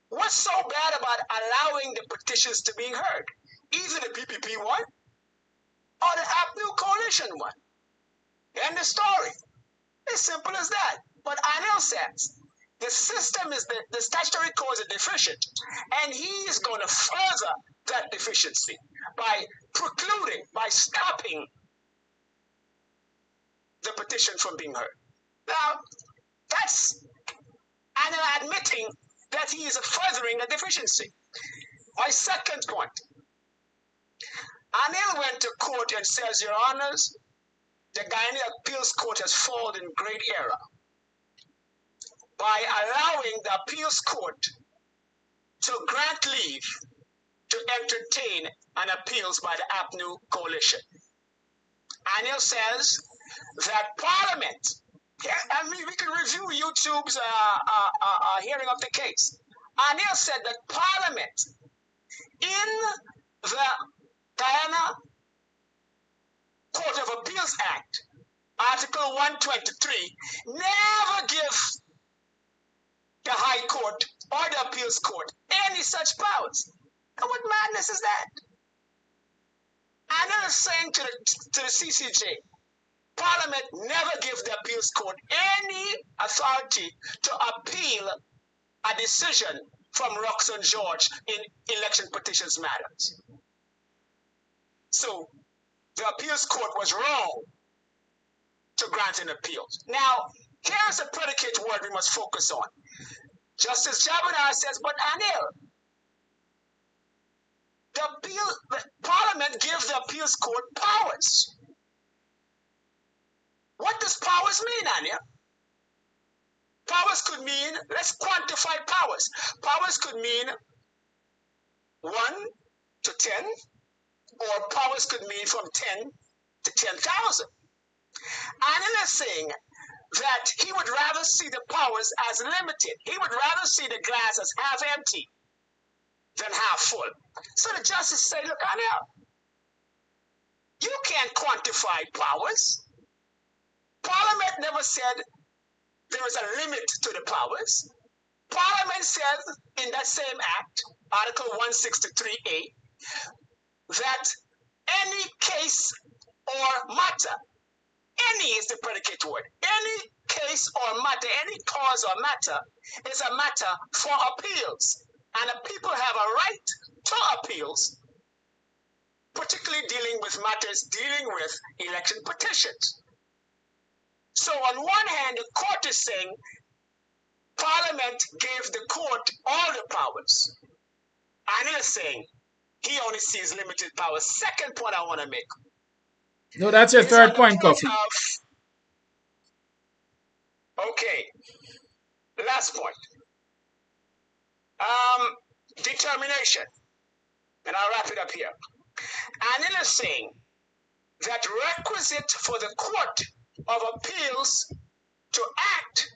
What's so bad about allowing the petitions to be heard? Either the PPP one or the APNU coalition one. End the story. As simple as that. But Anil says the system is the statutory codes are deficient, and he is going to further that deficiency by precluding, by stopping the petition from being heard. Now, that's Anil admitting that he is furthering a deficiency. My second point, Anil went to court and says, Your Honors, the Guyana Appeals Court has fallen in great error by allowing the appeals court to grant leave to entertain an appeals by the APNU coalition. Anil says that Parliament, I mean, we can review YouTube's hearing of the case. Anil said that Parliament in the Guyana Court of Appeals Act, Article 123, never gives the High Court or the Appeals Court any such powers. And what madness is that? Anil is saying to the CCJ, Parliament never gives the Appeals Court any authority to appeal a decision from Roxanne George in election petitions matters. So the Appeals Court was wrong to grant an appeal. Now, here's a predicate word we must focus on. Justice Jabadar says, but Anil, the Parliament gives the Appeals Court powers. What does powers mean, Anil? Powers could mean, let's quantify powers. Powers could mean 1 to 10, or powers could mean from 10 to 10,000. Anil is saying that he would rather see the powers as limited. He would rather see the glass as half empty than half full. So the justice say, look, Anil, you can't quantify powers. Parliament never said there is a limit to the powers. Parliament says in that same act, Article 163A, that any case or matter, any is the predicate word, any case or matter, any cause or matter is a matter for appeals. And the people have a right to appeals, particularly dealing with matters dealing with election petitions. So on one hand, the court is saying Parliament gave the court all the powers. Anil is saying he only sees limited powers. Second point I want to make. No, that's your third point, Coffee. Okay. Last point. Determination. And I'll wrap it up here. Anil is saying that requisite for the Court of Appeals to act,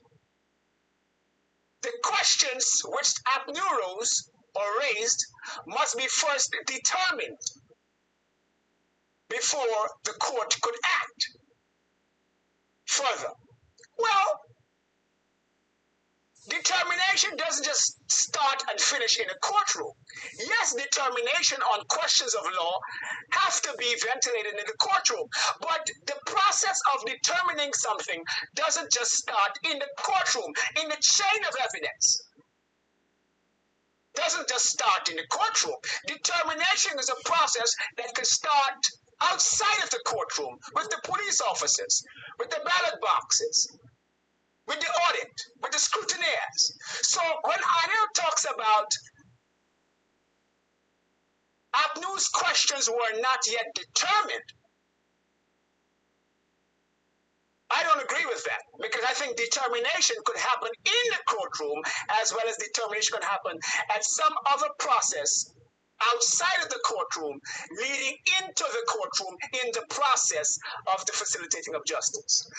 the questions which APNU rose or raised must be first determined before the court could act further. Well, determination doesn't just start and finish in a courtroom. Yes, determination on questions of law have to be ventilated in the courtroom, but the process of determining something doesn't just start in the courtroom, in the chain of evidence. Doesn't just start in the courtroom. Determination is a process that can start outside of the courtroom with the police officers, with the ballot boxes, with the audit, with the scrutineers. So when Anil talks about APNU's questions were not yet determined, I don't agree with that because I think determination could happen in the courtroom as well as determination could happen at some other process outside of the courtroom, leading into the courtroom in the process of the facilitating of justice.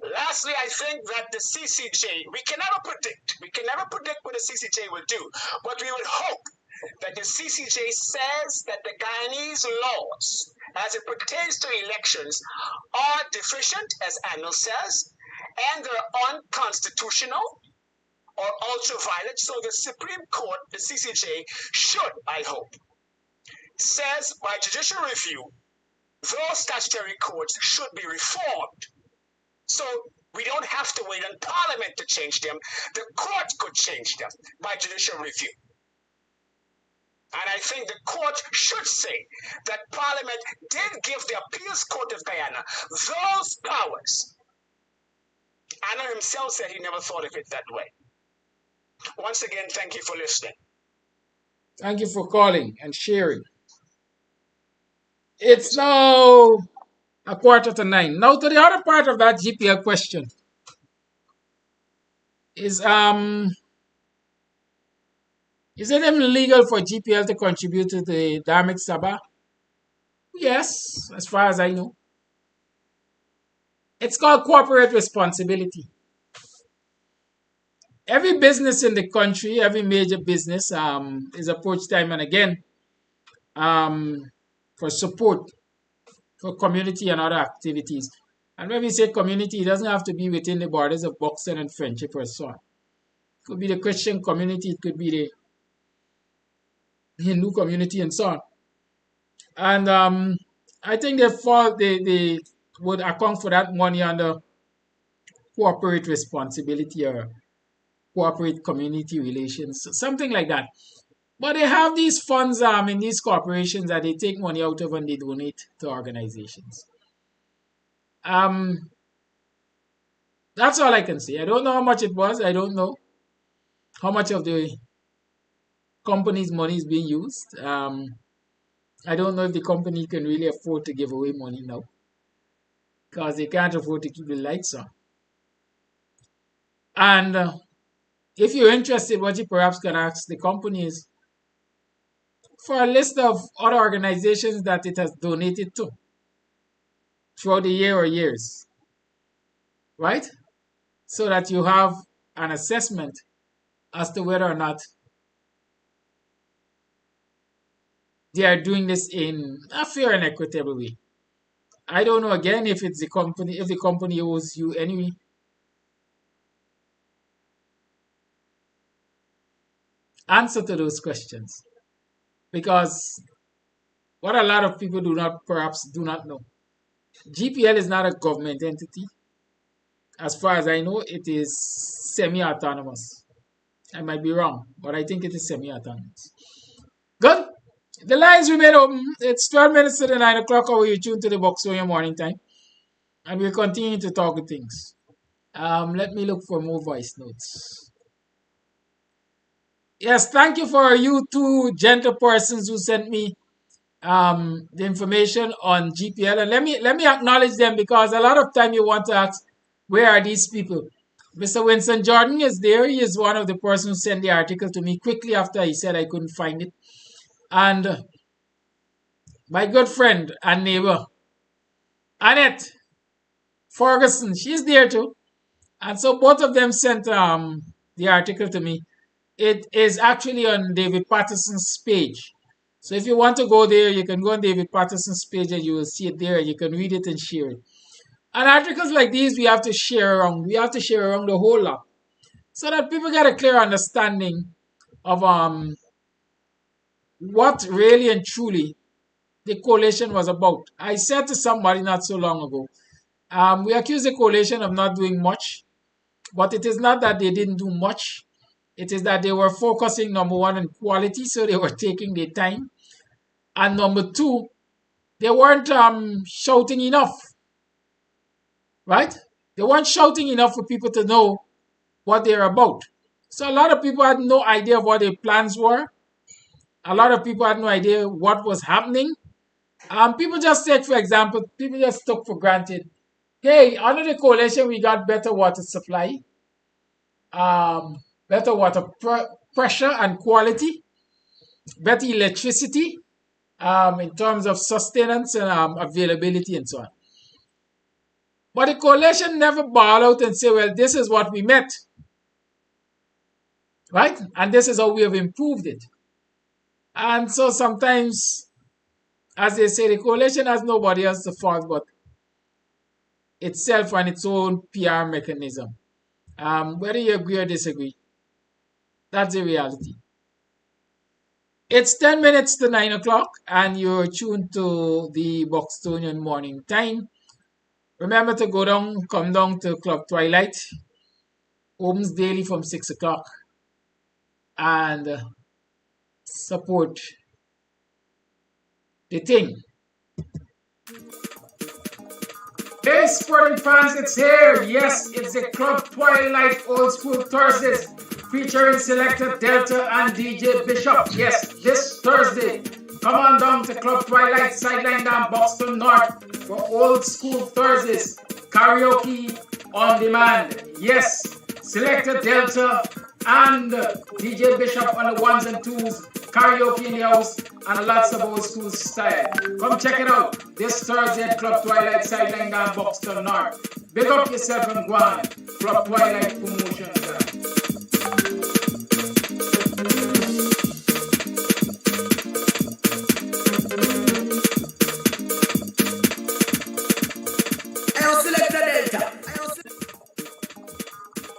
Lastly, I think that the CCJ, we can never predict what the CCJ will do, but we would hope that the CCJ says that the Guyanese laws, as it pertains to elections, are deficient, as Anil says, and they're unconstitutional or ultra-violent. So the Supreme Court, the CCJ, should, I hope, says by judicial review, those statutory courts should be reformed. So we don't have to wait on Parliament to change them. The court could change them by judicial review. And I think the court should say that Parliament did give the Appeals Court of Guyana those powers. Anna himself said he never thought of it that way. Once again, thank you for listening. Thank you for calling and sharing. It's now 9:15. Now to the other part of that GPL question. Is it illegal for GPL to contribute to the Dharmic Sabha? Yes, as far as I know. It's called corporate responsibility. Every business in the country, every major business is approached time and again for support for community and other activities. And when we say community, it doesn't have to be within the borders of Buxton and Friendship or so on. It could be the Christian community, it could be the Hindu community and so on. And I think they would account for that money under corporate responsibility or corporate community relations, something like that. But they have these funds in these corporations that they take money out of and they donate to organizations. That's all I can say. I don't know how much it was. I don't know how much of the company's money is being used. I don't know if the company can really afford to give away money now because they can't afford to keep the lights on. And if you're interested, what you perhaps can ask the company is for a list of other organizations that it has donated to throughout the year or years, right? So that you have an assessment as to whether or not they are doing this in a fair and equitable way. I don't know again if it's the company, if the company owes you any answer to those questions. Because what a lot of people perhaps do not know. GPL is not a government entity. As far as I know, it is semi-autonomous. I might be wrong, but I think it is semi-autonomous. Good. The lines remain open. It's 12 minutes to the 9 o'clock hour. You tune to the BUXTONIAN morning time. And we'll continue to talk with things. Let me look for more voice notes. Yes, thank you for you two gentle persons who sent me the information on GPL. And let me acknowledge them because a lot of time you want to ask, where are these people? Mr. Winston Jordan is there. He is one of the persons who sent the article to me quickly after he said I couldn't find it. And my good friend and neighbor, Annette Ferguson, she's there too. And so both of them sent the article to me. It is actually on David Patterson's page. So if you want to go there, you can go on David Patterson's page and you will see it there. You can read it and share it. And articles like these, we have to share around. We have to share around the whole lot so that people get a clear understanding of what really and truly the coalition was about. I said to somebody not so long ago, we accuse the coalition of not doing much, but it is not that they didn't do much. It is that they were focusing, number one, on quality, so they were taking their time. And number two, they weren't shouting enough, right? They weren't shouting enough for people to know what they're about. So a lot of people had no idea of what their plans were. A lot of people had no idea what was happening. People just take, for example, people just took for granted Hey, under the coalition, we got better water supply, better water pressure and quality, better electricity, in terms of sustenance and availability and so on. But the coalition never ball out and say, well, this is what we met, right? And this is how we have improved it. And so sometimes, as they say, the coalition has nobody else to fault but itself and its own PR mechanism. Whether you agree or disagree, that's the reality. It's 10 minutes to 9 o'clock, and you're tuned to the BUXTONIAN morning time. Remember to come down to Club Twilight, opens daily from 6 o'clock, and support the thing. Hey, sporting fans, it's here. Yes, it's the Club Twilight Old School Thursdays, featuring selector Delta and DJ Bishop. Yes, this Thursday, come on down to Club Twilight, sideline down Buxton North for Old School Thursdays, karaoke on demand. Yes, selector Delta and DJ Bishop on the ones and twos, karaoke in the house, and lots of old school style. Come check it out this Thursday at Club Twilight, sideline down Buxton North. Big up yourself and Guan. Club Twilight Promotions.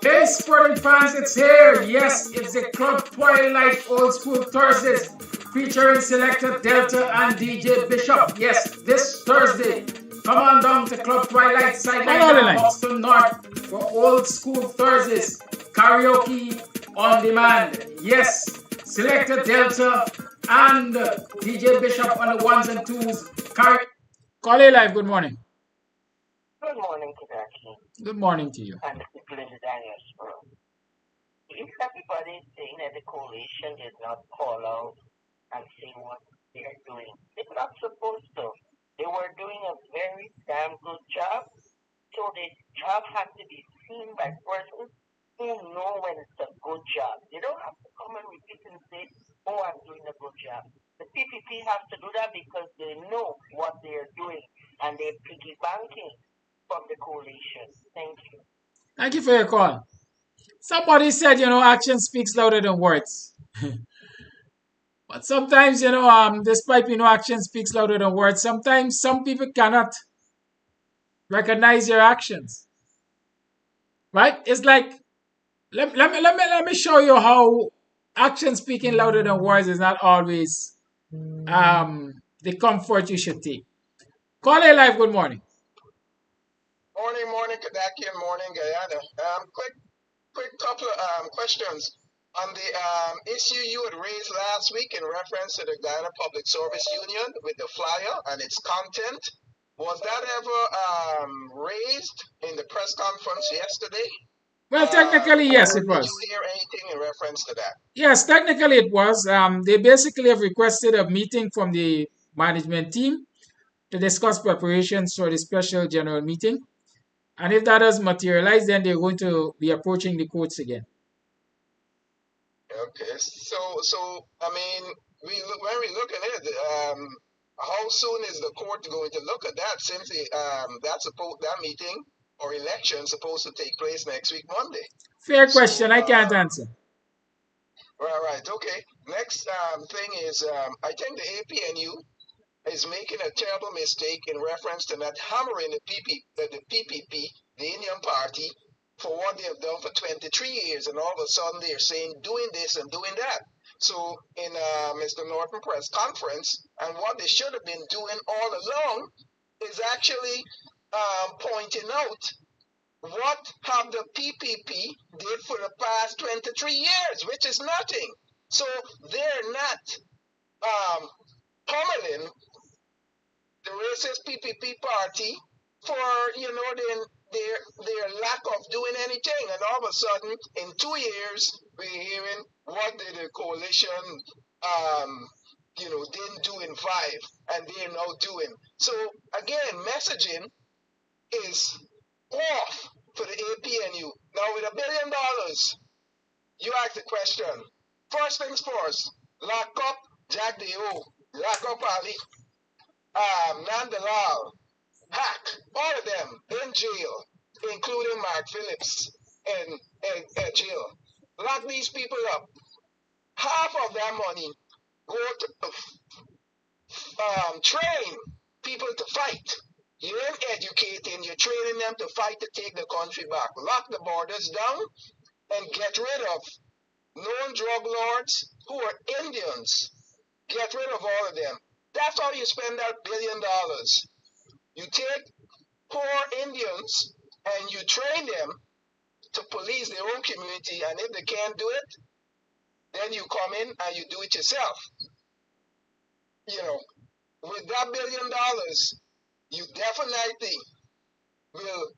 Hey, sporting fans, it's here. Yes, it's the Club Twilight Old School Thursdays, featuring selector Delta and DJ Bishop. Yes, this Thursday, come on down to Club Twilight, sideline Boston North for Old School Thursdays, karaoke on demand. Yes, selector Delta and DJ Bishop on the ones and twos. Call A Live, good morning. Good morning, Kidaki. Good morning to you. And the people in the diaspora. If everybody is saying that the coalition did not call out and say what they're doing, they're not supposed to. They were doing a very damn good job. So the job had to be seen by persons who know when it's a good job. They don't have to come and repeat and say, oh, I'm doing a good job. The PPP has to do that because they know what they're doing and they're piggy banking from the coalition. Thank you. Thank you for your call. Somebody said, action speaks louder than words. But sometimes, despite action speaks louder than words, sometimes some people cannot recognize your actions. Right? It's like, let me show you how action speaking louder than words is not always the comfort you should take. Call A Live, good morning. Morning, Kadaki, and morning, Guyana. Quick couple of questions on the issue you had raised last week in reference to the Guyana Public Service Union with the flyer and its content. Was that ever raised in the press conference yesterday? Well, technically, yes, it was. Did you hear anything in reference to that? Yes, technically it was. They basically have requested a meeting from the management team to discuss preparations for the special general meeting. And if that doesn't materialize, then they're going to be approaching the courts again. Okay, so I mean, when we look at it, how soon is the court going to look at that? Since that meeting or election is supposed to take place next week, Monday. Fair question. I can't answer. Right. Okay. Next thing is, I think the APNU is making a terrible mistake in reference to not hammering the PPP, the Indian Party, for what they have done for 23 years, and all of a sudden they're saying doing this and doing that. So in Mr. Norton press conference, and what they should have been doing all along is actually pointing out what have the PPP did for the past 23 years, which is nothing. So they're not pummeling the racist PPP party for their lack of doing anything, and all of a sudden in 2 years we're hearing what did the coalition didn't do in 5 and they're now doing. So again, messaging is off for the APNU. Now with $1 billion, you ask the question. First things first, lock up Jack Dio, lock up Ali, Nandalal, Hack, all of them in jail, including Mark Phillips in jail. Lock these people up. Half of that money go to train people to fight. You ain't educating, you're training them to fight to take the country back. Lock the borders down and get rid of known drug lords who are Indians. Get rid of all of them. That's how you spend that $1 billion. You take poor Indians and you train them to police their own community, and if they can't do it, then you come in and you do it yourself. You know, with that $1 billion, you definitely will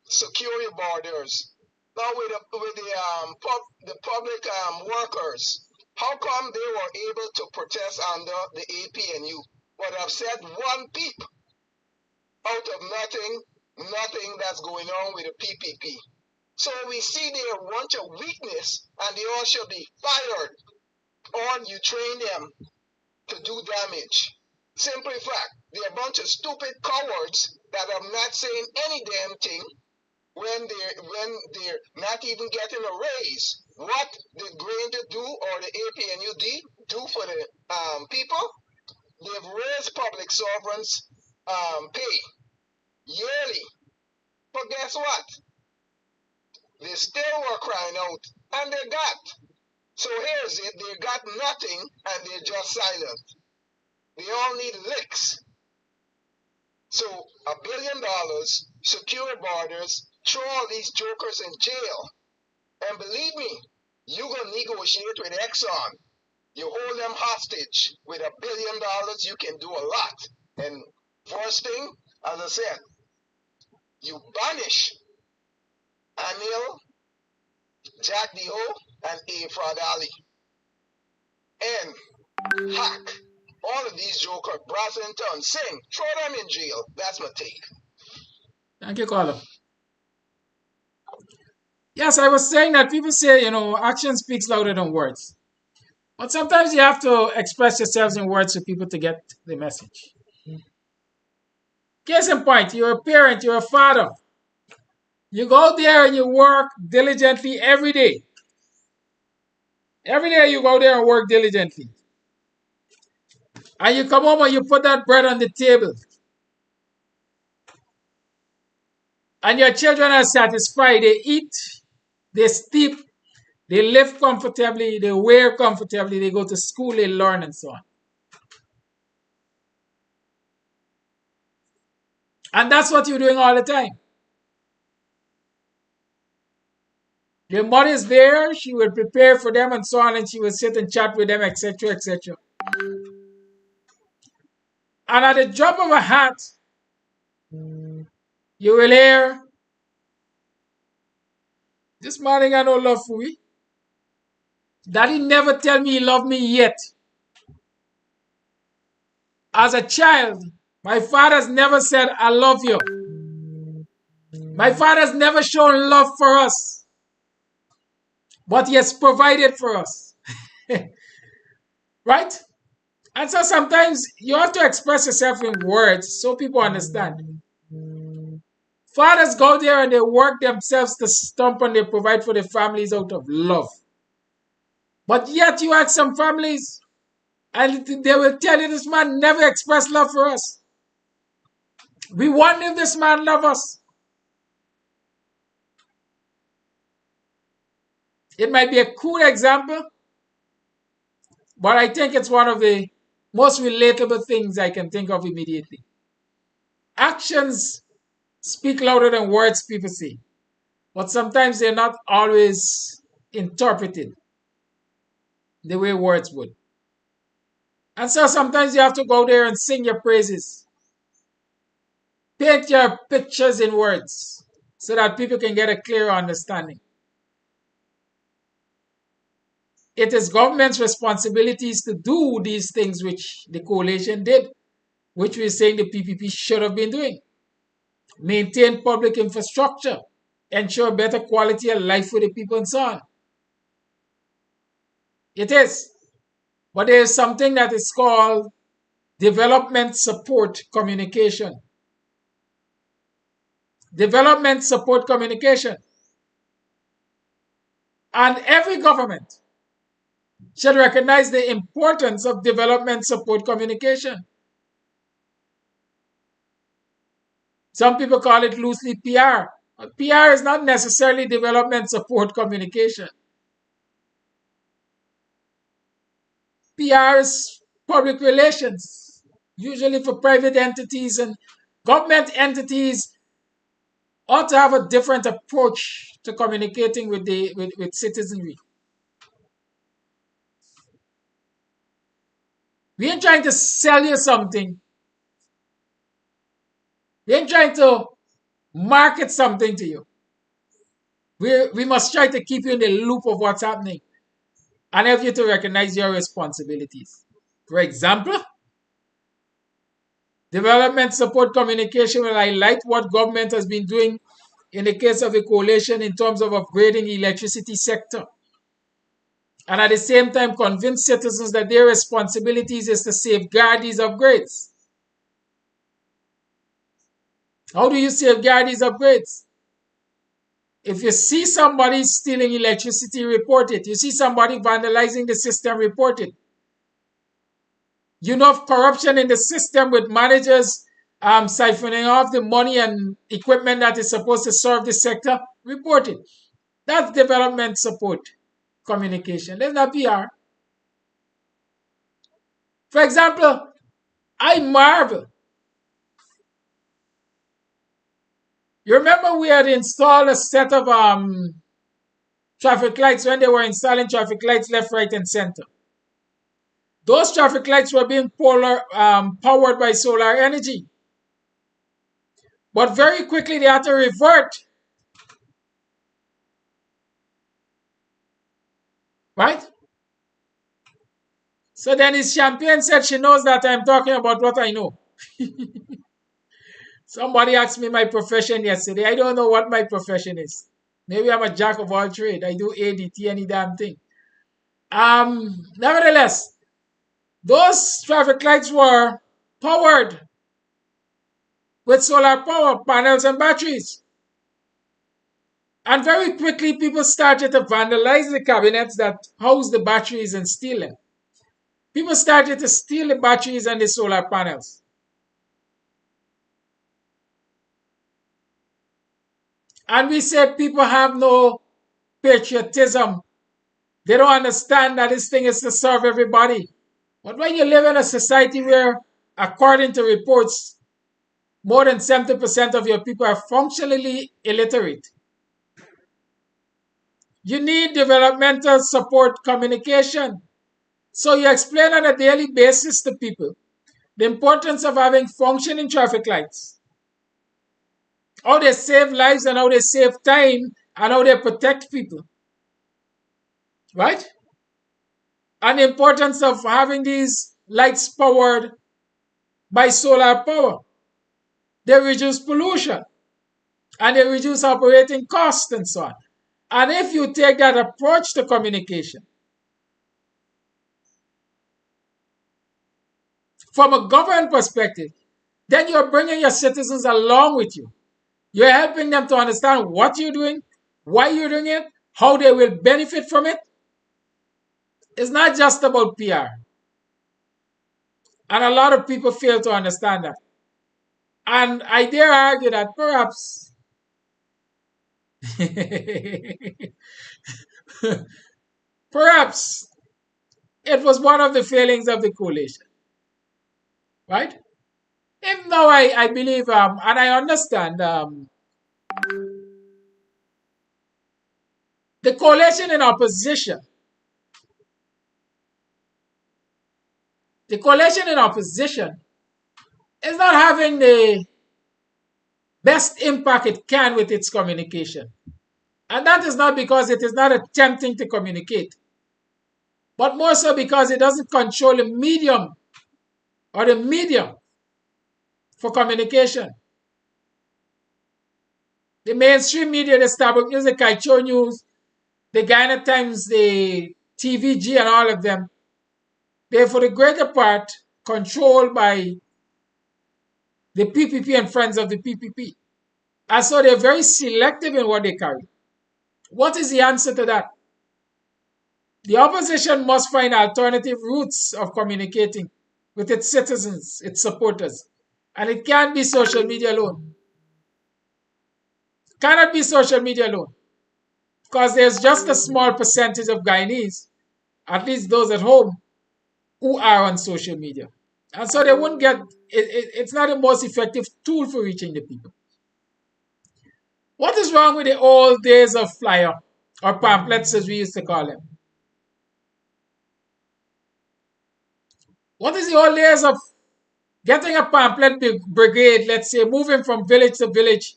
secure your borders. Now with the public workers, how come they were able to protest under the APNU, but have said one peep out of nothing that's going on with the PPP? So we see there a bunch of weakness, and they all should be fired, or you train them to do damage. Simple fact, they're a bunch of stupid cowards that are not saying any damn thing when they're not even getting a raise. What did Granger do, or the APNU do for the people? They've raised public servants' pay yearly. But guess what? They still were crying out, and they got. So here's it, they got nothing, and they're just silent. They all need licks. So $1 billion, secure borders, throw all these jokers in jail. And believe me, you're going to negotiate with EXXON. You hold them hostage. With $1 billion, you can do a lot. And first thing, as I said, you banish Anil, Jack Dio, and Afrod Ali. And Hack. All of these jokers, Brazenton, Singh, throw them in jail. That's my take. Thank you, caller. Yes, I was saying that people say, action speaks louder than words. But sometimes you have to express yourselves in words for people to get the message. Case in point, you're a parent, you're a father. You go out there and you work diligently every day. Every day you go there and work diligently. And you come home and you put that bread on the table. And your children are satisfied. They eat, they sleep, they live comfortably, they wear comfortably, they go to school, they learn, and so on. And that's what you're doing all the time. Your mother is there, she will prepare for them and so on, and she will sit and chat with them, etc., etc. And at the drop of a hat, you will hear, this man ain't got no love for me. Daddy never tell me he loved me yet. As a child, my father's never said, I love you. My father's never shown love for us. But he has provided for us. Right? And so sometimes you have to express yourself in words so people understand. Fathers go there and they work themselves to stump and they provide for their families out of love. But yet you ask some families and they will tell you this man never expressed love for us. We wonder if this man loves us. It might be a cool example, but I think it's one of the most relatable things I can think of immediately. Actions speak louder than words, people say. But sometimes they're not always interpreted the way words would. And so sometimes you have to go there and sing your praises. Paint your pictures in words so that people can get a clear understanding. It is government's responsibilities to do these things which the coalition did, which we're saying the PPP should have been doing. maintain public infrastructure, ensure better quality of life for the people and so on. It is. But there is something that is called development support communication. Development support communication. And every government should recognize the importance of development support communication. Some people call it loosely PR. PR is not necessarily development support communication. PR is public relations, usually for private entities, and government entities ought to have a different approach to communicating with citizenry. We ain't trying to sell you something. We ain't trying to market something to you. We must try to keep you in the loop of what's happening and help you to recognize your responsibilities. For example, development support communication will highlight what government has been doing in the case of the coalition in terms of upgrading the electricity sector. And at the same time, convince citizens that their responsibilities is to safeguard these upgrades. How do you safeguard these upgrades? If you see somebody stealing electricity, report it. You see somebody vandalizing the system, report it. You know of corruption in the system with managers siphoning off the money and equipment that is supposed to serve the sector, report it. That's development support communication. There's not PR. For example, I marvel. You remember we had installed a set of traffic lights when they were installing traffic lights left, right, and center. Those traffic lights were being powered by solar energy. But very quickly they had to revert. Right? So then his champagne said she knows that I'm talking about what I know. Somebody asked me my profession yesterday. I don't know what my profession is. Maybe I'm a jack of all trades. I do ADT, any damn thing. Nevertheless, those traffic lights were powered with solar power panels and batteries. And very quickly, people started to vandalize the cabinets that house the batteries and steal them. People started to steal the batteries and the solar panels. And we said people have no patriotism. They don't understand that this thing is to serve everybody. But when you live in a society where, according to reports, more than 70% of your people are functionally illiterate, you need developmental support communication. So you explain on a daily basis to people the importance of having functioning traffic lights, how they save lives and how they save time and how they protect people. Right? And the importance of having these lights powered by solar power. They reduce pollution and they reduce operating costs and so on. And if you take that approach to communication, from a government perspective, then you're bringing your citizens along with you. You're helping them to understand what you're doing, why you're doing it, how they will benefit from it. It's not just about PR. And a lot of people fail to understand that. And I dare argue that perhaps perhaps it was one of the failings of the coalition. Right? Even though I believe and I understand the coalition in opposition. The coalition in opposition is not having the best impact it can with its communication. And that is not because it is not attempting to communicate, but more so because it doesn't control the medium or the medium for communication. The mainstream media, the Starbucks News, the Kaicho News, the Guyana Times, the TVG, and all of them, they're for the greater part controlled by the PPP and friends of the PPP. And so they're very selective in what they carry. What is the answer to that? The opposition must find alternative routes of communicating with its citizens, its supporters. And it can't be social media alone. Cannot be social media alone. Because there's just a small percentage of Guyanese, at least those at home, who are on social media. And so they won't get, it's not the most effective tool for reaching the people. What is wrong with the old days of flyer or pamphlets as we used to call them? What is the old days of getting a pamphlet brigade, let's say, moving from village to village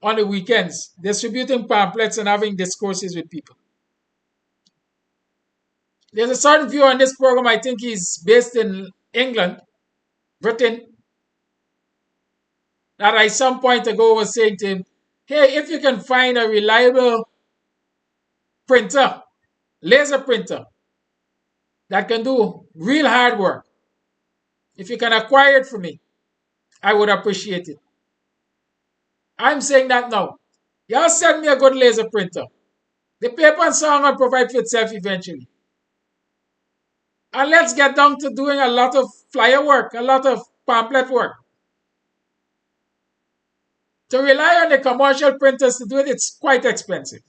on the weekends, distributing pamphlets and having discourses with people? There's a certain viewer on this program, I think he's based in England, Britain, that I some point ago was saying to him, hey, if you can find a reliable printer, laser printer, that can do real hard work, if you can acquire it for me, I would appreciate it. I'm saying that now. Y'all send me a good laser printer. The paper and song will provide for itself eventually. And let's get down to doing a lot of flyer work, a lot of pamphlet work. To rely on the commercial printers to do it, it's quite expensive.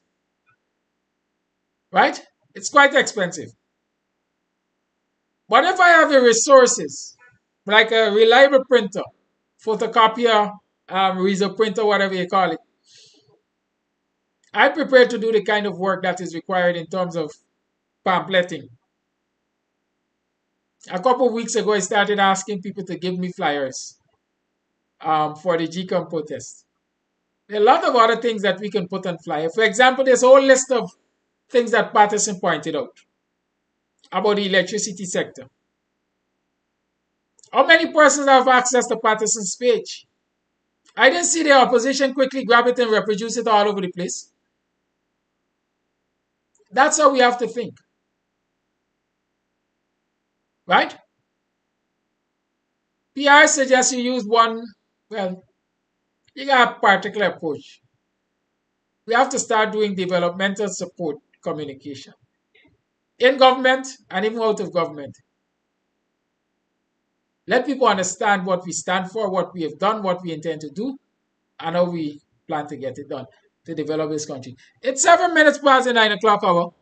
Right? It's quite expensive. But if I have the resources, like a reliable printer, photocopier, razor printer, whatever you call it, I'm prepared to do the kind of work that is required in terms of pamphleting. A couple of weeks ago, I started asking people to give me flyers for the GCOM protest. There are a lot of other things that we can put on flyers. For example, there's a whole list of things that Patterson pointed out about the electricity sector. How many persons have access to Patterson's page? I didn't see the opposition quickly grab it and reproduce it all over the place. That's how we have to think. Right? PR suggests you use one, well, you got a particular approach. We have to start doing developmental support communication. In government and even out of government. Let people understand what we stand for, what we have done, what we intend to do, and how we plan to get it done to develop this country. It's 7 minutes past the 9 o'clock hour.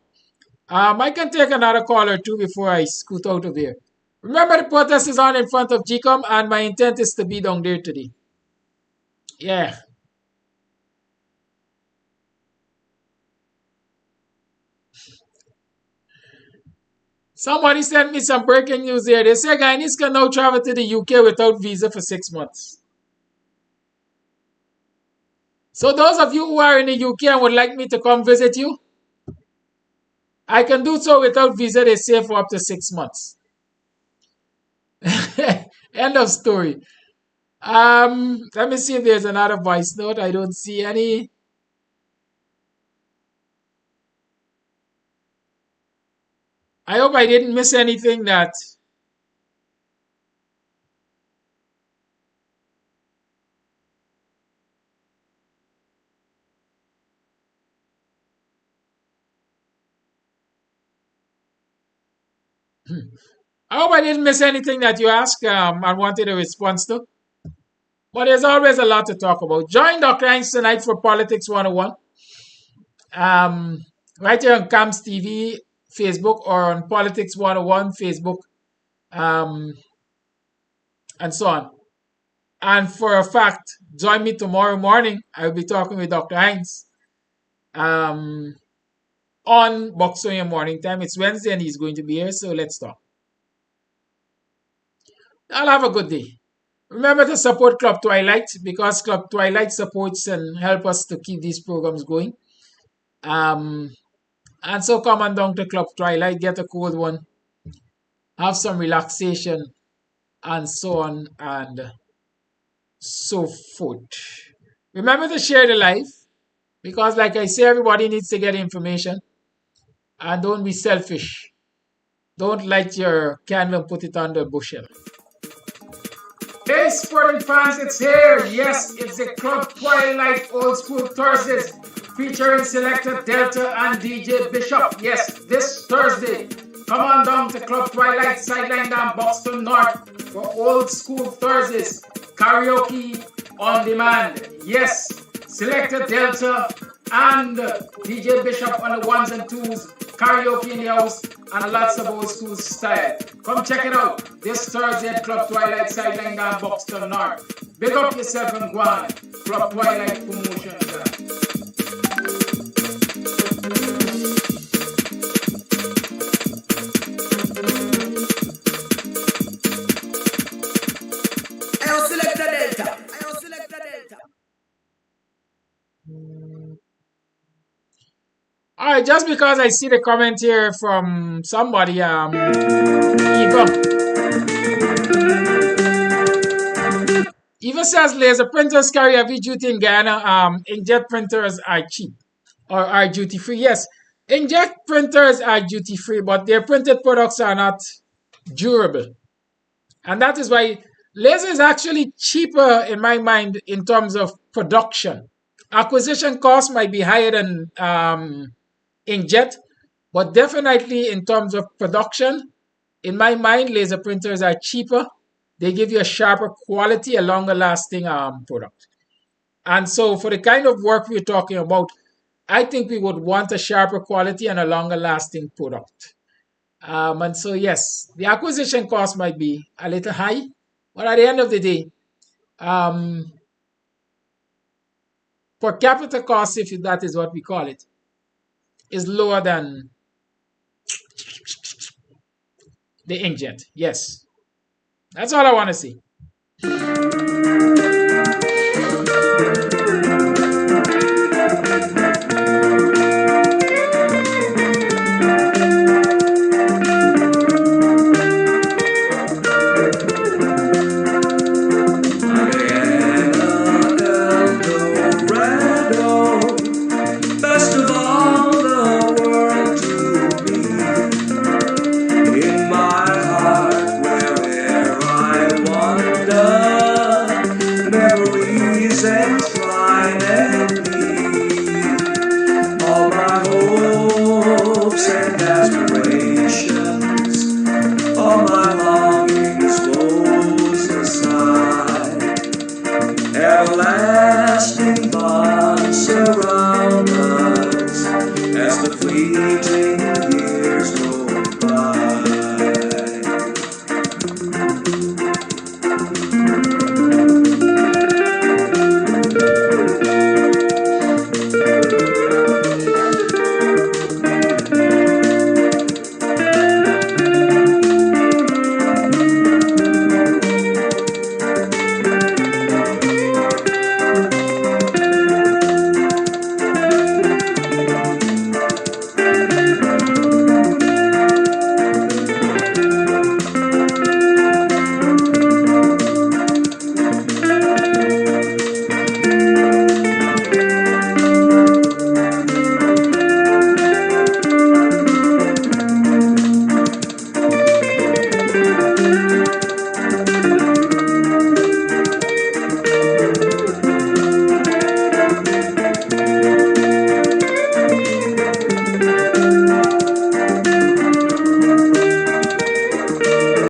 I can take another call or two before I scoot out of here. Remember, the protest is on in front of GCOM, and my intent is to be down there today. Yeah. Somebody sent me some breaking news here. They say Guyanese can now travel to the UK without visa for 6 months. So those of you who are in the UK and would like me to come visit you, I can do so without visa, they say, for up to 6 months. End of story. Let me see if there's another voice note. I don't see any. I hope I didn't miss anything that I hope I didn't miss anything that you asked and wanted a response to. But there's always a lot to talk about. Join Dr. Hinds tonight for Politics 101. Right here on Kams TV, Facebook, or on Politics 101, Facebook, and so on. And for a fact, join me tomorrow morning. I'll be talking with Dr. Hinds on BUXTONIAN Morning Time. It's Wednesday and he's going to be here, so let's talk. I'll have a good day. Remember to support Club Twilight because Club Twilight supports and helps us to keep these programs going. And so come on down to Club Twilight, get a cold one, have some relaxation, and so on and so forth. Remember to share the live, because like I say, everybody needs to get information. And don't be selfish. Don't light your candle and put it under a bushel. Hey sporting fans, it's here. Yes, it's the Club Twilight Old School Thursdays featuring selector Delta and DJ Bishop. Yes, this Thursday. Come on down to Club Twilight Sideline down Buxton North for Old School Thursdays. Karaoke on demand. Yes, selector Delta and DJ Bishop on the ones and twos. Karaoke in the house and lots of old school style. Come check it out this Thursday at Club Twilight Sideline down Buxton North. Big up yourself and go on. Club Twilight Promotions. I select the Delta. I select the Delta. All right, just because I see the comment here from somebody, Eva says laser printers carry heavy duty in Guyana. Inkjet printers are cheap or are duty free. Yes, inkjet printers are duty free, but their printed products are not durable, and that is why laser is actually cheaper in my mind in terms of production. Acquisition cost might be higher than inkjet, but definitely in terms of production, in my mind, laser printers are cheaper. They give you a sharper quality, a longer lasting product. And so for the kind of work we're talking about, I think we would want a sharper quality and a longer lasting product. And so yes, the acquisition cost might be a little high, but at the end of the day, per capita cost, if that is what we call it, is lower than the inkjet. Yes. That's all I want to see. Memories and